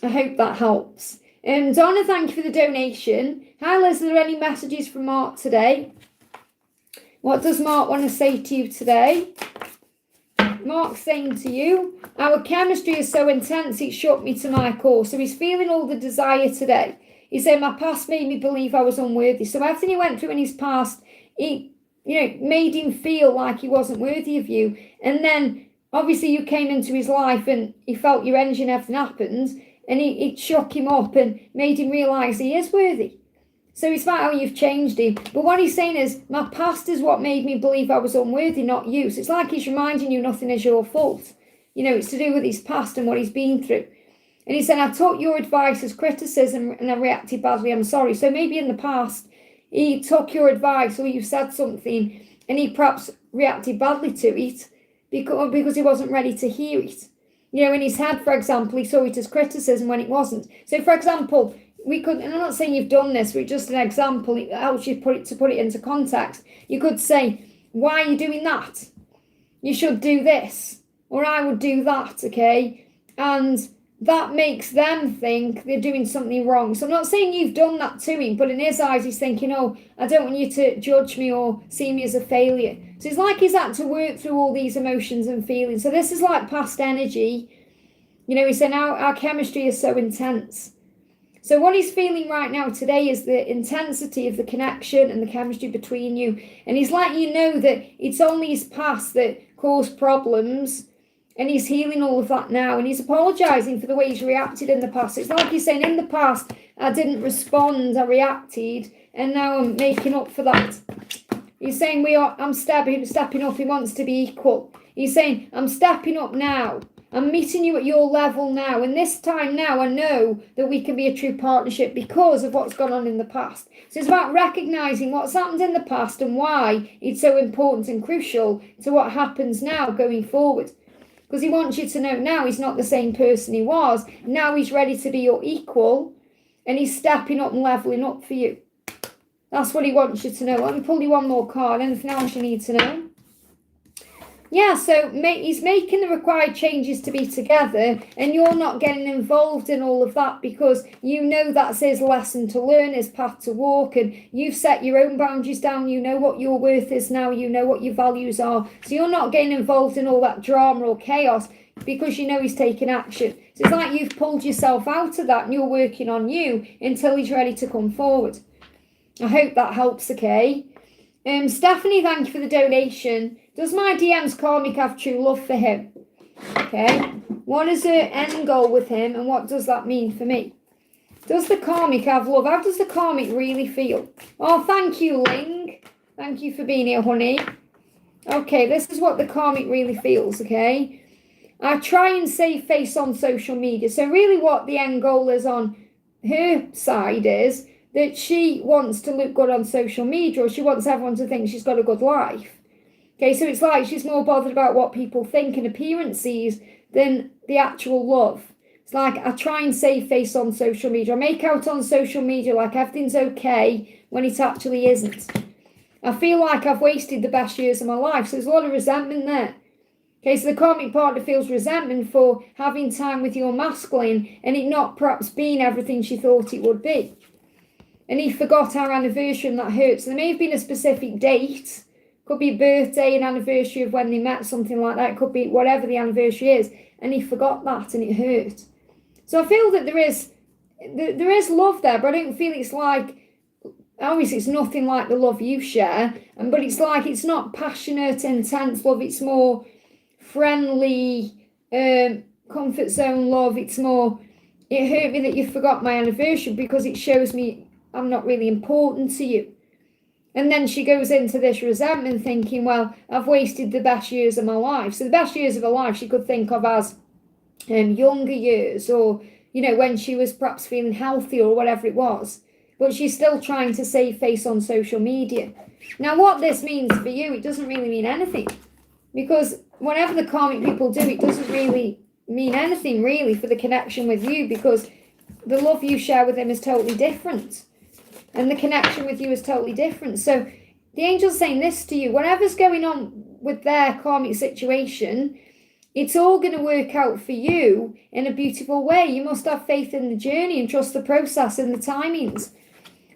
I hope that helps. Donna, thank you for the donation. Hi, Liz, are there any messages from Mark today? What does Mark want to say to you today? Mark's saying to you, our chemistry is so intense, it shook me to my core. So he's feeling all the desire today. He said, my past made me believe I was unworthy. So everything he went through in his past, it made him feel like he wasn't worthy of you. And then, obviously, you came into his life and he felt your energy and everything happened. And it shook him up and made him realise he is worthy. So it's about how you've changed him. But what he's saying is, my past is what made me believe I was unworthy, not you. So it's like he's reminding you nothing is your fault. It's to do with his past and what he's been through. And he said, I took your advice as criticism and I reacted badly. I'm sorry. So maybe in the past, he took your advice or you said something and he perhaps reacted badly to it because he wasn't ready to hear it. In his head, for example, he saw it as criticism when it wasn't. So, for example, we could, and I'm not saying you've done this, but just an example, it helps you put it into context. You could say, why are you doing that? You should do this, or I would do that, okay? And that makes them think they're doing something wrong. So I'm not saying you've done that to him, but in his eyes, he's thinking, oh, I don't want you to judge me or see me as a failure. So it's like he's had to work through all these emotions and feelings. So this is like past energy. You know, he's saying our chemistry is so intense. So what he's feeling right now today is the intensity of the connection and the chemistry between you. And he's letting you know that it's only his past that caused problems, and he's healing all of that now. And he's apologising for the way he's reacted in the past. It's like he's saying, in the past, I didn't respond, I reacted, and now I'm making up for that. He's saying, I'm stepping up, he wants to be equal. He's saying, I'm stepping up now. I'm meeting you at your level now, and this time now I know that we can be a true partnership because of what's gone on in the past. So it's about recognising what's happened in the past and why it's so important and crucial to what happens now going forward. Because he wants you to know now he's not the same person he was. Now he's ready to be your equal, and he's stepping up and levelling up for you. That's what he wants you to know. Let me pull you one more card. Anything else you need to know? Yeah, so he's making the required changes to be together, and you're not getting involved in all of that because you know that's his lesson to learn, his path to walk, and you've set your own boundaries down. You know what your worth is now. You know what your values are. So you're not getting involved in all that drama or chaos because you know he's taking action. So it's like you've pulled yourself out of that and you're working on you until he's ready to come forward. I hope that helps, okay? Stephanie, thank you for the donation. Does my DM's karmic have true love for him? Okay. What is her end goal with him, and what does that mean for me? Does the karmic have love? How does the karmic really feel? Oh, thank you, Ling. Thank you for being here, honey. Okay, this is what the karmic really feels, okay? I try and save face on social media. So really what the end goal is on her side is that she wants to look good on social media, or she wants everyone to think she's got a good life. Okay, so it's like she's more bothered about what people think and appearances than the actual love. It's like I try and save face on social media. I make out on social media like everything's okay when it actually isn't. I feel like I've wasted the best years of my life. So there's a lot of resentment there. Okay, so the karmic partner feels resentment for having time with your masculine and it not perhaps being everything she thought it would be. And he forgot our anniversary, and that hurts. So there may have been a specific date. Could be a birthday, an anniversary of when they met, something like that. It could be whatever the anniversary is. And he forgot that and it hurt. So I feel that there is love there, but I don't feel it's like, obviously it's nothing like the love you share. But it's like, it's not passionate, intense love. It's more friendly, comfort zone love. It's more, it hurt me that you forgot my anniversary because it shows me I'm not really important to you. And then she goes into this resentment thinking, well, I've wasted the best years of my life. So the best years of her life she could think of as younger years, or, you know, when she was perhaps feeling healthy or whatever it was. But she's still trying to save face on social media. Now, what this means for you, it doesn't really mean anything. Because whatever the karmic people do, it doesn't really mean anything, really, for the connection with you, because the love you share with him is totally different. And the connection with you is totally different. So the angel's saying this to you. Whatever's going on with their karmic situation, it's all going to work out for you in a beautiful way. You must have faith in the journey and trust the process and the timings.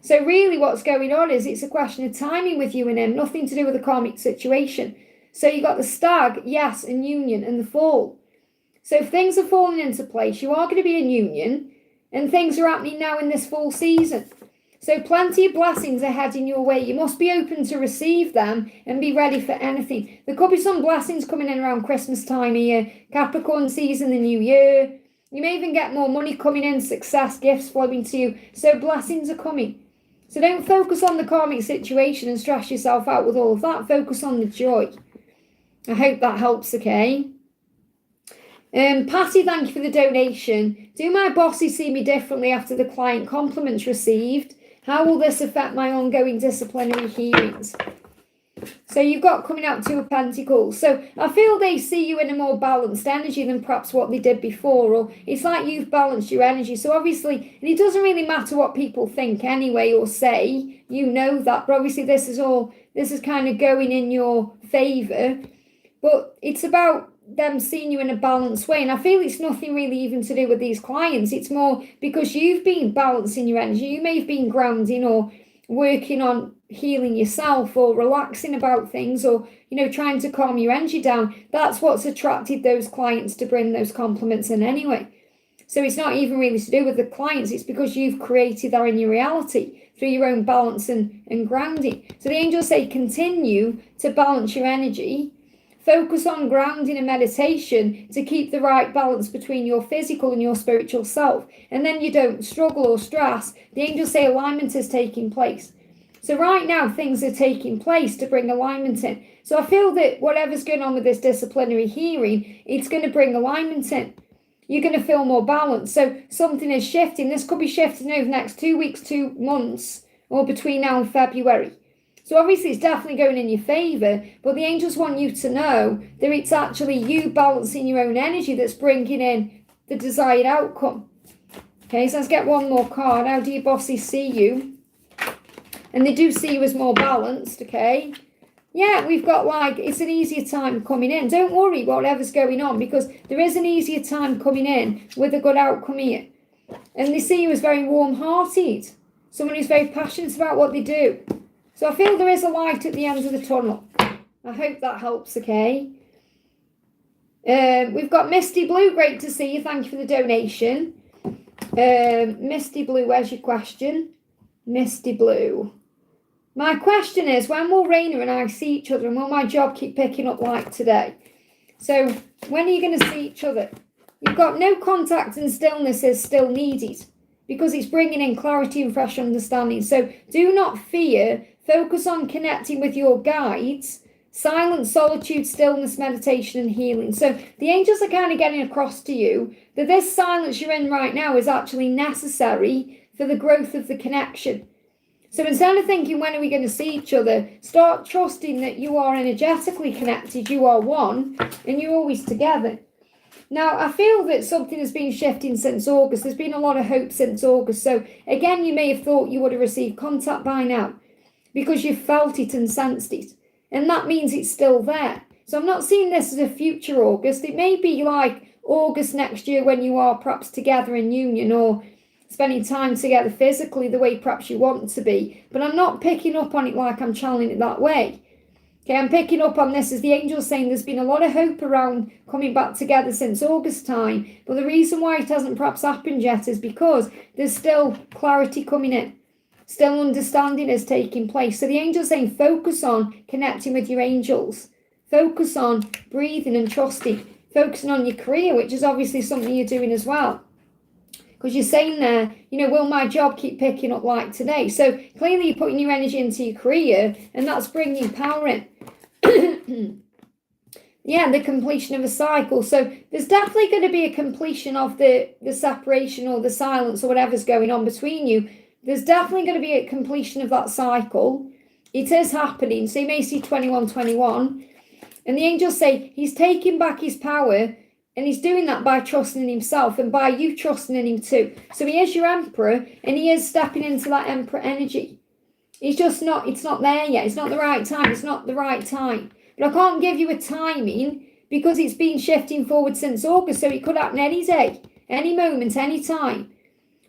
So really what's going on is it's a question of timing with you and him, nothing to do with the karmic situation. So you got the stag, yes, and union, and the fall. So if things are falling into place, you are going to be in union, and things are happening now in this fall season. So plenty of blessings are heading your way. You must be open to receive them and be ready for anything. There could be some blessings coming in around Christmas time here, Capricorn season, the new year. You may even get more money coming in, success, gifts flowing to you. So blessings are coming. So don't focus on the karmic situation and stress yourself out with all of that. Focus on the joy. I hope that helps, okay? Patty, thank you for the donation. Do my bosses see me differently after the client compliments received? How will this affect my ongoing disciplinary hearings? So you've got coming out Two of Pentacles. So I feel they see you in a more balanced energy than perhaps what they did before. Or it's like you've balanced your energy. So obviously, and it doesn't really matter what people think anyway or say. You know that. But obviously this is kind of going in your favour. But it's about them seeing you in a balanced way. And I feel it's nothing really even to do with these clients. It's more because you've been balancing your energy. You may have been grounding or working on healing yourself or relaxing about things or, trying to calm your energy down. That's what's attracted those clients to bring those compliments in anyway. So it's not even really to do with the clients. It's because you've created that in your reality through your own balance and grounding. So the angels say continue to balance your energy. Focus on grounding and meditation to keep the right balance between your physical and your spiritual self. And then you don't struggle or stress. The angels say alignment is taking place. So right now, things are taking place to bring alignment in. So I feel that whatever's going on with this disciplinary hearing, it's going to bring alignment in. You're going to feel more balanced. So something is shifting. This could be shifting over the next 2 weeks, 2 months, or between now and February. So obviously it's definitely going in your favour, but the angels want you to know that it's actually you balancing your own energy that's bringing in the desired outcome. Okay, so let's get one more card. How do your bosses see you? And they do see you as more balanced, okay? Yeah, we've got it's an easier time coming in. Don't worry whatever's going on because there is an easier time coming in with a good outcome here. And they see you as very warm-hearted, someone who's very passionate about what they do. So I feel there is a light at the end of the tunnel. I hope that helps, okay? We've got Misty Blue. Great to see you. Thank you for the donation. Misty Blue, where's your question? Misty Blue. My question is, when will Raina and I see each other and will my job keep picking up like today? So when are you going to see each other? You've got no contact and stillness is still needed because it's bringing in clarity and fresh understanding. So do not fear. Focus on connecting with your guides, silence, solitude, stillness, meditation, and healing. So the angels are kind of getting across to you that this silence you're in right now is actually necessary for the growth of the connection. So instead of thinking, when are we going to see each other, start trusting that you are energetically connected, you are one, and you're always together. Now, I feel that something has been shifting since August. There's been a lot of hope since August. So again, you may have thought you would have received contact by now, because you've felt it and sensed it. And that means it's still there. So I'm not seeing this as a future August. It may be like August next year when you are perhaps together in union or spending time together physically the way perhaps you want to be. But I'm not picking up on it like I'm channeling it that way. Okay, I'm picking up on this as the angels saying there's been a lot of hope around coming back together since August time. But the reason why it hasn't perhaps happened yet is because there's still clarity coming in. Still understanding is taking place. So the angels saying focus on connecting with your angels. Focus on breathing and trusting. Focusing on your career, which is obviously something you're doing as well. Because you're saying there, will my job keep picking up like today? So clearly you're putting your energy into your career and that's bringing power in. Yeah, the completion of a cycle. So there's definitely going to be a completion of the separation or the silence or whatever's going on between you. There's definitely going to be a completion of that cycle. It is happening. So you may see 2121. And the angels say he's taking back his power. And he's doing that by trusting in himself and by you trusting in him too. So he is your emperor and he is stepping into that emperor energy. It's not there yet. It's not the right time. It's not the right time. But I can't give you a timing because it's been shifting forward since August. So it could happen any day, any moment, any time.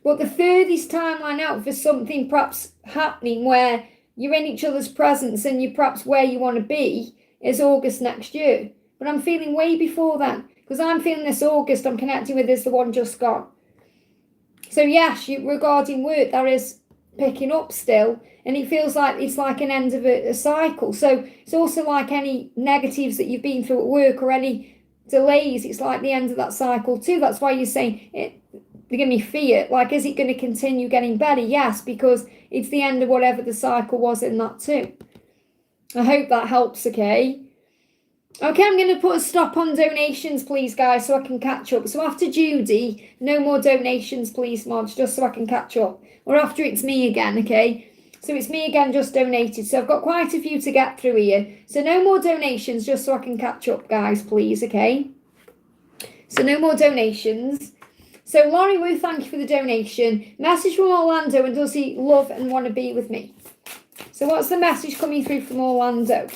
But the furthest timeline out for something perhaps happening where you're in each other's presence and you're perhaps where you want to be is August next year. But I'm feeling way before then. Because I'm feeling this August, I'm connecting with this, the one just gone. So yes, regarding work, there is picking up still. And it feels like it's like an end of a cycle. So it's also like any negatives that you've been through at work or any delays, it's like the end of that cycle too. That's why you're saying they're giving me fear. Like, is it going to continue getting better? Yes, because it's the end of whatever the cycle was in that too. I hope that helps, okay? Okay, I'm going to put a stop on donations, please, guys, so I can catch up. So after Judy, no more donations, please, Mods, just so I can catch up. Or after it's me again, okay? So it's me again, just donated. So I've got quite a few to get through here. So no more donations, just so I can catch up, guys, please, okay? So no more donations. So Laurie Wu, thank you for the donation. Message from Orlando, and does he love and want to be with me? So what's the message coming through from Orlando?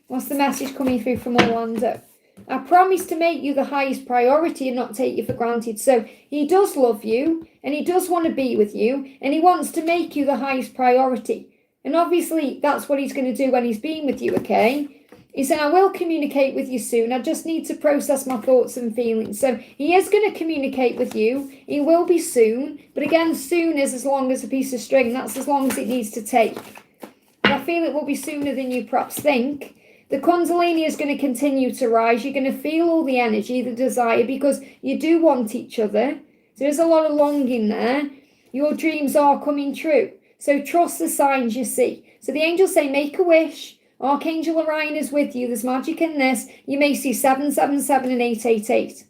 What's the message coming through from Orlando? I promise to make you the highest priority and not take you for granted. So he does love you, and he does want to be with you, and he wants to make you the highest priority. And obviously that's what he's going to do when he's been with you, okay? He said, I will communicate with you soon. I just need to process my thoughts and feelings. So he is going to communicate with you. He will be soon. But again, soon is as long as a piece of string. That's as long as it needs to take. I feel it will be sooner than you perhaps think. The Kundalini is going to continue to rise. You're going to feel all the energy, the desire, because you do want each other. So there's a lot of longing there. Your dreams are coming true. So trust the signs you see. So the angels say, make a wish. Archangel Orion is with you. There's magic in this. You may see 777 and 888.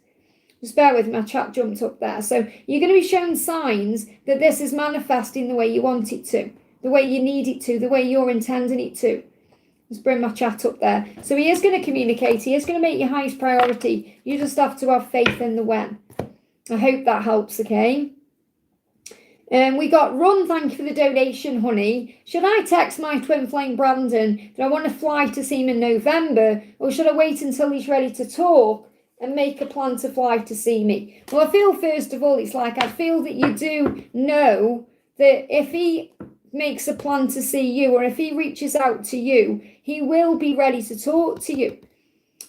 Just bear with me, my chat jumped up there. So you're going to be shown signs that this is manifesting the way you want it to, the way you need it to, the way you're intending it to. Just bring my chat up there. So he is going to communicate. He is going to make your highest priority. You just have to have faith in the when. I hope that helps, okay? We got Run, thank you for the donation, honey. Should I text my twin flame Brandon that I want to fly to see him in November, or should I wait until he's ready to talk and make a plan to fly to see me? Well, I feel, first of all, it's like I feel that you do know that if he makes a plan to see you, or if he reaches out to you, he will be ready to talk to you.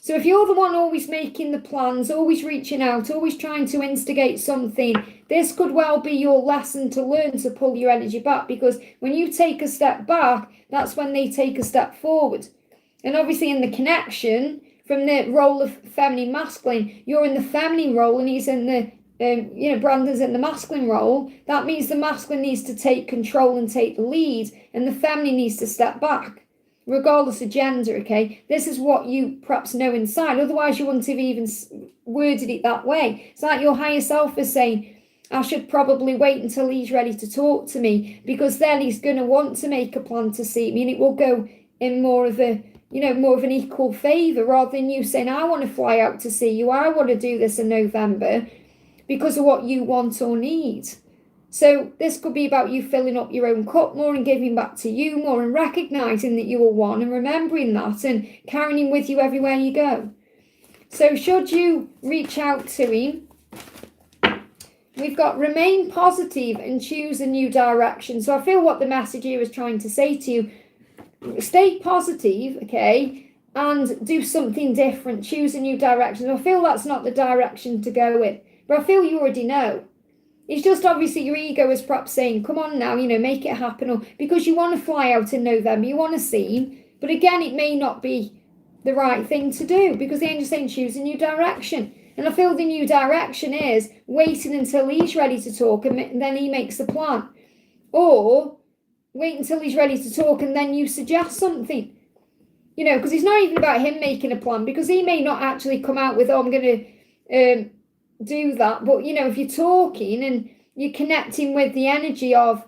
So if you're the one always making the plans, always reaching out, always trying to instigate something, this could well be your lesson to learn to pull your energy back, because when you take a step back, that's when they take a step forward. And obviously in the connection from the role of feminine masculine, you're in the feminine role and he's in the Brandon's in the masculine role. That means the masculine needs to take control and take the lead, and the feminine needs to step back, regardless of gender, okay? This is what you perhaps know inside. Otherwise, you wouldn't have even worded it that way. It's like your higher self is saying, I should probably wait until he's ready to talk to me, because then he's going to want to make a plan to see me, and it will go in more of an equal favour, rather than you saying, I want to fly out to see you, I want to do this in November, because of what you want or need. So this could be about you filling up your own cup more and giving back to you more, and recognising that you are one and remembering that and carrying him with you everywhere you go. So should you reach out to him, we've got remain positive and choose a new direction. So I feel what the message here is trying to say to you, stay positive, okay, and do something different, choose a new direction. I feel that's not the direction to go in, but I feel you already know. It's just obviously your ego is perhaps saying, come on now, make it happen, or because you want to fly out in November, you want to see him. But again, it may not be the right thing to do, because the angel's saying choose a new direction. And I feel the new direction is waiting until he's ready to talk and then he makes a plan. Or wait until he's ready to talk and then you suggest something. Because it's not even about him making a plan, because he may not actually come out with, I'm going to do that. But if you're talking and you're connecting with the energy of,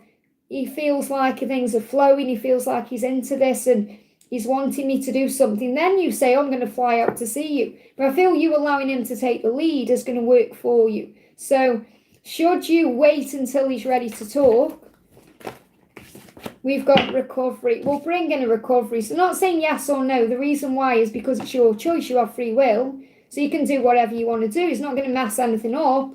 he feels like things are flowing, he feels like he's into this and he's wanting me to do something, then you say, I'm going to fly out to see you. But I feel you allowing him to take the lead is going to work for you. So should you wait until he's ready to talk, we've got recovery. We'll bring in a recovery. So not saying yes or no. The reason why is because it's your choice. You have free will. So you can do whatever you want to do. It's not going to mess anything up.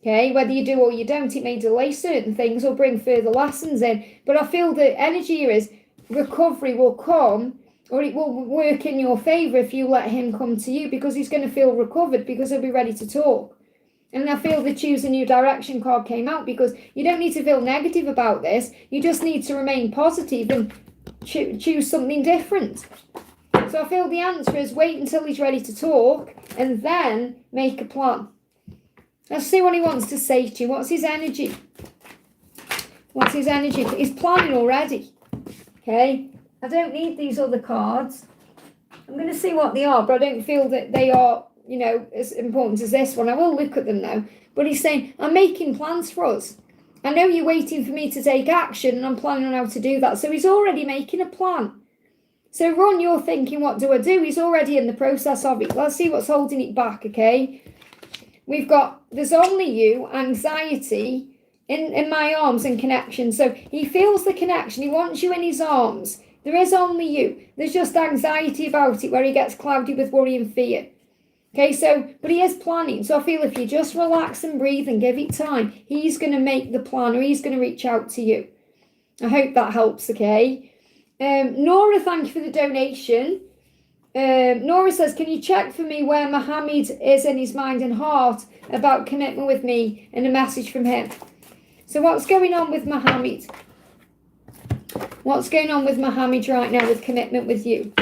Okay, whether you do or you don't, it may delay certain things or bring further lessons in. But I feel the energy here is recovery will come, or it will work in your favour if you let him come to you, because he's going to feel recovered, because he'll be ready to talk. And I feel the choose a new direction card came out, because you don't need to feel negative about this. You just need to remain positive and choose something different. So I feel the answer is wait until he's ready to talk and then make a plan. Let's see what he wants to say to you. What's his energy? What's his energy? He's planning already. Okay. I don't need these other cards. I'm going to see what they are, but I don't feel that they are, as important as this one. I will look at them now. But he's saying, I'm making plans for us. I know you're waiting for me to take action, and I'm planning on how to do that. So he's already making a plan. So Ron, you're thinking, what do I do? He's already in the process of it. Let's see what's holding it back, okay? We've got, there's only you, anxiety, in my arms and connection. So he feels the connection. He wants you in his arms. There is only you. There's just anxiety about it where he gets cloudy with worry and fear. Okay, so, but he is planning. So I feel if you just relax and breathe and give it time, he's going to make the plan, or he's going to reach out to you. I hope that helps, okay? Nora, thank you for the donation. Nora says, can you check for me where Mohammed is in his mind and heart about commitment with me and a message from him? So what's going on with Mohammed? What's going on with Mohammed right now with commitment with you?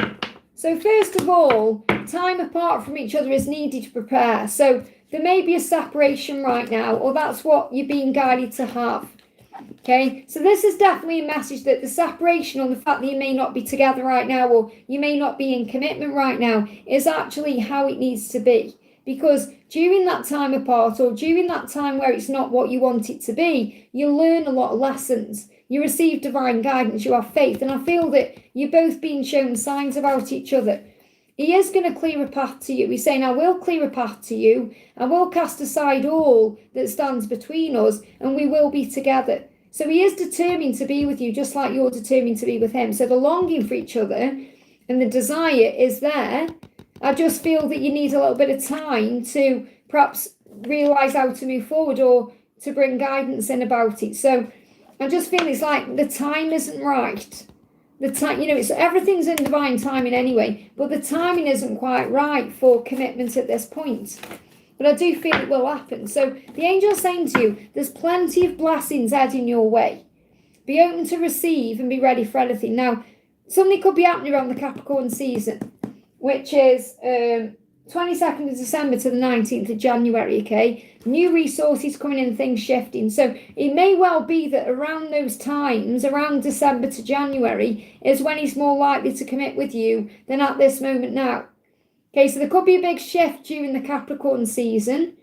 So first of all, time apart from each other is needed to prepare. So there may be a separation right now, or that's what you're being guided to have. Okay, so this is definitely a message that the separation, or the fact that you may not be together right now, or you may not be in commitment right now, is actually how it needs to be. Because during that time apart, or during that time where it's not what you want it to be, you learn a lot of lessons. You receive divine guidance, you have faith, and I feel that you're both being shown signs about each other. He is going to clear a path to you. He's saying, I will clear a path to you. I will cast aside all that stands between us, and we will be together. So he is determined to be with you, just like you're determined to be with him. So the longing for each other and the desire is there. I just feel that you need a little bit of time to perhaps realise how to move forward, or to bring guidance in about it. So I just feel it's like the time isn't right. The time, it's everything's in divine timing anyway, but the timing isn't quite right for commitment at this point. But I do feel it will happen. So the angel's saying to you, there's plenty of blessings heading your way. Be open to receive and be ready for anything. Now, something could be happening around the Capricorn season, which is 22nd of December to the 19th of January, okay? New resources coming in, things shifting. So it may well be that around those times, around December to January, is when he's more likely to commit with you than at this moment now. Okay, so there could be a big shift during the Capricorn season.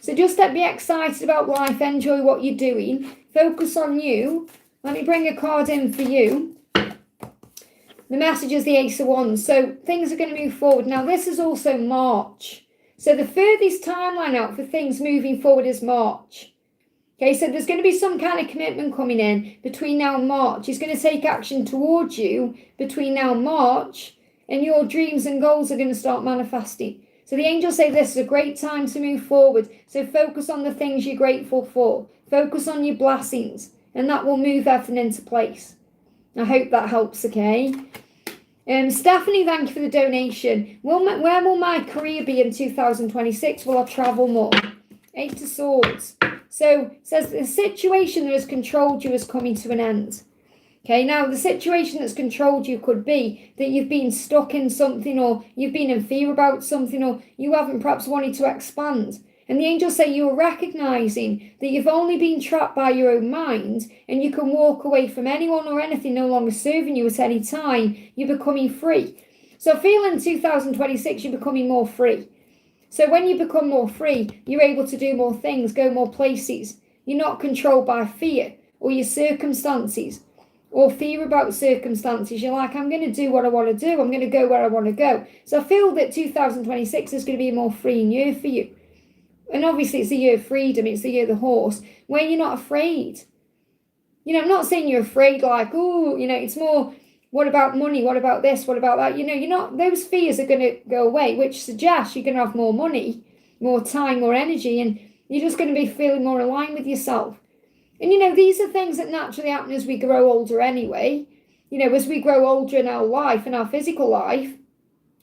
So just be excited about life, enjoy what you're doing, focus on you. Let me bring a card in for you. The message is the Ace of Wands. So things are going to move forward. Now, this is also March. So the furthest timeline out for things moving forward is March. Okay, so there's going to be some kind of commitment coming in between now and March. He's going to take action towards you between now and March, and your dreams and goals are going to start manifesting. So the angels say this is a great time to move forward. So focus on the things you're grateful for. Focus on your blessings, and that will move everything into place. I hope that helps, okay? Stephanie, thank you for the donation. Where will my career be in 2026? Will I travel more? Eight of Swords. So it says the situation that has controlled you is coming to an end. Okay, now the situation that's controlled you could be that you've been stuck in something, or you've been in fear about something, or you haven't perhaps wanted to expand. And the angels say you're recognizing that you've only been trapped by your own mind, and you can walk away from anyone or anything no longer serving you at any time. You're becoming free. So I feel in 2026 you're becoming more free. So when you become more free, you're able to do more things, go more places. You're not controlled by fear or your circumstances, or fear about circumstances. You're like, I'm going to do what I want to do. I'm going to go where I want to go. So I feel that 2026 is going to be a more freeing year for you. And obviously it's the year of freedom. It's the year of the horse, where you're not afraid. I'm not saying you're afraid like, oh, it's more, what about money? What about this? What about that? You're not, those fears are going to go away, which suggests you're going to have more money, more time, more energy, and you're just going to be feeling more aligned with yourself. And, these are things that naturally happen as we grow older anyway. As we grow older in our life, in our physical life,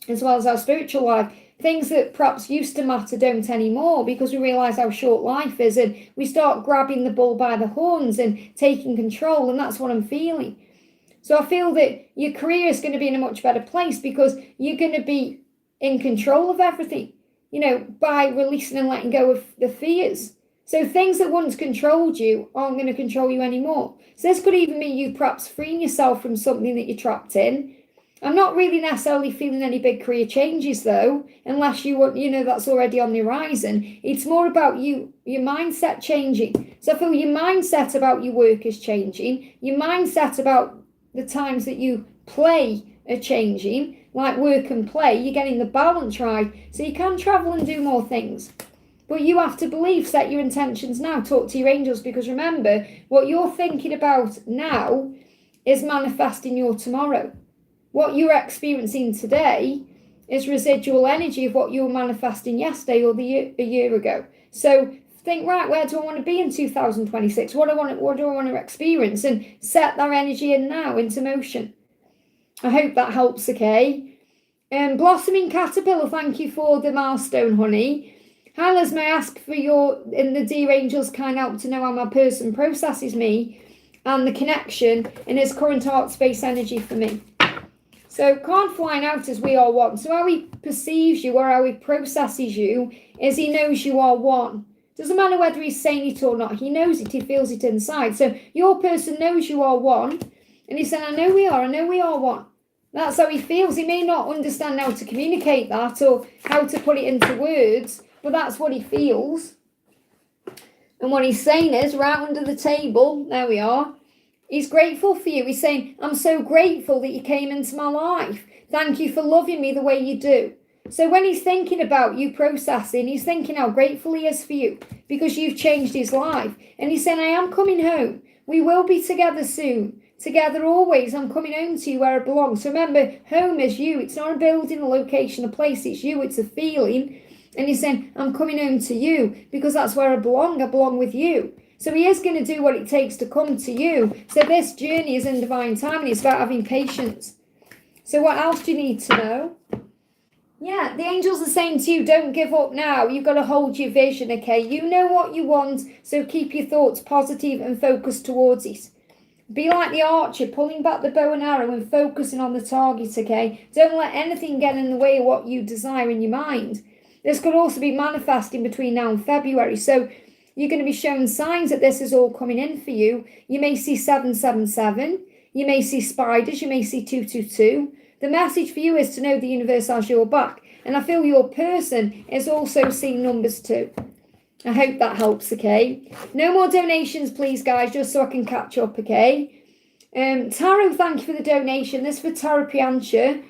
as well as our spiritual life, things that perhaps used to matter don't anymore, because we realise how short life is, and we start grabbing the bull by the horns and taking control, and that's what I'm feeling. So I feel that your career is going to be in a much better place, because you're going to be in control of everything, by releasing and letting go of the fears. So things that once controlled you aren't going to control you anymore. So this could even mean you perhaps freeing yourself from something that you're trapped in. I'm not really necessarily feeling any big career changes though, unless you want, that's already on the horizon. It's more about your mindset changing. So I feel your mindset about your work is changing. Your mindset about the times that you play are changing, like work and play. You're getting the balance right. So you can travel and do more things. But you have to believe, set your intentions now, talk to your angels, because remember, what you're thinking about now is manifesting your tomorrow. What you're experiencing today is residual energy of what you were manifesting yesterday or a year ago. So think, right, where do I want to be in 2026? What do I want to experience? And set that energy in now into motion. I hope that helps, okay? Blossoming Caterpillar, thank you for the milestone, honey. Hi, Liz, may I ask for in the Dear Angels kind help to know how my person processes me and the connection in his current heart space energy for me. So card flying out is we are one. So how he perceives you or how he processes you is he knows you are one. Doesn't matter whether he's saying it or not. He knows it. He feels it inside. So your person knows you are one. And he's saying, I know we are one. That's how he feels. He may not understand how to communicate that or how to put it into words, but that's what he feels. And what he's saying is, right under the table, there we are, he's grateful for you. He's saying, I'm so grateful that you came into my life. Thank you for loving me the way you do. So when he's thinking about you processing, he's thinking how grateful he is for you because you've changed his life. And he's saying, I am coming home. We will be together soon. Together always. I'm coming home to you where I belong. So remember, home is you. It's not a building, a location, a place. It's you. It's a feeling. And he's saying, I'm coming home to you because that's where I belong. I belong with you. So he is going to do what it takes to come to you. So this journey is in divine timing. It's about having patience. So what else do you need to know? Yeah, the angels are saying to you, don't give up now. You've got to hold your vision, okay? You know what you want, so keep your thoughts positive and focus towards it. Be like the archer, pulling back the bow and arrow and focusing on the target, okay? Don't let anything get in the way of what you desire in your mind. This could also be manifesting between now and February. So you're going to be shown signs that this is all coming in for you. You may see 777. You may see spiders. You may see 222. The message for you is to know the universe has your back. And I feel your person is also seeing numbers too. I hope that helps, okay? No more donations, please, guys, just so I can catch up, okay? Tarot, thank you for the donation. This is for Tara Priyancha.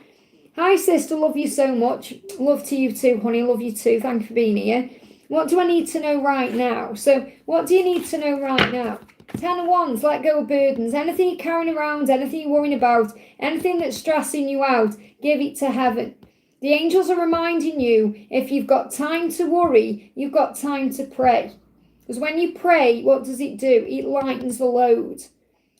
Hi, sister, love you so much. Love to you too, honey, love you too. Thank you for being here. What do I need to know right now? So what do you need to know right now? 10 of Wands, let go of burdens. Anything you're carrying around, anything you're worrying about, anything that's stressing you out, give it to heaven. The angels are reminding you, if you've got time to worry, you've got time to pray. Because when you pray, what does it do? It lightens the load.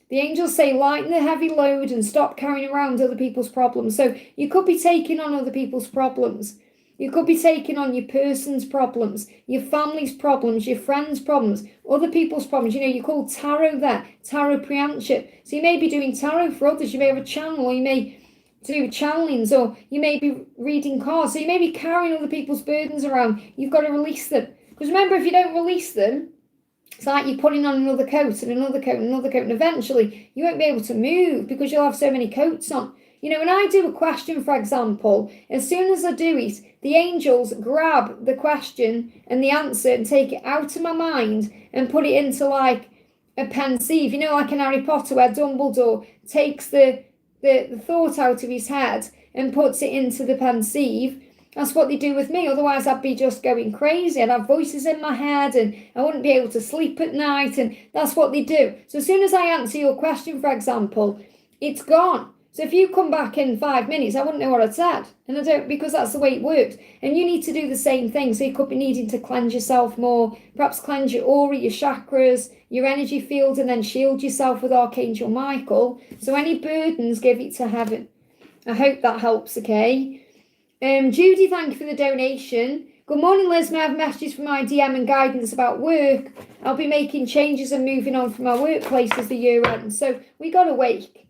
The angels say, lighten the heavy load and stop carrying around other people's problems. So you could be taking on other people's problems. You could be taking on your person's problems, your family's problems, your friends' problems, other people's problems. You know, you're called tarot there, Tarot Priyancha. So you may be doing tarot for others. You may have a channel, or you may do channelings, or you may be reading cards. So you may be carrying other people's burdens around. You've got to release them. Because remember, if you don't release them, it's like you're putting on another coat and another coat and another coat. And eventually you won't be able to move because you'll have so many coats on. You know, when I do a question, for example, as soon as I do it, the angels grab the question and the answer and take it out of my mind and put it into like a pensieve. You know, like in Harry Potter where Dumbledore takes the thought out of his head and puts it into the pensieve. That's what they do with me. Otherwise, I'd be just going crazy. I'd have voices in my head and I wouldn't be able to sleep at night. And that's what they do. So as soon as I answer your question, for example, it's gone. So if you come back in 5 minutes, I wouldn't know what I said. And I don't, because that's the way it works. And you need to do the same thing. So you could be needing to cleanse yourself more, perhaps cleanse your aura, your chakras, your energy field, and then shield yourself with Archangel Michael. So any burdens, give it to heaven. I hope that helps, okay? Judy, thank you for the donation. Good morning, Liz. May I have messages from my DM and guidance about work? I'll be making changes and moving on from my workplace as the year ends. So we got awake.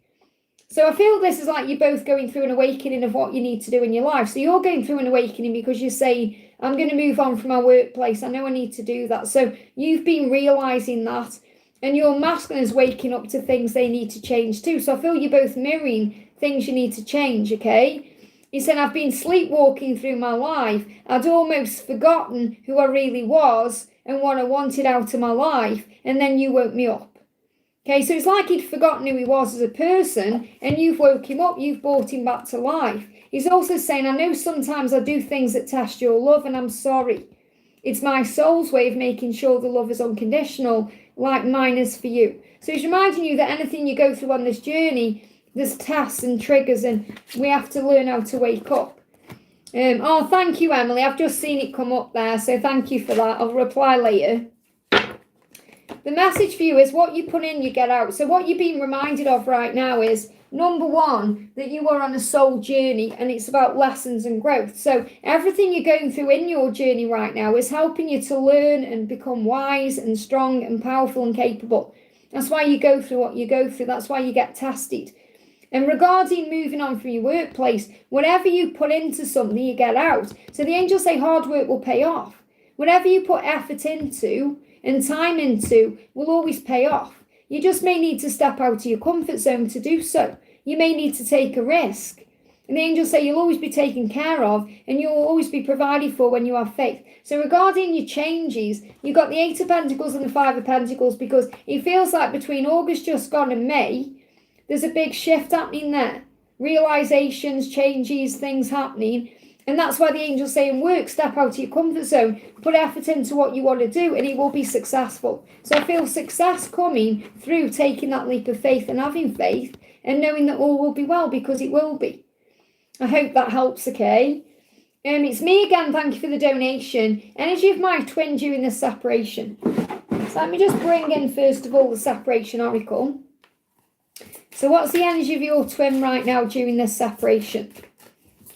So I feel this is like you're both going through an awakening of what you need to do in your life. So you're going through an awakening because you're saying, I'm going to move on from my workplace. I know I need to do that. So you've been realizing that, and your masculine is waking up to things they need to change too. So I feel you're both mirroring things you need to change, okay? He said, I've been sleepwalking through my life. I'd almost forgotten who I really was and what I wanted out of my life. And then you woke me up. Okay, so it's like he'd forgotten who he was as a person and you've woke him up. You've brought him back to life. He's also saying, I know sometimes I do things that test your love and I'm sorry. It's my soul's way of making sure the love is unconditional, like mine is for you. So he's reminding you that anything you go through on this journey, there's tests and triggers and we have to learn how to wake up. Oh, thank you, Emily. I've just seen it come up there, so thank you for that. I'll reply later. The message for you is what you put in, you get out. So what you're being reminded of right now is, number one, that you are on a soul journey and it's about lessons and growth. So everything you're going through in your journey right now is helping you to learn and become wise and strong and powerful and capable. That's why you go through what you go through. That's why you get tested. And regarding moving on from your workplace, whatever you put into something, you get out. So the angels say hard work will pay off. Whatever you put effort into and time into will always pay off. You just may need to step out of your comfort zone to do so. You may need to take a risk. And the angels say you'll always be taken care of and you'll always be provided for when you have faith. So regarding your changes, you've got the 8 of Pentacles and the 5 of Pentacles because it feels like between August just gone and May, there's a big shift happening there. Realizations, changes, things happening. And that's why the angels say in work, step out of your comfort zone, put effort into what you want to do, and it will be successful. So I feel success coming through taking that leap of faith and having faith and knowing that all will be well because it will be. I hope that helps, okay? It's me again, thank you for the donation. Energy of my twin during this separation. So let me just bring in, first of all, the separation oracle. So what's the energy of your twin right now during this separation?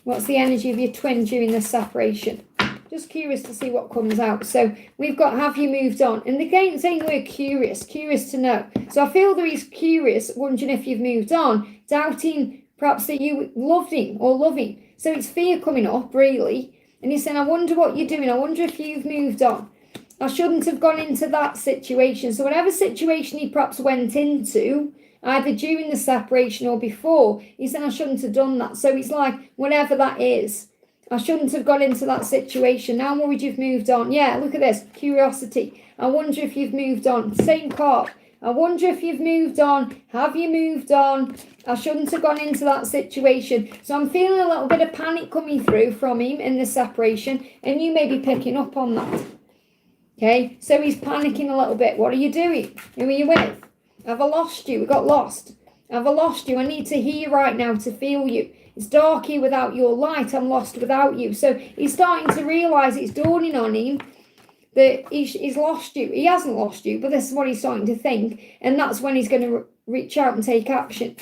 What's the energy of your twin during this separation? Just curious to see what comes out. So we've got, have you moved on? And again, saying we're curious to know. So I feel that he's curious, wondering if you've moved on, doubting perhaps that you loved him or love him. So it's fear coming up, really. And he's saying, I wonder what you're doing. I wonder if you've moved on. I shouldn't have gone into that situation. So whatever situation he perhaps went into, either during the separation or before, he said, I shouldn't have done that. So it's like, whatever that is, I shouldn't have got into that situation. Now I'm worried you've moved on. Yeah, look at this, curiosity. I wonder if you've moved on. Same card. I wonder if you've moved on. Have you moved on? I shouldn't have gone into that situation. So I'm feeling a little bit of panic coming through from him in the separation, and you may be picking up on that. Okay, so he's panicking a little bit. What are you doing? Who are you with? Have I lost you? We got lost. Have I lost you? I need to hear you right now to feel you. It's dark here without your light. I'm lost without you. So he's starting to realise, it's dawning on him that he's lost you. He hasn't lost you, but this is what he's starting to think. And that's when he's going to reach out and take action.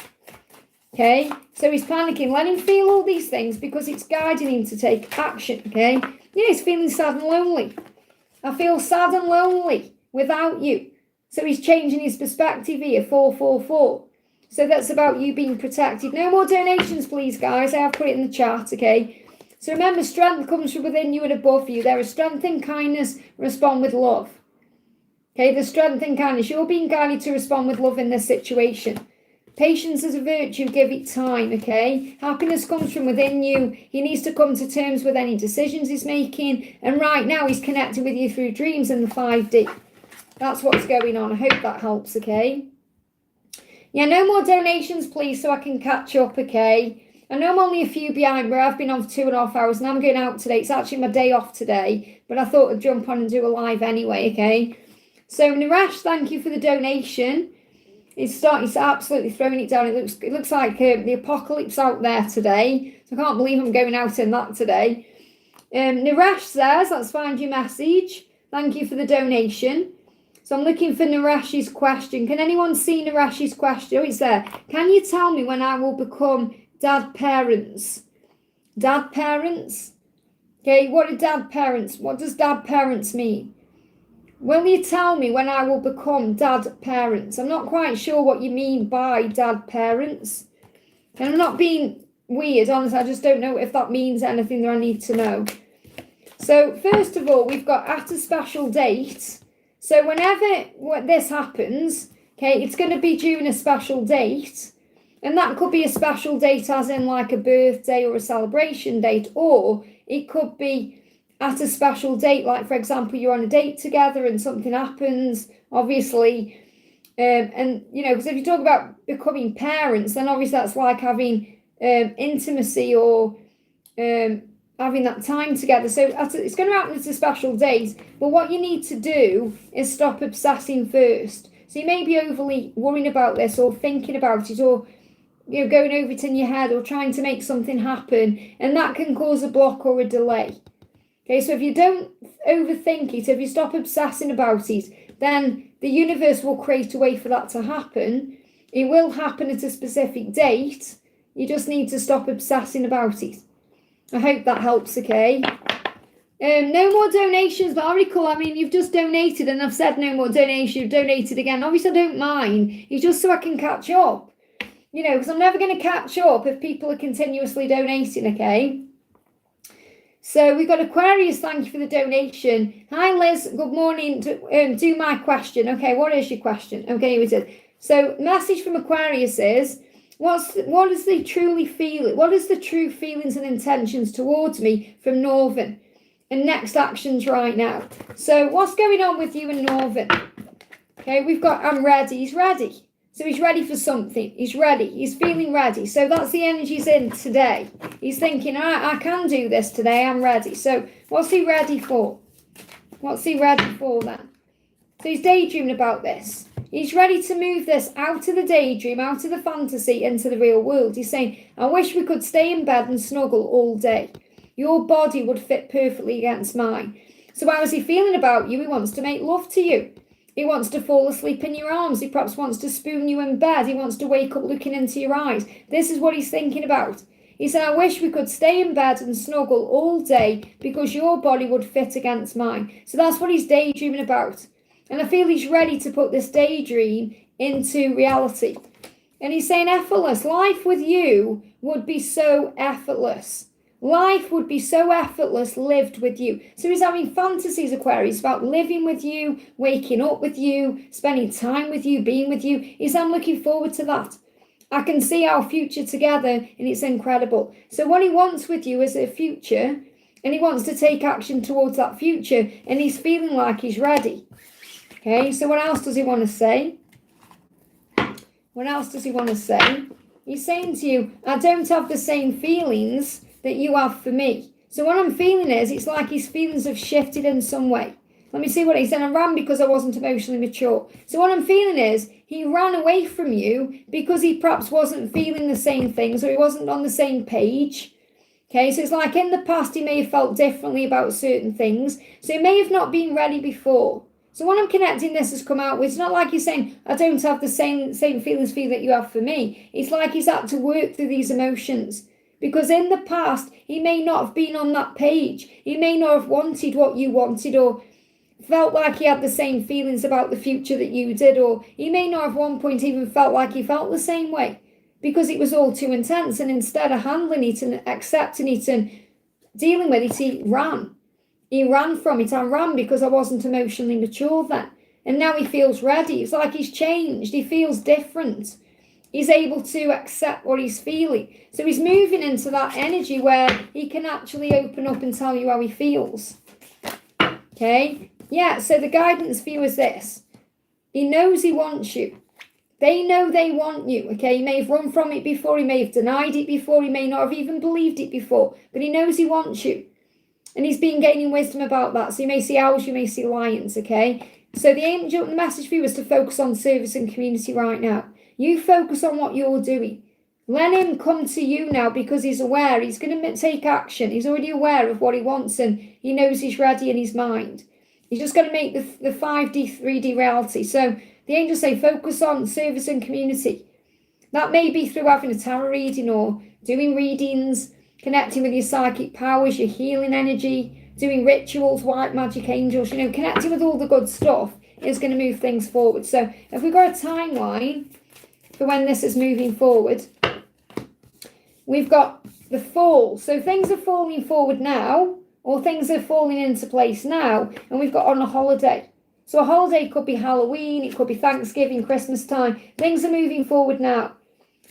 Okay? So he's panicking. Let him feel all these things because it's guiding him to take action. Okay? Yeah, he's feeling sad and lonely. I feel sad and lonely without you. So he's changing his perspective here, 444. So that's about you being protected. No more donations, please, guys. I have put it in the chat, okay? So remember, strength comes from within you and above you. There is strength and kindness. Respond with love. Okay, the strength and kindness. You're being guided to respond with love in this situation. Patience is a virtue. Give it time, okay? Happiness comes from within you. He needs to come to terms with any decisions he's making. And right now, he's connecting with you through dreams in the 5D. That's what's going on. I hope that helps, okay? Yeah, no more donations, please, so I can catch up, okay? I know I'm only a few behind, where I've been on for 2.5 hours, and I'm going out today. It's actually my day off today, but I thought I'd jump on and do a live anyway, okay? So, Naresh, thank you for the donation. It's absolutely throwing it down. It looks like the apocalypse out there today. So I can't believe I'm going out in that today. Naresh says, let's find your message. Thank you for the donation. So I'm looking for Naresh's question. Can anyone see Naresh's question? Oh, it's there. Can you tell me when I will become dad parents? Dad parents? Okay, what are dad parents? What does dad parents mean? Will you tell me when I will become dad parents? I'm not quite sure what you mean by dad parents. And I'm not being weird, honestly. I just don't know if that means anything that I need to know. So first of all, we've got at a special date. So whenever this happens, okay, it's going to be during a special date. And that could be a special date, as in like a birthday or a celebration date, or it could be at a special date, like for example, you're on a date together and something happens, obviously. And, you know, because if you talk about becoming parents, then obviously that's like having intimacy or having that time together. So it's going to happen at a special date. But what you need to do is stop obsessing first. So you may be overly worrying about this or thinking about it, or you know, going over it in your head or trying to make something happen, and that can cause a block or a delay. Okay, so if you don't overthink it, if you stop obsessing about it, then the universe will create a way for that to happen. It will happen at a specific date. You just need to stop obsessing about it. I hope that helps, okay? No more donations, but Oracle, I mean, you've just donated, and I've said no more donations, you've donated again. Obviously, I don't mind. It's just so I can catch up. You know, because I'm never going to catch up if people are continuously donating, okay? So we've got Aquarius, thank you for the donation. Hi, Liz, good morning. Do my question. Okay, what is your question? Okay, here it is. So message from Aquarius is, what is the truly feeling? What is the true feelings and intentions towards me from Northern? And next actions right now. So what's going on with you and Northern? Okay, we've got I'm ready. He's ready. So he's ready for something. He's ready. He's feeling ready. So that's the energy he's in today. He's thinking, I can do this today. I'm ready. So what's he ready for? What's he ready for then? So he's daydreaming about this. He's ready to move this out of the daydream, out of the fantasy, into the real world. He's saying, I wish we could stay in bed and snuggle all day. Your body would fit perfectly against mine. So how is he feeling about you? He wants to make love to you. He wants to fall asleep in your arms. He perhaps wants to spoon you in bed. He wants to wake up looking into your eyes. This is what he's thinking about. He said, I wish we could stay in bed and snuggle all day because your body would fit against mine. So that's what he's daydreaming about. And I feel he's ready to put this daydream into reality. And he's saying effortless. Life with you would be so effortless. Life would be so effortless lived with you. So he's having fantasies, Aquarius, about living with you, waking up with you, spending time with you, being with you. He's I'm looking forward to that. I can see our future together and it's incredible. So what he wants with you is a future, and he wants to take action towards that future, and he's feeling like he's ready. Okay, so what else does he want to say? What else does he want to say? He's saying to you, I don't have the same feelings that you have for me. So what I'm feeling is, it's like his feelings have shifted in some way. Let me see what he said. I ran because I wasn't emotionally mature. So what I'm feeling is, he ran away from you because he perhaps wasn't feeling the same things, or he wasn't on the same page. Okay, so it's like in the past he may have felt differently about certain things. So he may have not been ready before. So when I'm connecting this has come out with, it's not like he's saying, I don't have the same feelings for you that you have for me. It's like he's had to work through these emotions. Because in the past, he may not have been on that page. He may not have wanted what you wanted, or felt like he had the same feelings about the future that you did, or he may not have at one point even felt like he felt the same way, because it was all too intense. And instead of handling it and accepting it and dealing with it, he ran. He ran from it. I ran because I wasn't emotionally mature then. And now he feels ready. It's like he's changed. He feels different. He's able to accept what he's feeling. So he's moving into that energy where he can actually open up and tell you how he feels. Okay? Yeah, so the guidance for you is this. He knows he wants you. They know they want you. Okay? He may have run from it before. He may have denied it before. He may not have even believed it before. But he knows he wants you. And he's been gaining wisdom about that. So you may see owls, you may see lions. Okay? So the angel, the message for you is to focus on service and community right now. You focus on what you're doing. Let him come to you now, because he's aware. He's going to take action. He's already aware of what he wants, and he knows he's ready in his mind. He's just going to make the 5D, 3D reality. So the angels say focus on service and community. That may be through having a tarot reading, or doing readings, connecting with your psychic powers, your healing energy, doing rituals, white magic angels, connecting with all the good stuff is going to move things forward. So if we've got a timeline for when this is moving forward, we've got the fall. So things are falling forward now, or things are falling into place now, and we've got on a holiday. So a holiday could be Halloween, it could be Thanksgiving, Christmas time. Things are moving forward now.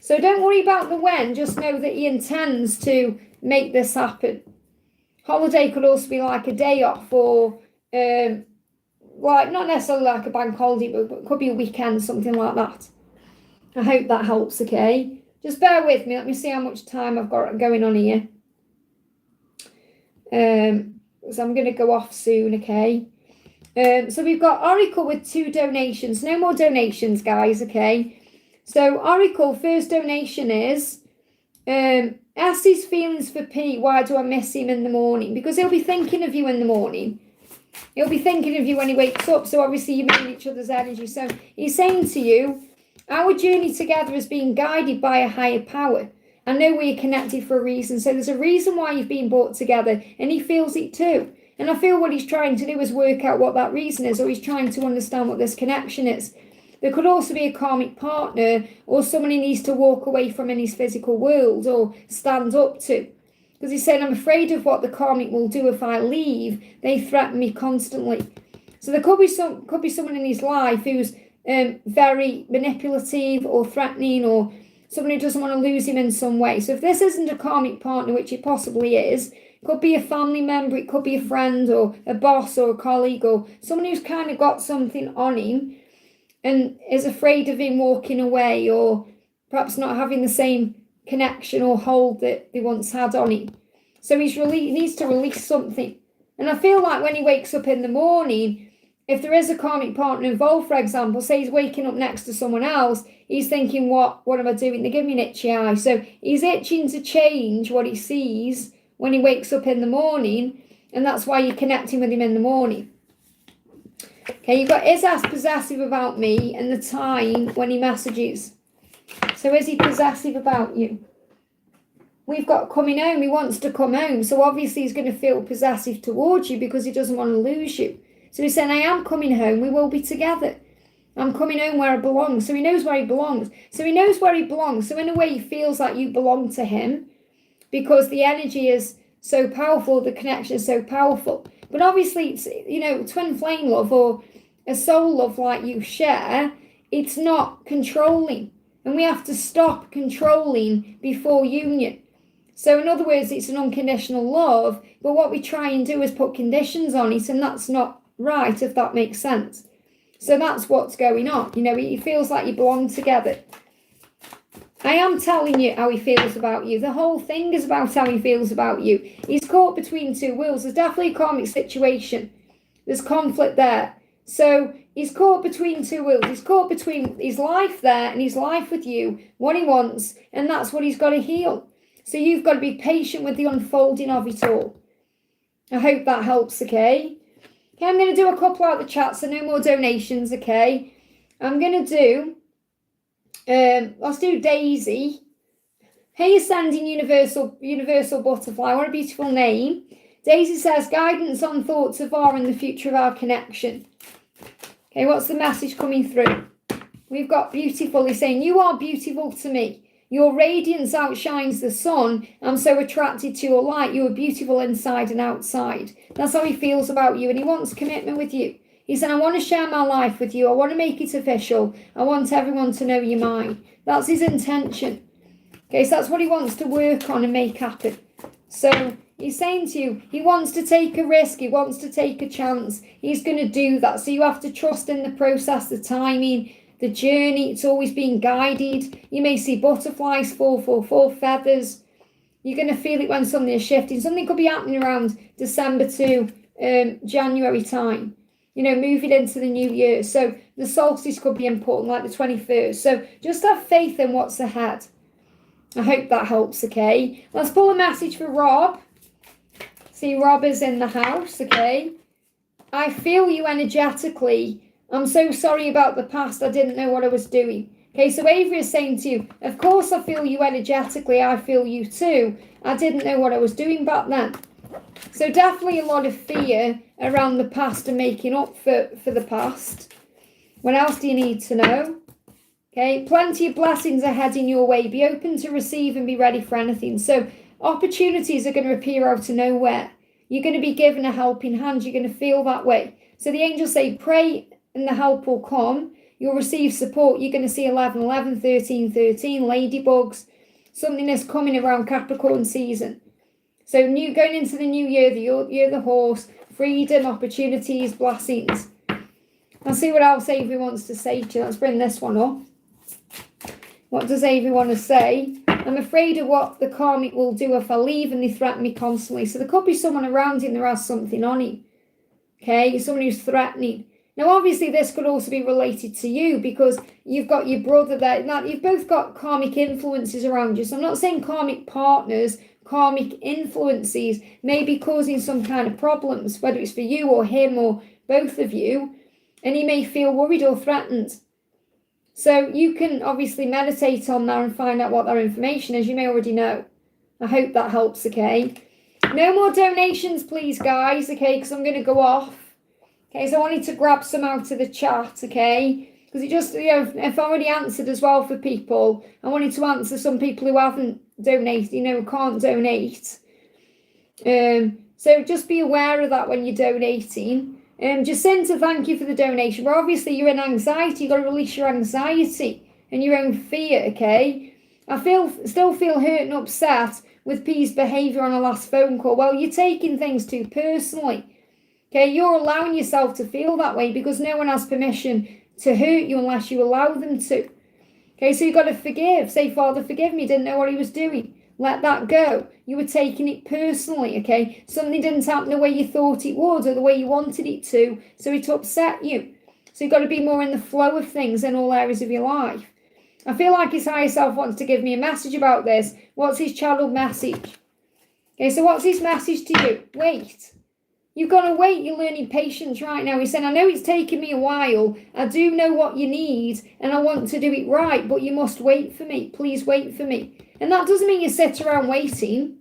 So don't worry about the when, just know that he intends to make this happen. Holiday could also be like a day off, or like not necessarily like a bank holiday, but it could be a weekend, something like that. I hope that helps, okay? Just bear with me. Let me see how much time I've got going on here. So I'm going to go off soon, okay? So we've got Oracle with 2 donations. No more donations, guys, okay? So Oracle, first donation is, ask his feelings for Pete. Why do I miss him in the morning? Because he'll be thinking of you in the morning. He'll be thinking of you when he wakes up. So obviously you're in each other's energy. So he's saying to you, our journey together is being guided by a higher power. I know we're connected for a reason. So there's a reason why you've been brought together, and he feels it too. And I feel what he's trying to do is work out what that reason is, or he's trying to understand what this connection is. There could also be a karmic partner, or someone he needs to walk away from in his physical world or stand up to. Because he's saying, I'm afraid of what the karmic will do if I leave. They threaten me constantly. So there could be someone in his life who's very manipulative or threatening, or someone who doesn't want to lose him in some way. So if this isn't a karmic partner, which it possibly is, it could be a family member, it could be a friend or a boss or a colleague, or someone who's kind of got something on him and is afraid of him walking away, or perhaps not having the same connection or hold that they once had on him. So he needs to release something. And I feel like when he wakes up in the morning, if there is a karmic partner involved, for example, say he's waking up next to someone else, he's thinking, what am I doing? They give me an itchy eye. So he's itching to change what he sees when he wakes up in the morning, and that's why you're connecting with him in the morning. Okay, you've got, is as possessive about me, and the time when he messages. So is he possessive about you? We've got coming home. He wants to come home. So obviously he's going to feel possessive towards you because he doesn't want to lose you. So he's saying, I am coming home. We will be together. I'm coming home where I belong. So he knows where he belongs. So he knows where he belongs. So in a way, he feels like you belong to him because the energy is so powerful. The connection is so powerful. But obviously, it's, twin flame love or a soul love like you share. It's not controlling. And we have to stop controlling before union. So in other words, it's an unconditional love. But what we try and do is put conditions on it. And that's not right, if that makes sense. So that's what's going on. He feels like you belong together. I am telling you how he feels about you. The whole thing is about how he feels about you. He's caught between two worlds. There's definitely a karmic situation. There's conflict there. So he's caught between two worlds. He's caught between his life there and his life with you, what he wants, and that's what he's got to heal. So you've got to be patient with the unfolding of it all. I hope that helps, okay? Okay, I'm going to do a couple out of the chat, so no more donations, okay? I'm going to do, let's do Daisy. Hey, Ascending Universal Butterfly, what a beautiful name. Daisy says, guidance on thoughts of our and the future of our connection. Okay, what's the message coming through? We've got beautiful. He's saying, you are beautiful to me. Your radiance outshines the sun. I'm so attracted to your light. You are beautiful inside and outside. That's how he feels about you, and he wants commitment with you. He said, I want to share my life with you. I want to make it official. I want everyone to know you're mine. That's his intention. Okay, so that's what he wants to work on and make happen. So he's saying to you, he wants to take a risk. He wants to take a chance. He's going to do that. So you have to trust in the process, the timing, the journey. It's always being guided. You may see butterflies fall feathers. You're going to feel it when something is shifting. Something could be happening around December to January time. Moving into the new year. So the solstice could be important, like the 21st. So just have faith in what's ahead. I hope that helps, okay? Let's pull a message for Rob. See, Rob is in the house, okay? I feel you energetically. I'm so sorry about the past. I didn't know what I was doing. Okay, so Avery is saying to you, of course I feel you energetically. I feel you too. I didn't know what I was doing back then. So definitely a lot of fear around the past and making up for the past. What else do you need to know? Okay, plenty of blessings are heading your way. Be open to receive and be ready for anything. So opportunities are going to appear out of nowhere. You're going to be given a helping hand. You're going to feel that way. So the angels say, pray and the help will come. You'll receive support. You're going to see 11, 11, 13, 13, ladybugs. Something is coming around Capricorn season. So going into the new year, the year of the horse, freedom, opportunities, blessings. Let's see what else Avery wants to say to you. Let's bring this one up. What does Avery want to say? I'm afraid of what the karmic will do if I leave and they threaten me constantly. So there could be someone around him that has something on him. Okay, someone who's threatening. Now, obviously, this could also be related to you because you've got your brother there. Now, you've both got karmic influences around you. So I'm not saying karmic partners, karmic influences may be causing some kind of problems, whether it's for you or him or both of you. And he may feel worried or threatened. So you can obviously meditate on that and find out what that information is. You may already know. I hope that helps, okay? No more donations, please, guys, okay? Because I'm going to go off. Okay, so I wanted to grab some out of the chat, okay? Because it just, if I already answered as well for people, I wanted to answer some people who haven't donated, who can't donate. So just be aware of that when you're donating. Jacinta, thank you for the donation. But obviously you're in anxiety. You've got to release your anxiety and your own fear, okay? I still feel hurt and upset with P's behaviour on our last phone call. Well, you're taking things too personally. Okay, you're allowing yourself to feel that way because no one has permission to hurt you unless you allow them to. Okay, so you've got to forgive. Say, Father, forgive me. Didn't know what he was doing. Let that go. You were taking it personally, okay? Something didn't happen the way you thought it would or the way you wanted it to, so it upset you. So you've got to be more in the flow of things in all areas of your life. I feel like his higher self wants to give me a message about this. What's his channeled message? Okay, so what's his message to you? Wait. You've got to wait. You're learning patience right now. He's saying, I know it's taken me a while. I do know what you need and I want to do it right, but you must wait for me. Please wait for me. And that doesn't mean you sit around waiting.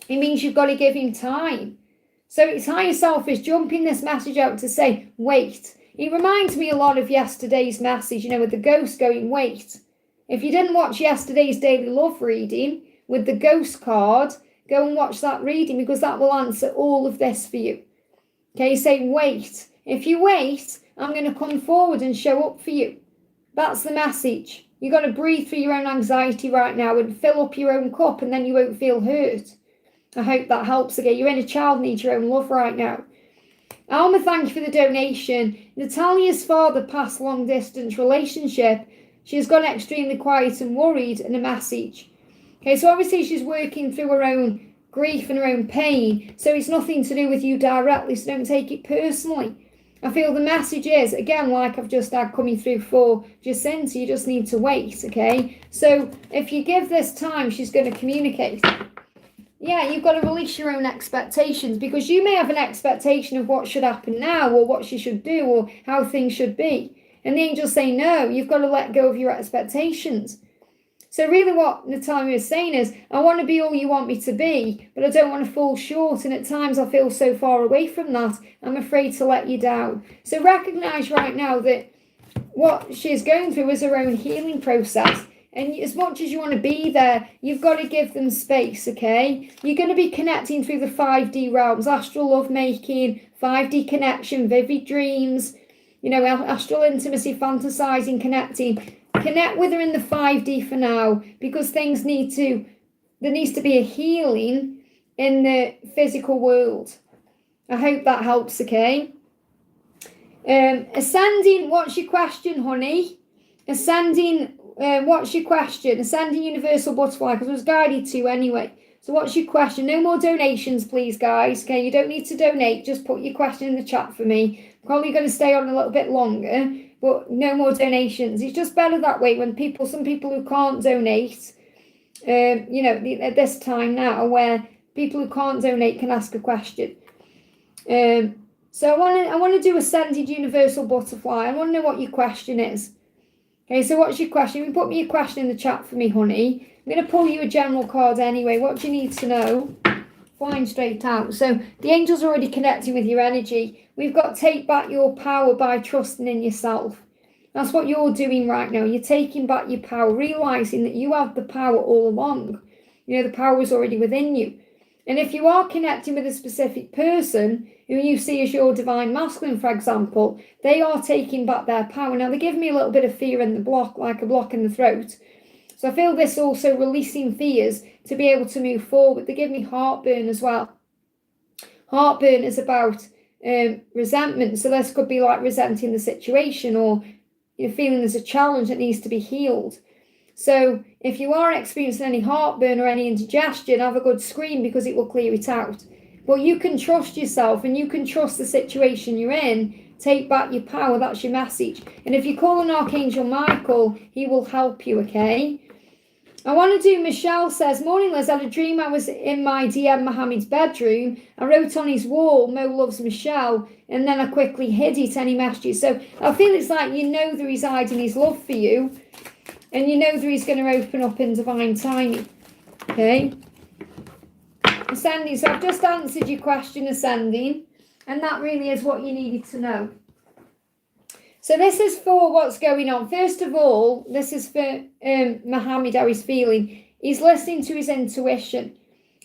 It means you've got to give him time. So it's higher self is jumping this message out to say, wait. It reminds me a lot of yesterday's message, with the ghost going, wait. If you didn't watch yesterday's daily love reading with the ghost card, go and watch that reading because that will answer all of this for you. Okay, say wait. If you wait, I'm going to come forward and show up for you. That's the message. You've got to breathe through your own anxiety right now and fill up your own cup and then you won't feel hurt. I hope that helps again. Your inner child needs your own love right now. Alma, thank you for the donation. Natalia's father passed long distance relationship. She has gone extremely quiet and worried and a message. Okay, so obviously she's working through her own grief and her own pain. So it's nothing to do with you directly, so don't take it personally. I feel the message is, again, like I've just had coming through for Jacinta, you just need to wait, okay? So if you give this time, she's going to communicate. Yeah, you've got to release your own expectations because you may have an expectation of what should happen now or what she should do or how things should be. And the angels say, no, you've got to let go of your expectations. So really what Natalia is saying is, I want to be all you want me to be, but I don't want to fall short. And at times I feel so far away from that, I'm afraid to let you down. So recognize right now that what she's going through is her own healing process. And as much as you want to be there, you've got to give them space, okay? You're going to be connecting through the 5D realms, astral lovemaking, 5D connection, vivid dreams, astral intimacy, fantasizing, connecting. Connect with her in the 5D for now because there needs to be a healing in the physical world. I hope that helps, okay? Ascending, what's your question, honey? Ascending, what's your question? Ascending universal butterfly, because I was guided to anyway. So what's your question? No more donations, please, guys. Okay, you don't need to donate. Just put your question in the chat for me. Probably going to stay on a little bit longer, but no more donations. It's just better that way when some people who can't donate, at this time now where people who can't donate can ask a question. So I want to do Ascended Universal Butterfly. I want to know what your question is. Okay, so what's your question? You put me your question in the chat for me, honey. I'm going to pull you a general card anyway. What do you need to know? Flying straight out. So the angels are already connecting with your energy. We've got take back your power by trusting in yourself. That's what you're doing right now. You're taking back your power, realizing that you have the power all along. The power is already within you. And if you are connecting with a specific person who you see as your divine masculine, for example, they are taking back their power. Now, they give me a little bit of fear in the block, like a block in the throat. So I feel this also releasing fears to be able to move forward. They give me heartburn as well. Heartburn is about resentment. So this could be like resenting the situation, or you're feeling there's a challenge that needs to be healed. So if you are experiencing any heartburn or any indigestion, have a good scream, because it will clear it out. But you can trust yourself and you can trust the situation you're in. Take back your power. That's your message. And if you call on Archangel Michael, he will help you, okay? I want to do, Michelle says, morning Liz, I had a dream I was in my DM Mohammed's bedroom. I wrote on his wall, Mo loves Michelle, and then I quickly hid it, any messages. So I feel it's like you know that he's hiding his love for you, and you know that he's going to open up in divine timing, okay? Ascending, so I've just answered your question, Ascending, and that really is what you needed to know. So this is for what's going on. First of all, this is for Mohammed, how he's feeling. He's listening to his intuition.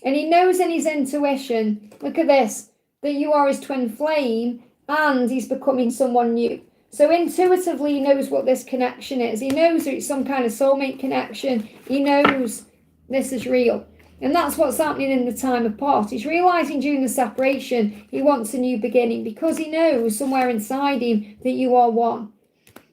And he knows in his intuition, look at this, that you are his twin flame and he's becoming someone new. So intuitively, he knows what this connection is. He knows that it's some kind of soulmate connection. He knows this is real. And that's what's happening in the time apart. He's realizing during the separation, he wants a new beginning, because he knows somewhere inside him that you are one.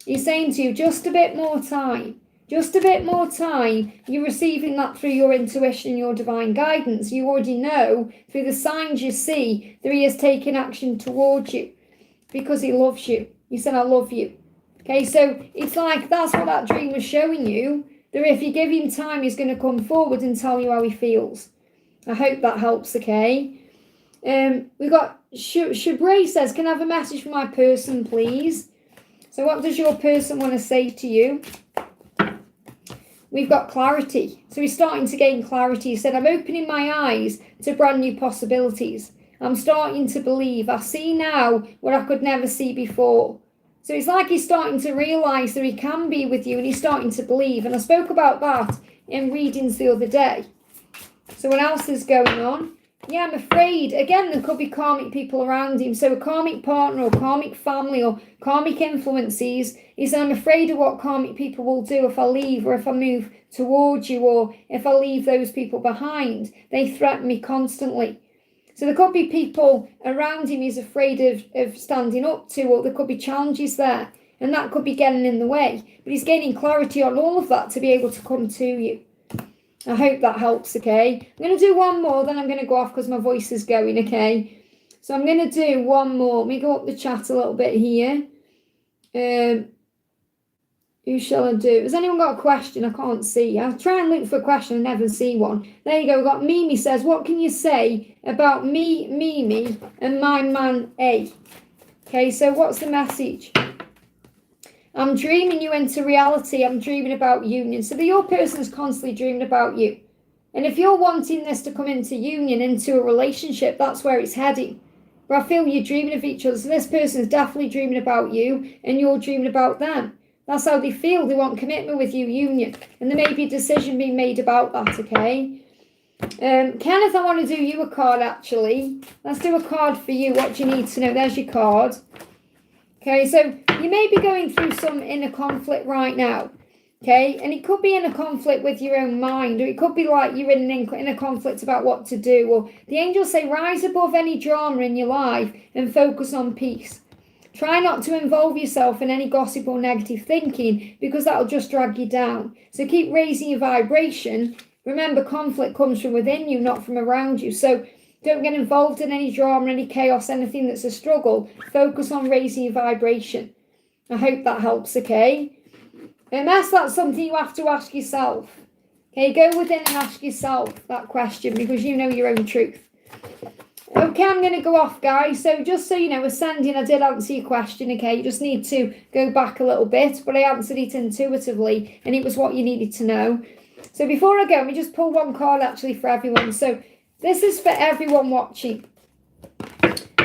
He's saying to you, just a bit more time. Just a bit more time. You're receiving that through your intuition and your divine guidance. You already know through the signs you see that he is taking action towards you because he loves you. He said, I love you. Okay, so it's like that's what that dream was showing you. That if you give him time, he's going to come forward and tell you how he feels. I hope that helps, okay? We've got Shabray says, can I have a message from my person, please? So what does your person want to say to you? We've got clarity. So he's starting to gain clarity. He said, I'm opening my eyes to brand new possibilities. I'm starting to believe. I see now what I could never see before. So it's like he's starting to realise that he can be with you, and he's starting to believe. And I spoke about that in readings the other day. So what else is going on? Yeah, I'm afraid. Again, there could be karmic people around him. So a karmic partner or karmic family or karmic influences. He said, I'm afraid of what karmic people will do if I leave, or if I move towards you, or if I leave those people behind. They threaten me constantly. So there could be people around him he's afraid of standing up to, or there could be challenges there, and that could be getting in the way. But he's gaining clarity on all of that to be able to come to you. I hope that helps, okay? I'm going to do one more, then I'm going to go off because my voice is going, okay? So I'm going to do one more. Let me go up the chat a little bit here. Who shall I do? Has anyone got a question? I can't see. I try and look for a question and never see one. There you go. We've got Mimi says, what can you say about me, Mimi, and my man A? Okay, so what's the message? I'm dreaming you into reality. I'm dreaming about union. So your person is constantly dreaming about you. And if you're wanting this to come into union, into a relationship, that's where it's heading. But I feel you're dreaming of each other. So this person is definitely dreaming about you, and you're dreaming about them. That's how they feel. They want commitment with you, union. And there may be a decision being made about that, okay? Kenneth, I want to do you a card, actually. Let's do a card for you, what you need to know. There's your card. Okay, so you may be going through some inner conflict right now, okay? And it could be in a conflict with your own mind, or it could be like you're in a conflict about what to do. Or the angels say, rise above any drama in your life and focus on peace. Try not to involve yourself in any gossip or negative thinking, because that'll just drag you down. So keep raising your vibration. Remember, conflict comes from within you, not from around you. So don't get involved in any drama, any chaos, anything that's a struggle. Focus on raising your vibration. I hope that helps, okay? Unless that's something you have to ask yourself. Okay, go within and ask yourself that question, because you know your own truth. Okay, I'm going to go off, guys. So just so you know, Ascending, I did answer your question, okay? You just need to go back a little bit, but I answered it intuitively, and it was what you needed to know. So before I go, let me just pull one card, actually, for everyone. So this is for everyone watching.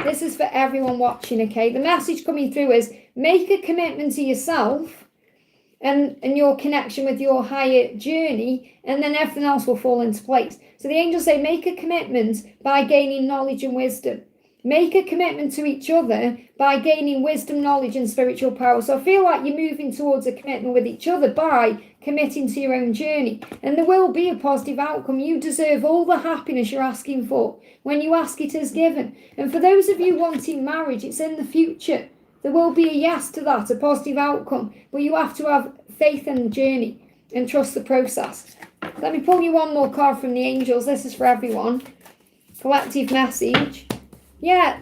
This is for everyone watching, okay? The message coming through is, make a commitment to yourself and your connection with your higher journey, and then everything else will fall into place. So the angels say, make a commitment by gaining knowledge and wisdom. Make a commitment to each other by gaining wisdom, knowledge, and spiritual power. So I feel like you're moving towards a commitment with each other by committing to your own journey. And there will be a positive outcome. You deserve all the happiness you're asking for. When you ask, it is given. And for those of you wanting marriage, it's in the future. There will be a yes to that, a positive outcome. But you have to have faith in the journey and trust the process. Let me pull you one more card from the angels. This is for everyone. Collective message. Yeah,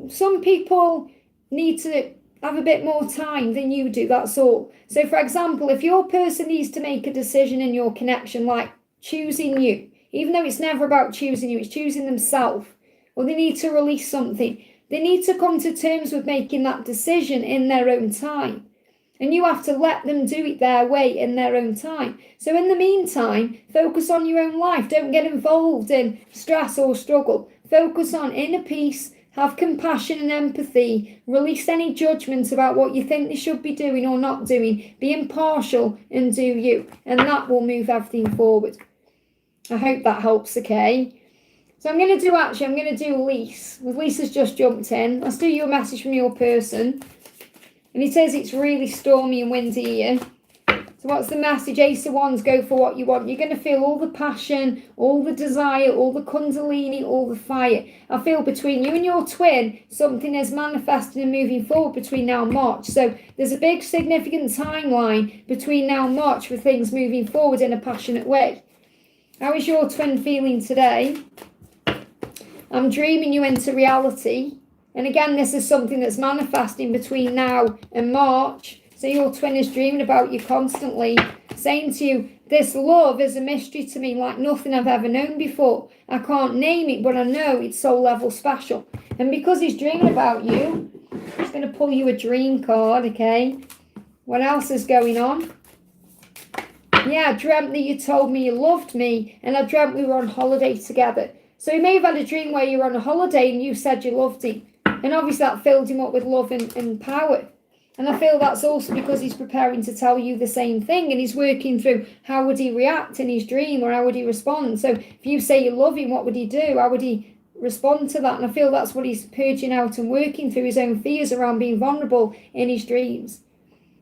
some people need to have a bit more time than you do, that's all. So, for example, if your person needs to make a decision in your connection, like choosing you, even though it's never about choosing you, it's choosing themselves, or they need to release something, they need to come to terms with making that decision in their own time. And you have to let them do it their way in their own time. So in the meantime, focus on your own life. Don't get involved in stress or struggle. Focus on inner peace, have compassion and empathy, release any judgments about what you think they should be doing or not doing, be impartial and do you. And that will move everything forward. I hope that helps, okay? So I'm going to do Lise. Lisa's just jumped in. Let's do you a message from your person. And it says it's really stormy and windy here. So what's the message? Ace of Wands, go for what you want. You're going to feel all the passion, all the desire, all the kundalini, all the fire. I feel between you and your twin, something is manifesting and moving forward between now and March. So there's a big significant timeline between now and March for things moving forward in a passionate way. How is your twin feeling today? I'm dreaming you into reality. And again, this is something that's manifesting between now and March. So your twin is dreaming about you constantly, saying to you, this love is a mystery to me like nothing I've ever known before. I can't name it, but I know it's soul level special. And because he's dreaming about you, I'm just going to pull you a dream card, okay? What else is going on? Yeah, I dreamt that you told me you loved me, and I dreamt we were on holiday together. So you may have had a dream where you were on a holiday and you said you loved him. And obviously that filled him up with love and power. And I feel that's also because he's preparing to tell you the same thing, and he's working through how would he react in his dream, or how would he respond. So if you say you love him, what would he do? How would he respond to that? And I feel that's what he's purging out and working through, his own fears around being vulnerable in his dreams.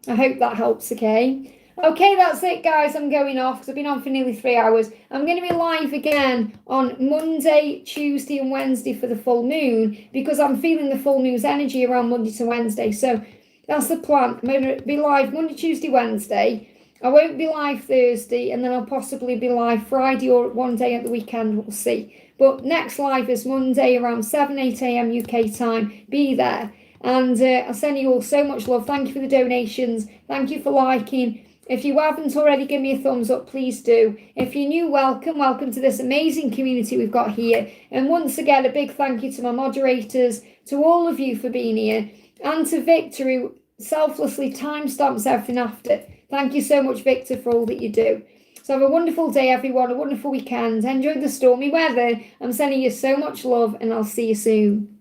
I hope that helps, okay? Okay, that's it, guys. I'm going off because I've been on for nearly 3 hours. I'm going to be live again on Monday, Tuesday and Wednesday for the full moon, because I'm feeling the full moon's energy around Monday to Wednesday. So that's the plan. I'm going to be live Monday, Tuesday, Wednesday. I won't be live Thursday, and then I'll possibly be live Friday or one day at the weekend. We'll see. But next live is Monday around 7, 8 a.m. UK time. Be there. And I send you all so much love. Thank you for the donations. Thank you for liking. If you haven't already, give me a thumbs up, please do. If you're new, welcome to this amazing community we've got here. And once again, a big thank you to my moderators, to all of you for being here, and to Victor, who selflessly timestamps everything after. Thank you so much, Victor, for all that you do. So have a wonderful day, everyone, a wonderful weekend. Enjoy the stormy weather. I'm sending you so much love, and I'll see you soon.